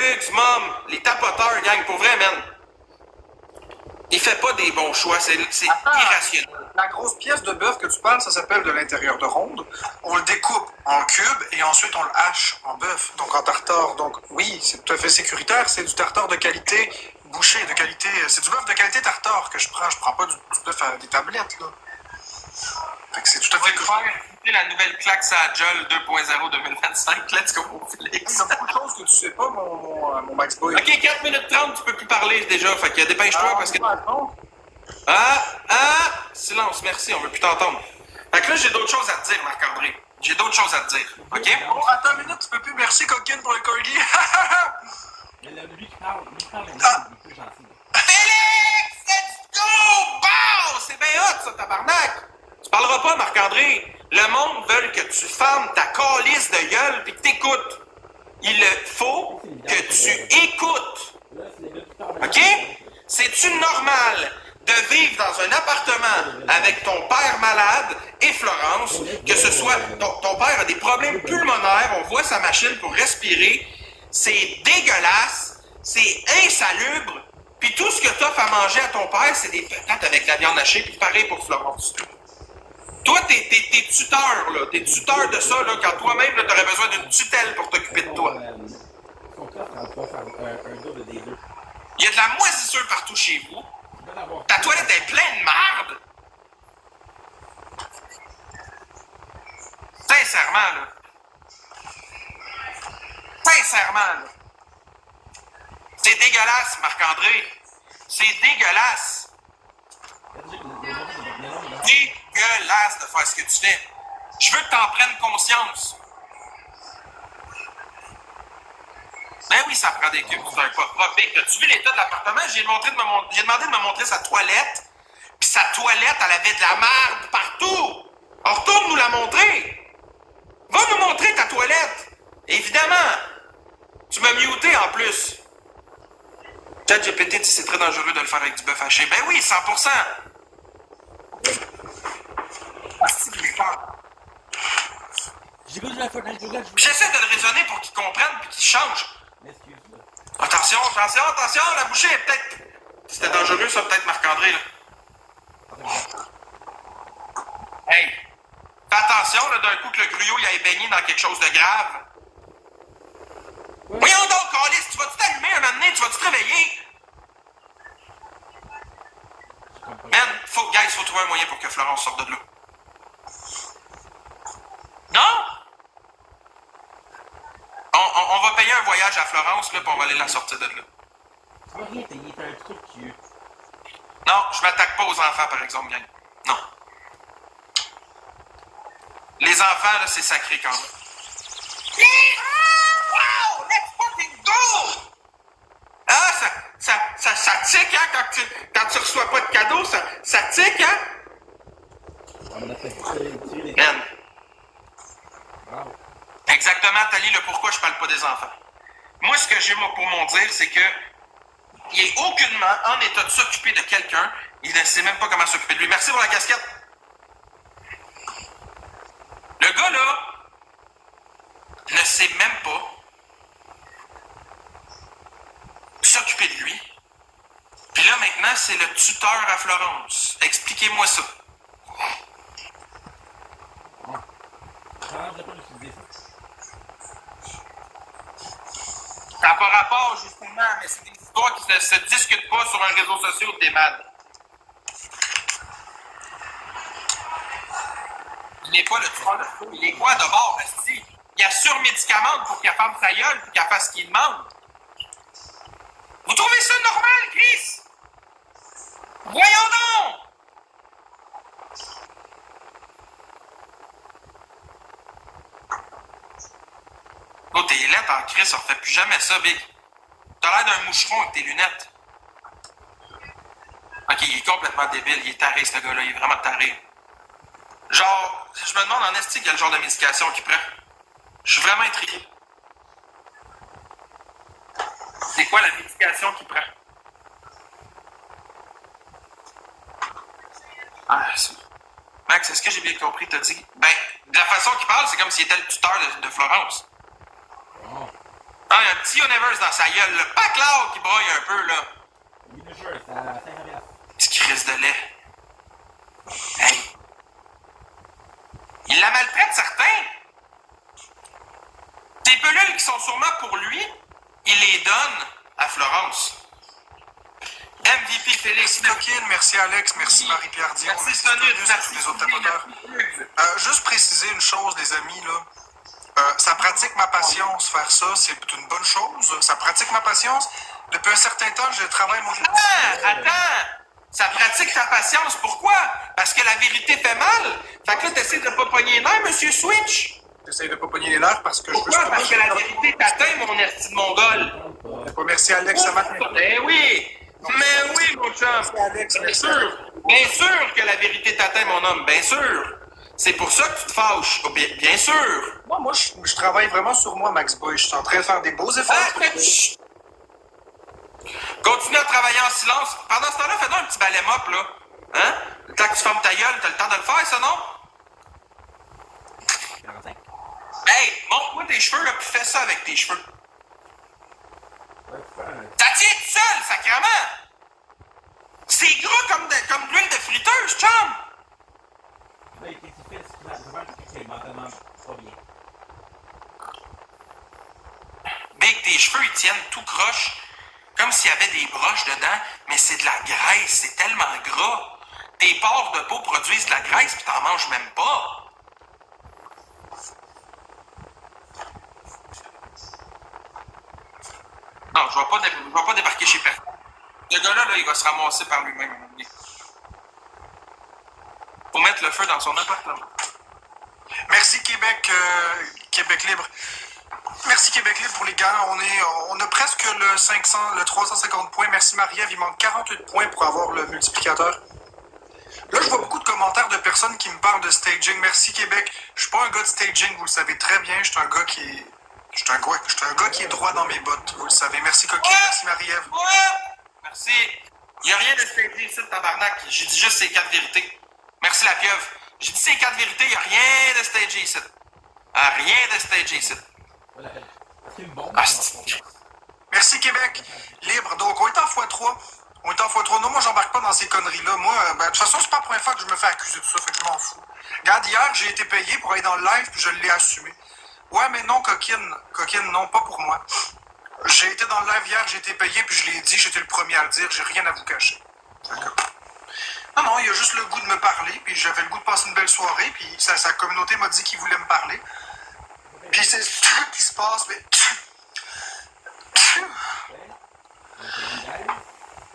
Hugues, Mom, les tapoteurs, gang, pour vrai, man. Il fait pas des bons choix, c'est irrationnel. La grosse pièce de bœuf que tu parles, ça s'appelle de l'intérieur de ronde. On le découpe en cubes et ensuite on le hache en bœuf, donc en tartare. Donc oui, c'est tout à fait sécuritaire. C'est du tartare de qualité bouché, de qualité. C'est du bœuf de qualité tartare que je prends. Je prends pas du bœuf à des tablettes, là. Fait que c'est tout à On va fait te correct. faire écouter la nouvelle claque à Jol 2.0 2025. Let's go, Félix. Il y a beaucoup de choses que tu sais pas, mon Max Boy. Ok, 4 minutes 30, tu peux plus parler déjà. Fait que dépêche-toi parce que. Non. Silence, merci, on veut plus t'entendre. Fait que là, j'ai d'autres choses à te dire, Marc-André. J'ai d'autres choses à te dire, ok? Oh, attends une minute, tu peux plus merci coquine pour le corgi. Mais lui qui parle, il est plus gentil. Félix, let's go! Bow! C'est bien hot, ça, tabarnak! Tu parleras pas, Marc-André. Le monde veut que tu fermes ta calice de gueule pis que t'écoutes. Il faut que tu écoutes. OK? C'est-tu normal de vivre dans un appartement avec ton père malade et Florence, que ce soit... Ton père a des problèmes pulmonaires, on voit sa machine pour respirer. C'est dégueulasse, c'est insalubre, puis tout ce que t'offres à manger à ton père, c'est des patates avec de la viande hachée, puis pareil pour Florence. Toi, t'es tuteur, là. T'es tuteur de ça, là, quand toi-même, là, t'aurais besoin d'une tutelle pour t'occuper de toi. Son coffre en doit faire un double des deux. Il y a de la moisissure partout chez vous. Ta toilette est pleine de marde. Sincèrement, là. Sincèrement, là. C'est dégueulasse, Marc-André. C'est dégueulasse. Dégueulasse de faire ce que tu fais. Je veux que t'en prennes conscience. Ben oui, ça prend des cubes, c'est un pas propre. As-tu vu l'état de l'appartement? J'ai demandé de me montrer sa toilette. Puis sa toilette, elle avait de la merde partout. Alors, retourne nous la montrer. Va nous montrer ta toilette. Évidemment. Tu m'as muté en plus. ChatGPT dit c'est très dangereux de le faire avec du bœuf haché. Ben oui, 100%. J'écoute la fenêtre, J'essaie de le raisonner pour qu'il comprenne puis qu'il change. Excuse-moi. Attention, attention, attention, la bouchée est peut-être... C'était dangereux, ça, peut-être, Marc-André, là. Hey, fais attention, là, d'un coup, que le gruyot, il aille baigné dans quelque chose de grave. Ouais. Voyons donc, Calice, tu vas-tu t'allumer un moment donné? Tu vas-tu te réveiller? Man, guys, faut trouver un moyen pour que Florence sorte de là. Non? On va payer un voyage à Florence, là, puis on va aller la sortir de là. Tu vas rien payer, t'as un truc qui... Non, je m'attaque pas aux enfants, par exemple, gang. Non. Les enfants, là, c'est sacré quand même. Wow! Let's fucking go! Ah, ça tique, hein, quand tu reçois pas de cadeau, ça tique, hein? Man. Wow. Exactement, Tali, le pourquoi je parle pas des enfants. Moi, ce que j'ai pour mon dire, c'est que il est aucunement en état de s'occuper de quelqu'un. Il ne sait même pas comment s'occuper de lui. Merci pour la casquette. Le gars, là, ne sait même pas s'occuper de lui. Puis là, maintenant, c'est le tuteur à Florence. Expliquez-moi ça. J'arrête pas d'utiliser ça. Ça n'a pas rapport, justement, mais c'est des histoires qui ne se discutent pas sur un réseau social où t'es mal. Il n'est pas le tueur de fou. Il est quoi d'abord, esti? Il a surmédicamente pour qu'elle ferme sa gueule et qu'elle fasse ce qu'il demande. Vous trouvez ça normal, Chris? Voyons donc! Oh, t'es laite en Chris, on refait plus jamais ça, Big. T'as l'air d'un moucheron avec tes lunettes. Ok, il est complètement débile, il est taré, ce gars-là, il est vraiment taré. Genre, je me demande en esti quel genre de médication qu'il prend. Je suis vraiment intrigué. C'est quoi la médication qu'il prend? Ah, c'est... Max, est-ce que j'ai bien compris? T'as dit... Ben, de la façon qu'il parle, c'est comme s'il était le tuteur de Florence. Ah, il y a un petit universe dans sa gueule, là. Pas Cloud qui broille un peu, là. Petit crise de lait. Hey. Il la maltraite, certains. Ces pelules qui sont sûrement pour lui, il les donne à Florence. MVP Félix. Merci Coquine, merci Alex, merci Marie-Pierre Dion, Merci Sonus, Tonus, merci les autres Sylvie, tapoteurs. merci. Juste préciser une chose, les amis, là. Ça pratique ma patience, faire ça, c'est une bonne chose. Ça pratique ma patience. Depuis un certain temps, je travaille mon... Attends! Ça pratique ta patience. Pourquoi? Parce que la vérité fait mal. Fait que là, t'essaies de pas pogner les nerfs, Monsieur Switch. J'essaie de pas pogner les nerfs parce que je veux Pourquoi? Parce que la vérité t'atteint, mon esti de mongol. Merci Alex, ça m'a fait. Ben oui! Mais oui, mon chum! Alex, Bien merci. sûr! Bien sûr que la vérité t'atteint, mon homme, bien sûr! C'est pour ça que tu te fâches. Oh, bien sûr! Moi, je travaille vraiment sur moi, Max Boy. Je suis en train de faire des beaux efforts. Chut! Continue à travailler en silence. Pendant ce temps-là, fais-nous un petit balai mop, là. Hein? Le temps que tu fermes ta gueule, t'as le temps de le faire, ça, non? Hey, montre-moi tes cheveux, là, puis fais ça avec tes cheveux. Ça tient tout seul, sacrément! C'est gras comme de l'huile de friteuse, chum! Big, tes cheveux, ils tiennent tout croche. Comme s'il y avait des broches dedans, mais c'est de la graisse, c'est tellement gras. Tes pores de peau produisent de la graisse, puis t'en manges même pas. Non, je vais pas débarquer chez personne. Ce gars-là, là, il va se ramasser par lui-même à un moment donné. Faut mettre le feu dans son appartement. Merci Québec Libre. Merci Québec Libre pour les gars. On a presque le 350 points. Merci Marie-Ève. Il manque 48 points pour avoir le multiplicateur. Là, je vois beaucoup de commentaires de personnes qui me parlent de staging. Merci Québec. Je suis pas un gars de staging, vous le savez très bien. Je suis un gars qui est droit dans mes bottes, vous le savez. Merci Coquille, merci Marie-Ève. Merci. Il n'y a rien de stagé ici, tabarnak. J'ai dit juste ces 4 vérités. Merci la pieuvre. J'ai dit ces 4 vérités, il n'y a rien de stagé ici. Ah, rien de stagé ici. Ah, merci Québec Libre. Donc, on est en x3. Non, moi, j'embarque pas dans ces conneries-là. Moi, de toute façon, c'est pas la première fois que je me fais accuser de ça, fait que je m'en fous. Regarde, hier, j'ai été payé pour aller dans le live, puis je l'ai assumé. Ouais, mais non, Coquine, non, pas pour moi. J'ai été dans le live hier, j'ai été payé, puis je l'ai dit, j'étais le premier à le dire, j'ai rien à vous cacher. Non, il y a juste le goût de me parler, puis j'avais le goût de passer une belle soirée, puis sa communauté m'a dit qu'il voulait me parler. Puis c'est ça qui se passe, mais...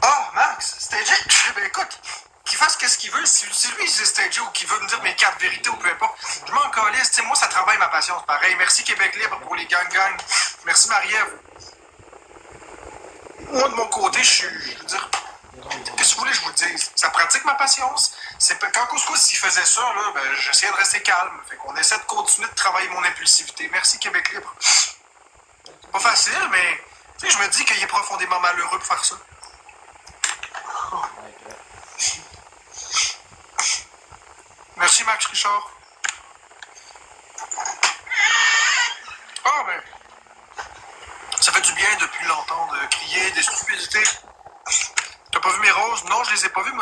Oh, Max, stagé, ben écoute, qu'il fasse qu'est-ce qu'il veut, si lui il s'est stagé ou qu'il veut me dire mes 4 vérités ou peu importe, je m'en calisse, tu sais, moi ça travaille ma patience, pareil. Merci Québec Libre pour les gang. Merci Marie-Ève. Moi de mon côté, je veux dire, qu'est-ce que vous voulez que je vous dise? Ça pratique ma patience. Quand Couscous il faisait ça, là, ben, j'essayais de rester calme. Fait qu'on essaie de continuer de travailler mon impulsivité. Merci Québec Libre. C'est pas facile, mais tu sais, je me dis qu'il est profondément malheureux pour faire ça. Merci Max Richard. Ah ben, ça fait du bien depuis longtemps de crier des stupidités. T'as pas vu mes roses? Non, je les ai pas vues,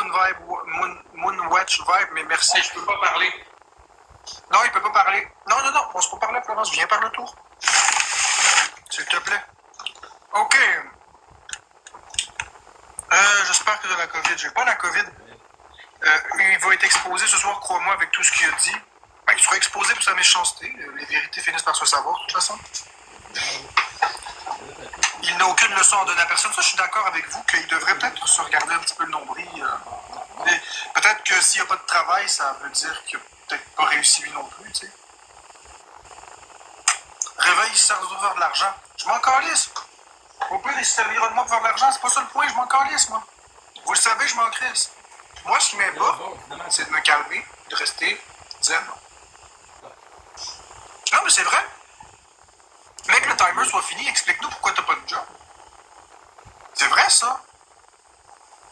Moonwatch Vibe, mais merci. Hey, je peux pas parler. Non, il peut pas parler. Non, on se peut parler à Florence, viens par le tour. S'il te plaît. Ok. J'espère que de la COVID. J'ai pas la COVID. Il va être exposé ce soir, crois-moi, avec tout ce qu'il a dit. Ben, il sera exposé pour sa méchanceté. Les vérités finissent par se savoir, de toute façon. Il n'a aucune leçon à donner à personne. Ça, je suis d'accord avec vous qu'il devrait peut-être se regarder un petit peu le nombril. Peut-être que s'il n'y a pas de travail, ça veut dire qu'il n'a peut-être pas réussi lui non plus, tu sais. Réveil, il sert de faire de l'argent. Je m'en calisse. Au pire, il se servira de moi pour faire de l'argent. C'est pas ça le point, je m'en calisse, moi. Vous le savez, je m'en crisse. Moi, ce qui m'importe, c'est de me calmer, de rester zen. Non, mais c'est vrai. Mais que le timer soit fini, explique-nous pourquoi t'as pas de job. C'est vrai, ça.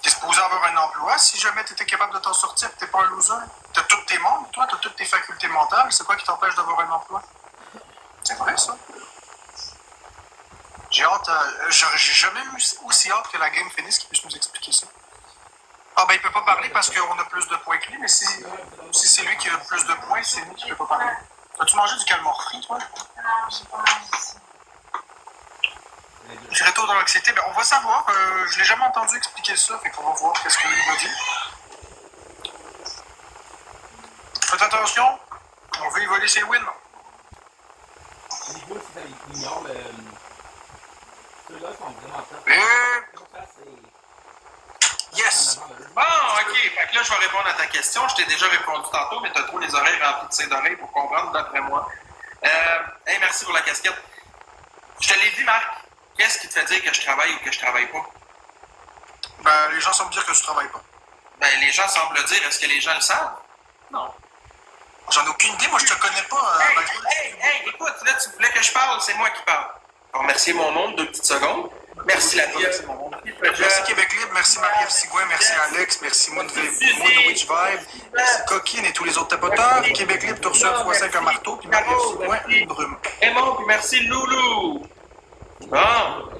T'es supposé avoir un emploi si jamais t'étais capable de t'en sortir et t'es pas un loser. T'as tous tes membres, toi, t'as toutes tes facultés mentales. C'est quoi qui t'empêche d'avoir un emploi? C'est vrai, ça. J'ai hâte, j'ai jamais eu aussi hâte que la game finisse qu'il puisse nous expliquer ça. Ah ben il peut pas parler parce qu'on a plus de points que lui, mais si c'est lui qui a plus de points, c'est lui qui peut pas parler. As-tu mangé du calmar frit, toi? Du retour dans l'anxiété, ben on va savoir. Je l'ai jamais entendu expliquer ça, fait qu'on va voir qu'est-ce qu'il va dire. Faites attention, on veut y voler ses wins. Les gars, si ça ignore le. Ceux-là sont vraiment top. Yes! Bon, ok. Fait que là, je vais répondre à ta question. Je t'ai déjà répondu tantôt, mais tu as trop les oreilles remplies de sein d'oreilles pour comprendre d'après moi. Hey, merci pour la casquette. Je te l'ai dit, Marc. Qu'est-ce qui te fait dire que je travaille ou que je travaille pas? Ben, les gens semblent dire que tu travailles pas. Ben, les gens semblent le dire. Est-ce que les gens le savent? Non. J'en ai aucune idée, moi je te connais pas. Hey, écoute, là, tu voulais que je parle, c'est moi qui parle. Je vais remercier mon monde 2 petites secondes. Merci la vie. Merci Québec Libre, merci Marie-Ève Sigouin, merci Alex, merci Moonwitch Vibe, merci Coquine et tous les autres tapoteurs. Québec Libre, tu reçois x5 un marteau, puis Marie-Ève Sigouin, une brume. Raymond, puis merci Loulou. Bon.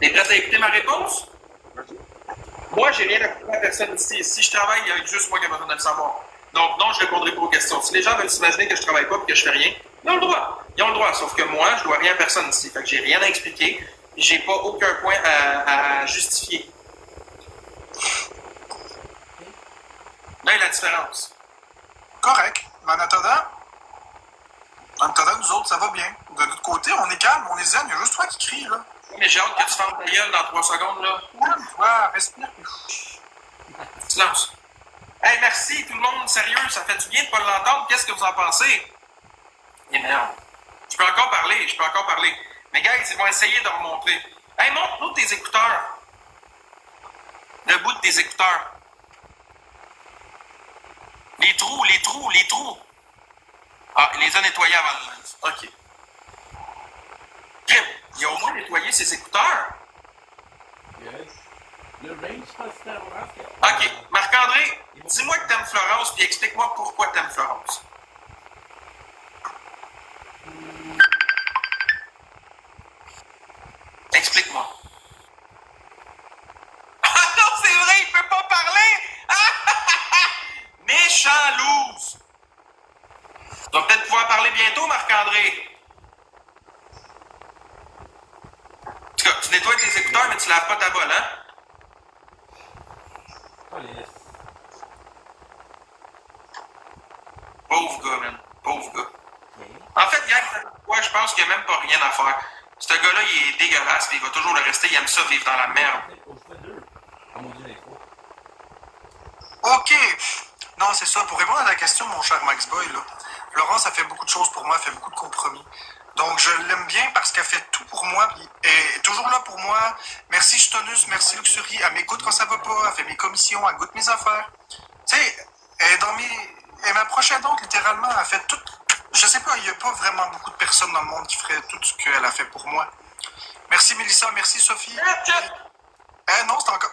T'es prêt à écouter ma réponse? Moi, j'ai rien à prouver à personne ici. Si je travaille, il y a juste moi qui ai besoin de le savoir. Donc, non, je répondrai pas aux questions. Si les gens veulent s'imaginer que je travaille pas et que je fais rien, ils ont le droit. Ils ont le droit. Sauf que moi, je dois rien à personne ici. Fait que j'ai rien à expliquer. J'ai pas aucun point à justifier. Là est la différence. Correct. Mais en attendant, nous autres, ça va bien. De notre côté, on est calme, on est zen. Il y a juste toi qui crie, là. Mais j'ai hâte que tu fermes ta gueule dans 3 secondes, là. Calme-toi, respire. Silence. Hey, merci tout le monde, sérieux, ça fait du bien de pas l'entendre. Qu'est-ce que vous en pensez? Et merde. Je peux encore parler. Mais guys, ils vont essayer de remonter. Hey, montre-nous tes écouteurs. Le bout de tes écouteurs. Les trous. Ah, il les a nettoyés avant de mettre. OK. Crème, il a au moins nettoyé ses écouteurs. Le range passe super loin. OK. Marc-André, dis-moi que t'aimes Florence, puis explique-moi pourquoi t'aimes Florence. Explique-moi. Ah non, c'est vrai, il peut pas parler! Méchant loose! Tu vas peut-être pouvoir parler bientôt, Marc-André. En tout cas, tu nettoies tes écouteurs, mais tu laves pas ta bolle, hein? Pauvre gars, man. Pauvre gars. En fait, gang, ouais, je pense qu'il n'y a même pas rien à faire. Ce gars-là, il est dégueulasse, mais il va toujours le rester. Il aime ça, vivre dans la merde. OK. Non, c'est ça. Pour répondre à la question, mon cher Max Boy, là, Florence a fait beaucoup de choses pour moi, elle fait beaucoup de compromis. Donc, je l'aime bien parce qu'elle fait tout pour moi, puis elle est toujours là pour moi. Merci Stonus, merci Luxury. Elle m'écoute quand ça va pas, elle fait mes commissions, elle goûte mes affaires. Tu sais, elle est dans elle m'approchait donc littéralement, elle fait tout. Je sais pas, il n'y a pas vraiment beaucoup de personnes dans le monde qui feraient tout ce qu'elle a fait pour moi. Merci Mélissa, merci Sophie. Non, c'est encore.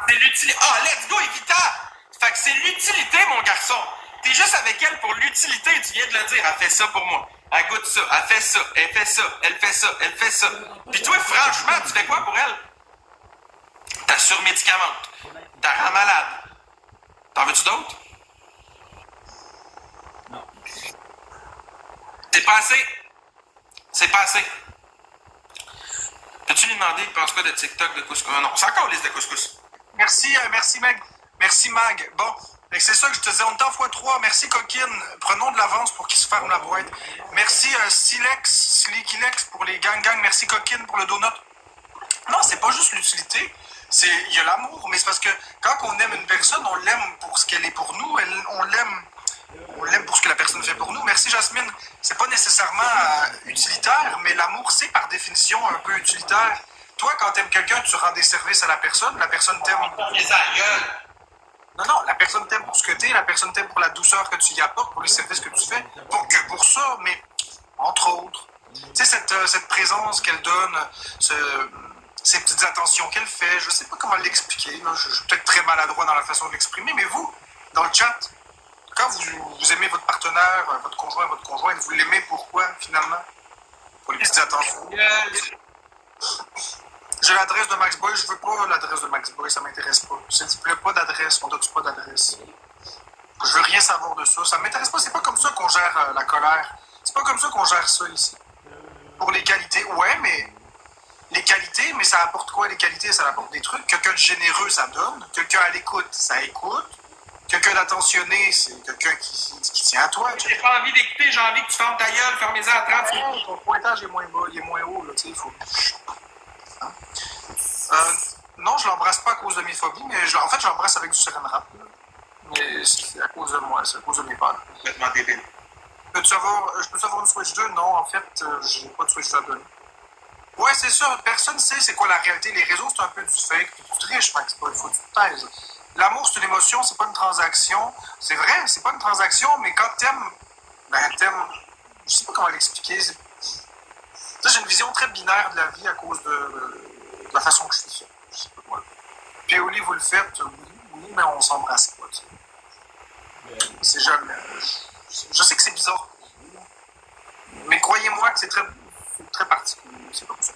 C'est l'utilité. Ah, let's go, Evita! Fait que c'est l'utilité, mon garçon. T'es juste avec elle pour l'utilité, tu viens de le dire. Elle fait ça pour moi. Elle goûte ça, elle fait ça, elle fait ça, elle fait ça, elle fait ça. Puis toi, franchement, tu fais quoi pour elle? T'as surmédicamente. T'as rend malade. T'en veux-tu d'autres? Non. C'est pas assez. C'est pas assez. Peux-tu lui demander, il pense quoi de TikTok de couscous? Non, c'est encore liste de couscous. Merci Mag. Merci Mag. Bon, c'est ça que je te disais, on est en x3. Merci Coquine. Prenons de l'avance pour qu'il se ferme la boîte. Merci Slikilex pour les gang. Merci Coquine pour le donut. Non, c'est pas juste l'utilité. Il y a l'amour, mais c'est parce que quand on aime une personne, on l'aime pour ce qu'elle est pour nous. On l'aime pour ce que la personne fait pour nous. Merci Jasmine. C'est pas nécessairement utilitaire, mais l'amour, c'est par définition un peu utilitaire. Toi, quand t'aimes quelqu'un, tu rends des services à la personne t'aime. Non, la personne t'aime pour ce que t'es, la personne t'aime pour la douceur que tu y apportes, pour les services que tu fais, pas que pour ça, mais entre autres. Tu sais, cette présence qu'elle donne, ces petites attentions qu'elle fait, je sais pas comment l'expliquer, là, je suis peut-être très maladroit dans la façon de l'exprimer, mais vous, dans le chat, quand vous aimez votre partenaire, votre conjoint, vous l'aimez pourquoi, finalement? Pour les petites attentions. J'ai l'adresse de Max Boy, je veux pas l'adresse de Max Boy, ça m'intéresse pas. S'il te plaît, pas d'adresse, on donne pas d'adresse. Je veux rien savoir de ça. Ça m'intéresse pas, c'est pas comme ça qu'on gère la colère. C'est pas comme ça qu'on gère ça ici. Pour les qualités, ouais, mais les qualités, mais ça apporte quoi les qualités? Ça apporte des trucs. Quelqu'un de généreux, ça donne. Quelqu'un à l'écoute, ça écoute. Quelqu'un d'attentionné, c'est quelqu'un qui tient à toi. J'ai pas envie d'écouter, j'ai envie que tu fermes ta gueule, fermez-en à 30 secondes. Ton pointage est moins bas, il est moins haut, là, tu sais, il faut. Hein? Non, je l'embrasse pas à cause de mes phobies, mais en fait, je l'embrasse avec du saran wrap. Mais c'est à cause de moi, c'est à cause de mes peurs. Complètement débile. Je peux savoir une Switch 2? Non, en fait, j'ai pas de Switch 2 à donner. Ouais, c'est ça, personne sait c'est quoi la réalité. Les réseaux, c'est un peu du fake, puis tu triches, Max, il faut que tu te taises. L'amour, c'est une émotion, c'est pas une transaction. C'est vrai, c'est pas une transaction, mais quand t'aimes, t'aimes. Je sais pas comment l'expliquer. J'ai une vision très binaire de la vie à cause de la façon que je suis fait. Je sais pas moi. Puis vous le faites, oui, mais on s'embrasse pas. Tu sais. C'est jamais. Je sais que c'est bizarre. Mais croyez-moi que c'est très particulier. C'est comme ça.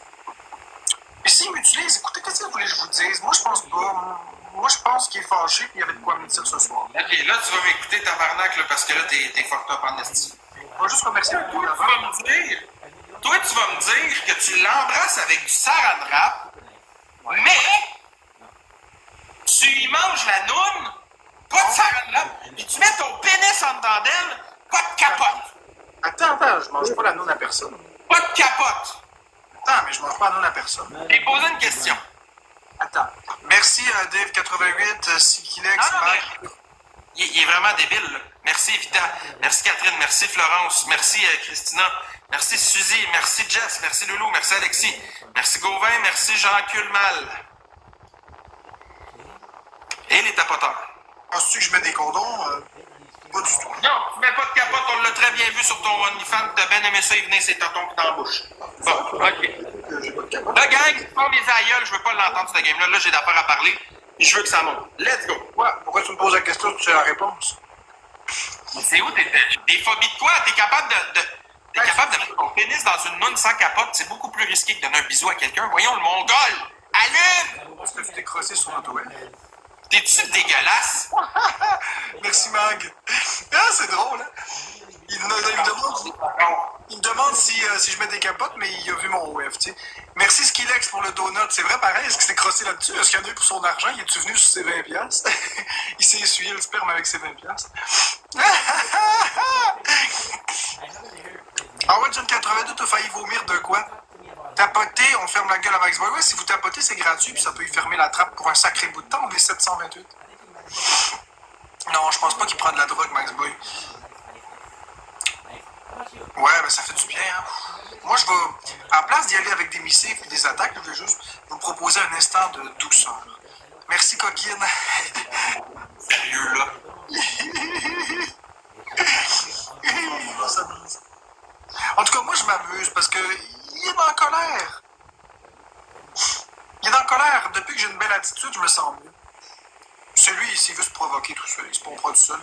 Et s'il m'utilise, écoutez, qu'est-ce que vous voulez que je vous dise? Moi, je pense pas. Moi, je pense qu'il est fâché et il y avait de quoi me dire ce soir. Ok, là, tu vas m'écouter, tabarnak, là, parce que là, t'es fucked up en esti. On va juste remercier le coup d'avant. Toi, tu vas me dire que tu l'embrasses avec du saran wrap, mais tu y manges la noune, pas de saran wrap, puis tu mets ton pénis en dedans d'elle, pas de capote. Attends, je mange pas la noune à personne. Pas de capote. Attends, mais je mange pas la noune à personne. J'ai posé une question. Attends. Merci Dave88, Sikilex, Non, Mike. mais il est vraiment débile, là. Merci Vita, merci Catherine, merci Florence, merci Christina, merci Suzy, merci Jess, merci Loulou, merci Alexis, merci Gauvin, merci Jean Culmal. Et les tapoteurs. Penses-tu que je mets des condoms? Pas du tout. Non, tu mets pas de capote, on l'a très bien vu sur ton OnlyFans, t'as bien aimé ça, il venait ses tontons dans la bouche. Bon, ok. J'ai pas de capote. Là, gang, prends mes aïeuls, je veux pas l'entendre, cette game-là. Là, j'ai d'affaires à parler, et je veux que ça monte. Let's go. Ouais, pourquoi tu me poses la question? Tu sais la réponse. C'est où des phobies de quoi? T'es capable de mettre ton pénis dans une noune sans capote, c'est beaucoup plus risqué que de donner un bisou à quelqu'un. Voyons, le mongol! Allume! Parce que tu t'es crossé sur notre web. T'es-tu dégueulasse? Merci, Mag. Ah, c'est drôle, hein? Il me demande si je mets des capotes, mais il a vu mon OF, tu sais. Merci Skilex pour le donut. C'est vrai, pareil, est-ce que c'est crossé là-dessus? Est-ce qu'il y en a eu pour son argent? Il est-tu venu sur ses 20$? Il s'est essuyé le sperme avec ses 20$. Ah ouais, John 82, t'as failli vomir de quoi? Tapoter, on ferme la gueule à Max Boy. Ouais, si vous tapotez, c'est gratuit, puis ça peut y fermer la trappe pour un sacré bout de temps, on est 728. Non, je pense pas qu'il prend de la drogue, Max Boy. Ouais, ben ça fait du bien, hein. Moi, je vais, à la place d'y aller avec des missiles et des attaques, je vais juste vous proposer un instant de douceur. Merci, coquine. Sérieux, là? On s'amuse. En tout cas, moi, je m'amuse parce que il est en colère. Il est en colère. Depuis que j'ai une belle attitude, je me sens mieux. Celui, s'il veut se provoquer tout seul, il se pompera tout seul.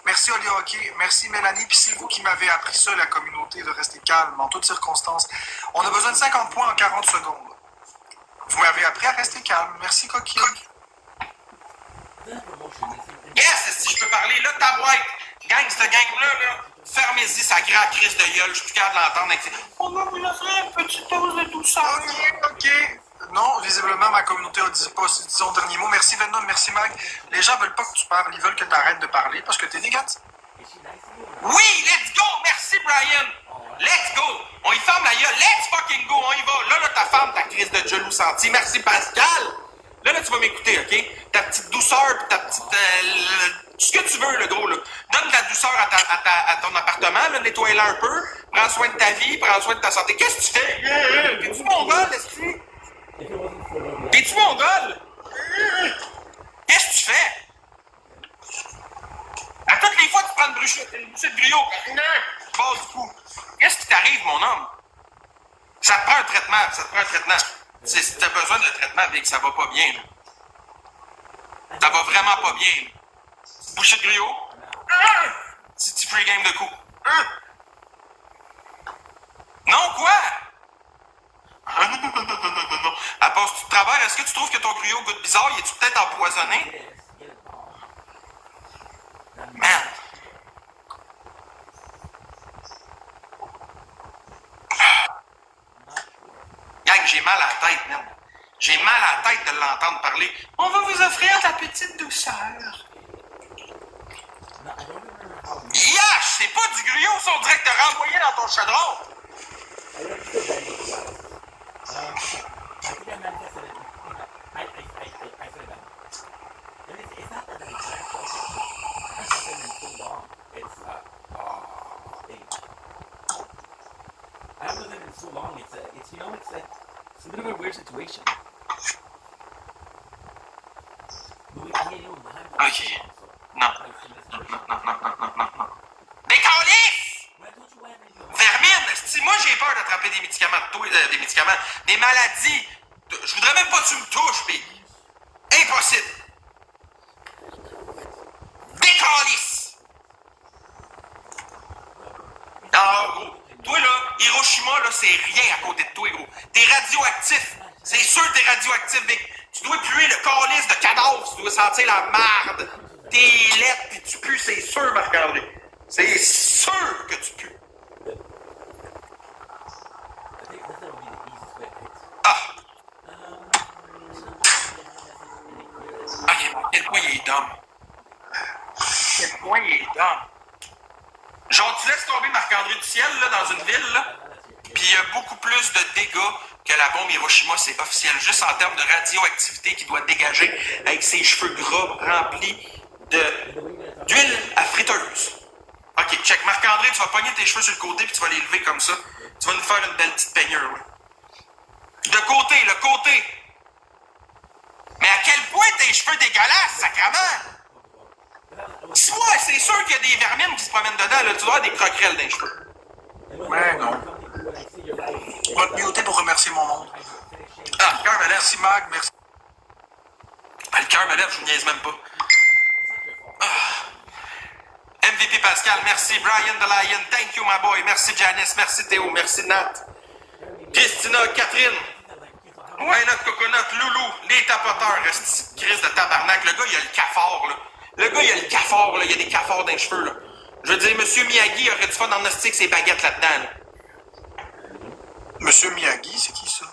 Merci Oli Hockey, merci Mélanie, puis c'est vous qui m'avez appris ça, la communauté, de rester calme en toutes circonstances. On a besoin de 50 points en 40 secondes. Vous m'avez appris à rester calme. Merci Coquille. Yes, si je peux parler, là, ta boîte. Gang, cette gang-là, là, fermez-y sa grande crise de gueule, je suis plus capable de l'entendre avec ses... On va vous offrir une petite dose de douceur. Ok. Non, visiblement, ma communauté a dit pas son dernier mot. Merci Venom, merci Mag. Les gens veulent pas que tu parles, ils veulent que tu arrêtes de parler parce que t'es négatif. Oui, let's go! Merci, Brian! Let's go! On y ferme la gueule. Let's fucking go! On y va! Là, ta femme, ta crise de jaloux senti. Merci, Pascal! Là, tu vas m'écouter, OK? Ta petite douceur pis ta petite... ce que tu veux, le gros, là. Donne de la douceur à ton appartement, là. Nettoie-la un peu. Prends soin de ta vie, prends soin de ta santé. Qu'est-ce que tu fais? T'es-tu mongol, est-ce T'es-tu mongol? Qu'est-ce que tu fais? À toutes les fois, tu prends une bouchée de griot. Base du coup. Qu'est-ce qui t'arrive, mon homme? Ça te prend un traitement, Si t'as besoin de traitement, Big, ça va pas bien, là. Ça va vraiment pas bien, là. Bouchée de griot. Petit free game de coups. Non, quoi? est-ce que tu trouves que ton gruau goûte bizarre? Il est-tu peut-être empoisonné? Man. Gang, j'ai mal à la tête, man. J'ai mal à la tête de l'entendre parler. On va vous offrir de la petite douceur. Yash! C'est pas du gruau, ça, on dirait que t'as renvoyé dans ton chaudron. I haven't lived in so long. It's you know, it's like it's a bit of a weird situation. Ok. Non. Décalisse! Vermine! Si moi j'ai peur d'attraper des médicaments de toi, des médicaments, des maladies, je voudrais même pas que tu me touches, baby. Impossible! Décalisse! Non, gros. Toi, là, Hiroshima, là, c'est rien à côté de toi, gros. T'es radioactif. C'est sûr que t'es radioactif, Vic. Tu dois puer le calice de cadavre. Tu dois sentir la marde. T'es laide pis tu pues, c'est sûr, Marc-André. C'est sûr que tu pues. Ah! Ok, à quel point il est dumb. À quel point il est dumb. Genre, tu laisses tomber Marc-André du ciel, là, dans une ville, là, pis il y a beaucoup plus de dégâts que la bombe Hiroshima, c'est officiel. Juste en termes de radioactivité qu'il doit dégager avec ses cheveux gras remplis d'huile à friteuse. Ok, check. Marc-André, tu vas pogner tes cheveux sur le côté puis tu vas les lever comme ça. Tu vas nous faire une belle petite peignure, là. De côté, le côté. Mais à quel point tes cheveux dégueulasses, sacrement! Si ouais, c'est sûr qu'il y a des vermines qui se promènent dedans, là, tu dois avoir des croquerelles dans les cheveux. Ouais, non. On va te muter pour remercier mon monde. Ah, le cœur me lève. Merci, Mag, merci. Ah, le cœur me lève, je vous niaise même pas. Ah. MVP Pascal, merci. Brian the Lion, thank you, my boy. Merci, Janice, merci, Théo, merci, Nat. Christina, Catherine. Ouais, notre coconut, Loulou, les tapoteurs, Chris de tabarnak. Le gars, il a le cafard, là. Le gars, il a le cafard, là. Il y a des cafards dans les cheveux, là. Je veux dire, Monsieur Miyagi aurait du fun dans Gnostic ses baguettes là-dedans, là. Monsieur Miyagi, c'est qui ça?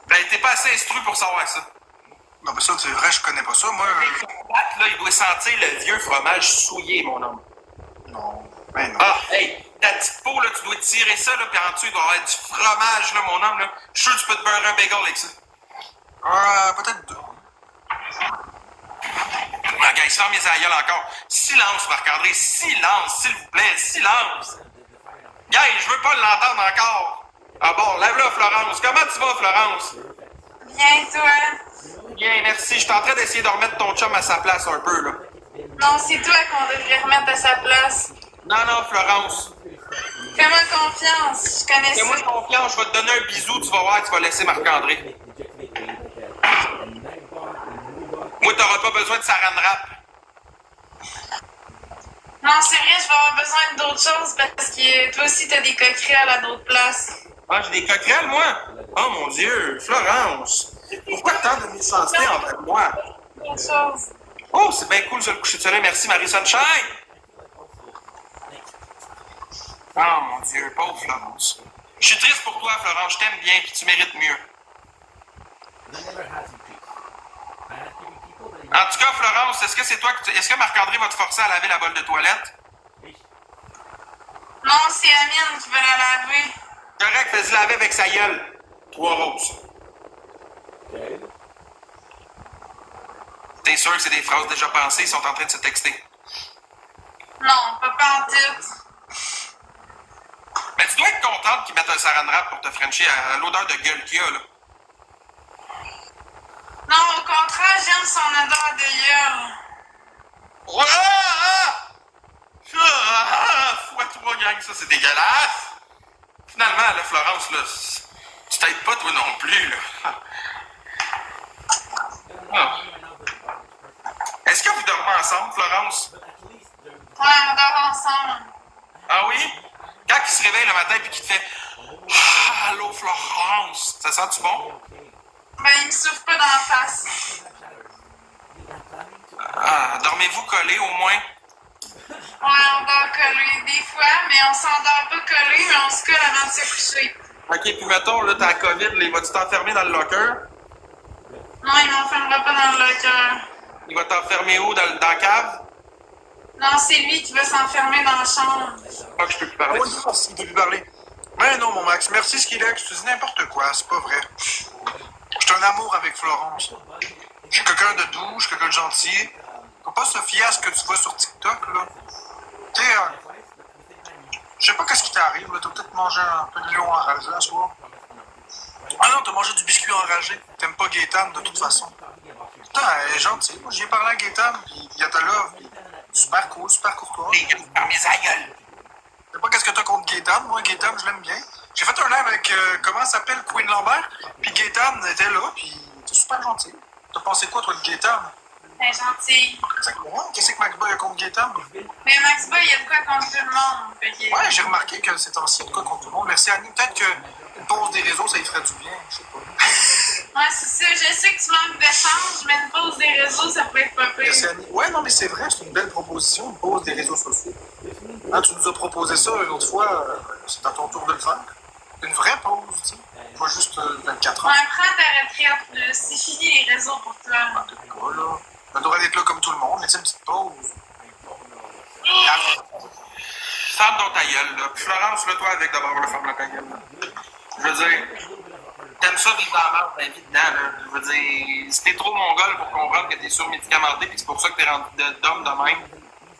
Ben, t'es pas assez instru pour savoir ça. Non, mais ça, c'est vrai, je connais pas ça. Moi, Là, il doit sentir le vieux fromage souillé, mon homme. non. Ben non. Ah, hey, ta petite peau, là, tu dois tirer ça, là, puis en dessous, il doit y avoir du fromage, là, mon homme, là. Je suis sûr que tu peux te beurrer un bagel avec ça. Peut-être deux. Ah, gars, il se ferme les aïeuls encore. Silence, Marc-André, silence, s'il vous plaît, silence. Gars, je veux pas l'entendre encore. Ah bon, lève-la, Florence. Comment tu vas, Florence? Bien, toi? Bien, merci. Je suis en train d'essayer de remettre ton chum à sa place un peu, là. Non, c'est toi qu'on devrait remettre à sa place. Non, non, Florence. Fais-moi confiance, je connais Fais-moi ça. confiance, je vais te donner un bisou, tu vas voir, tu vas laisser Marc-André. Moi, t'auras pas besoin de saran wrap. Non, c'est vrai, je vais avoir besoin d'autres choses parce que toi aussi, t'as des coquerelles à d'autres places. Ah, j'ai des coquerelles, moi? Oh mon Dieu, Florence. Pourquoi tant de méchanceté envers moi? D'autres choses. Oh, c'est bien cool, ça, le coucher de soleil. Merci, Marie Sunshine. Oh mon Dieu, pauvre Florence. Je suis triste pour toi, Florence. Je t'aime bien, puis tu mérites mieux. En tout cas, Florence, est-ce que c'est toi est-ce que Marc-André va te forcer à laver la bolle de toilette? Non, c'est la mienne qui va la laver. Correct, fais-y laver avec sa gueule. 3 roses. T'es sûr que c'est des phrases déjà pensées, ils sont en train de se texter? Non, pas en tête. Mais tu dois être contente qu'ils mettent un saran wrap pour te frencher à l'odeur de gueule qu'il y a, là. Non, au contraire, j'aime son odeur de gueule. Oh, fois 3 gang, ça c'est dégueulasse! Finalement, là, Florence, là, tu t'aides pas toi non plus, là. Ah. Est-ce que vous dormez ensemble, Florence? Ouais, on dort ensemble. Ah oui? Quand il se réveille le matin et qu'il te fait « Allô, Florence », ça sent-tu bon? Ben, il me souffle pas dans la face. Ah, dormez-vous collés au moins? Ouais, on dort collé des fois, mais on s'endort pas collé, mais on se colle avant de se coucher. Ok, puis mettons, là, t'as la COVID, là, il va-tu t'enfermer dans le locker? Non, il m'enfermera pas dans le locker. Il va t'enfermer où? Dans la cave? Non, c'est lui qui veut s'enfermer dans la chambre. Pas que je peux plus parler. Oui, il peut plus parler. Mais non, mon Max, merci Skilex, tu dis n'importe quoi, c'est pas vrai. Je suis un amour avec Florence. Je suis quelqu'un de doux, je suis quelqu'un de gentil. Faut pas se fier à ce que tu vois sur TikTok, là. Tu sais, je sais pas qu'est-ce qui t'arrive, là. T'as peut-être mangé un peu de lion enragé à soir. Ah non, t'as mangé du biscuit enragé. T'aimes pas Gaétane, de toute façon. Putain, elle est gentille. Moi, j'y ai parlé à Gaétane, puis il y a ta love, puis super cool, super courtois. Les gars, fermez la gueule! Je sais pas qu'est-ce que t'as contre Gaétane. Moi, Gaétane, je l'aime bien. J'ai fait un live avec, comment elle s'appelle, Queen Lambert, puis Gaétane était là, puis t'es super gentil. T'as pensé quoi, toi, de Gaétane? C'est gentil. Qu'est-ce que Max Boy a contre Gaétane? Mais Max Boy, il y a de quoi contre tout le monde. Fait que... Ouais, j'ai remarqué que c'est ancien de quoi contre tout le monde. Merci Annie. Peut-être qu'une pause des réseaux, ça lui ferait du bien. Je sais pas. Ouais, c'est ça. Je sais que tu manques d'échange, mais une pause des réseaux, ça peut être pas pire. Merci Annie. Ouais, non, mais c'est vrai, c'est une belle proposition, une pause des réseaux sociaux. Hein, tu nous as proposé ça une autre fois, c'est à ton tour de le faire. Une vraie pause, tu sais. Pas juste 24 heures. Ouais, prends ta retraite, là. C'est fini les réseaux pour toi. Voilà. On devrait être là comme tout le monde, mais c'est une petite pause. Ferme dans ta gueule, là. Puis Florence, là, toi, avec d'abord, le ferme ta gueule, là. Je veux dire, t'aimes ça vivre dans la merde, ben vite dedans, là. Je veux dire, si t'es trop mongol pour comprendre que t'es surmédicamenté pis que c'est pour ça que t'es rendu d'homme de même,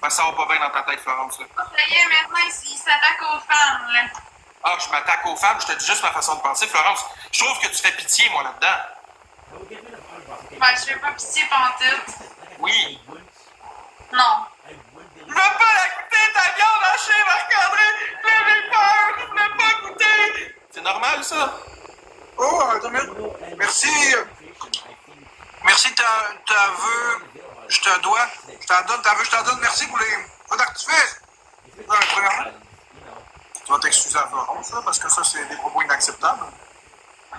ben ça va pas bien dans ta tête, Florence, là. Ça y est, maintenant, il s'attaque aux femmes, là. Ah, je m'attaque aux femmes, je te dis juste ma façon de penser, Florence. Je trouve que tu fais pitié, moi, là-dedans. Ben, je fais pas pitié pantoute. Oui. Non. Je veux pas la goûter, ta viande hachée, Marc-André! J'avais peur, je voulais pas goûter! C'est normal, ça? Oh, attends une minute. Merci. Merci, ta vœu. Je te dois. Je t'en donne, ta vœu, je t'en donne. Merci pour les feux d'artifice. Premièrement, tu vas t'excuser à Florence, là, parce que ça, c'est des propos inacceptables.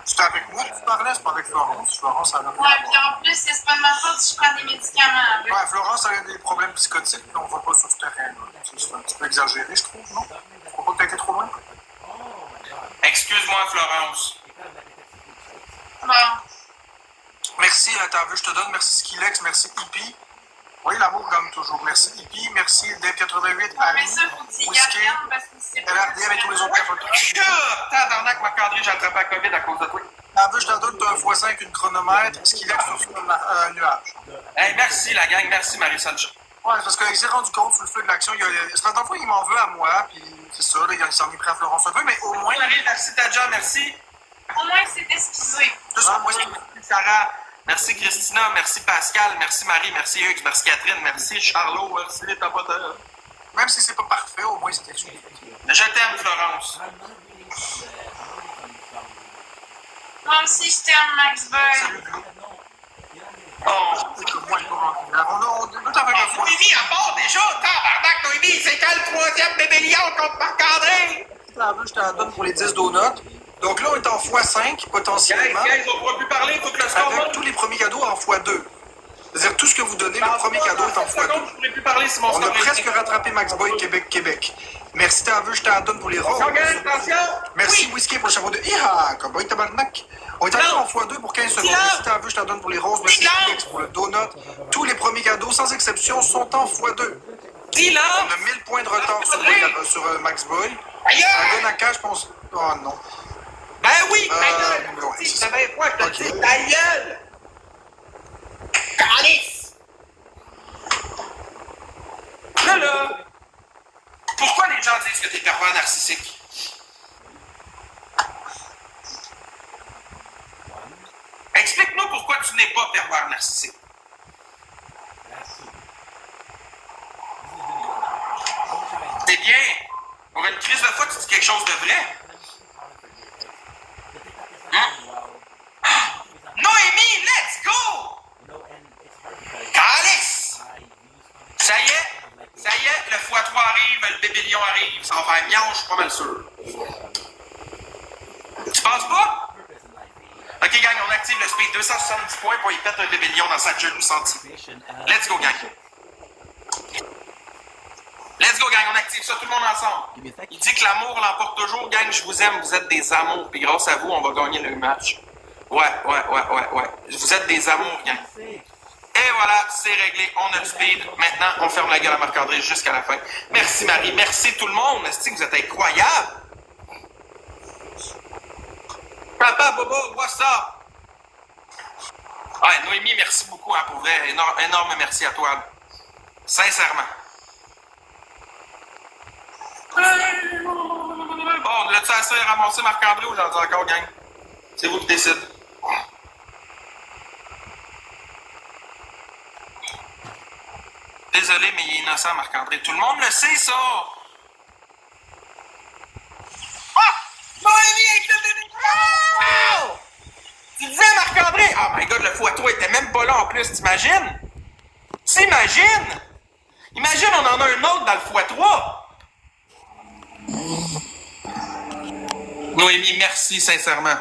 C'était avec moi que tu parlais, c'est pas avec Florence. Florence, elle a Ouais, puis en plus, c'est pas de ma faute si je prends des médicaments, là. Ouais, Florence, elle a des problèmes psychotiques, mais on va pas sur ce terrain-là. C'est un petit peu exagéré, je trouve, non? Je crois pas que t'as été trop loin. Excuse-moi, Florence. Bon. Merci à ta vœu, je te donne. Merci Skilex, merci Hippie. Oui, l'amour gagne toujours. Merci Hippie, merci Dave88, Ouais, Annie, mais ça, faut que tu y Whisky, gardes parce que c'est pas... LRD avec tous les autres capoteurs. Tabarnak, Marc-André, j'ai attrapé la COVID à cause de toi. Ta vœu, je t'en donne, t'as un x5, une chronomètre, Skilex sur un nuage. Hey, merci, la gang. Merci, Marie-Sanchez. Ouais, parce qu'il s'est rendu compte sur le feu de l'action. C'est parce que fois, il m'en veut à moi, puis c'est ça, là, il s'en est pris à Florence un peu, mais au moins. Marie, merci, Tadja, merci. Au moins, c'est excusé. C'est ça, moi, Merci, Sarah. Merci, Christina. Merci, Pascal. Merci, Marie. Merci, Hugues. Merci, Catherine. Merci, Charlot. Merci, les tapoteurs. même si c'est pas parfait, au moins c'est excusé. Je t'aime, Florence. Moi aussi, je t'aime, Max Boy. Salut, Blue. Oh. C'est que moi, je peux rentrer. On débute avec un fois. Noémie, à part déjà, tabarnak, Noémie, c'est quand le troisième bébé lion contre Marc-André? Ta vœu, je t'en donne pour les 10 donuts. Donc là, on est en x5 potentiellement, Guys, on pourra plus parler, faut que le score avec monte. tous les premiers cadeaux en x2. C'est-à-dire tout ce que vous donnez, le premier cadeau est en x2. Je pourrais plus parler, c'est mon On a score. presque rattrapé Max Boy Québec. Merci, ta vœu, je t'en donne pour les roses. Attention! Merci, Whisky, pour le chapeau de Iha, Cowboy Tabarnak. On est encore en x2 pour 15 secondes. Merci, ta vœu, je t'en donne pour les roses. Merci, Alex, pour le donut. Tous les premiers cadeaux, sans exception, sont en x2. Dis-là! On a 1000 points de retard sur Max Boy. Aïe! Un donne à cash, je pense. Oh non. Ben oui, ta gueule! ouais, Si, c'est ça ça. fait quoi, je te Ok. dis, ta gueule! Calice! Là! Pourquoi les gens disent que t'es pervers narcissique? Explique-nous pourquoi tu n'es pas pervers narcissique. C'est bien. Pour une crise de foi, tu dis quelque chose de vrai. Hein? Noémie, let's go! Calice! Ça y est, le x3 arrive, le bébé lion arrive. Ça va faire miauche, je suis pas mal sûr. Tu penses pas? Ok, gang, on active le speed 270 points pour y mettre un rébellion dans sa genou senti. Let's go, gang. Let's go, gang, on active ça tout le monde ensemble. Il dit que l'amour l'emporte toujours, gang, je vous aime, vous êtes des amours, puis grâce à vous, on va gagner le match. Ouais. Vous êtes des amours, gang. Et voilà, c'est réglé, on a le speed. Maintenant, on ferme la gueule à Marc-André jusqu'à la fin. Merci Marie, merci tout le monde. Est-ce que vous êtes incroyables? Papa, Bobo, what's up? Ouais, Noémie, merci beaucoup, hein, pour vrai. Énorme merci à toi. Sincèrement. Bon, là-tu assez ramassé Marc-André ou j'en dis encore, gang? C'est vous qui décidez. Désolé, mais il est innocent, Marc-André. Tout le monde le sait, ça! Ah! Noémie avec le bébé! Oh! Tu disais, Marc-André! Oh my God, le x3 était même pas là en plus, t'imagines? T'imagines? Imagine, on en a un autre dans le x3! Noémie, merci sincèrement.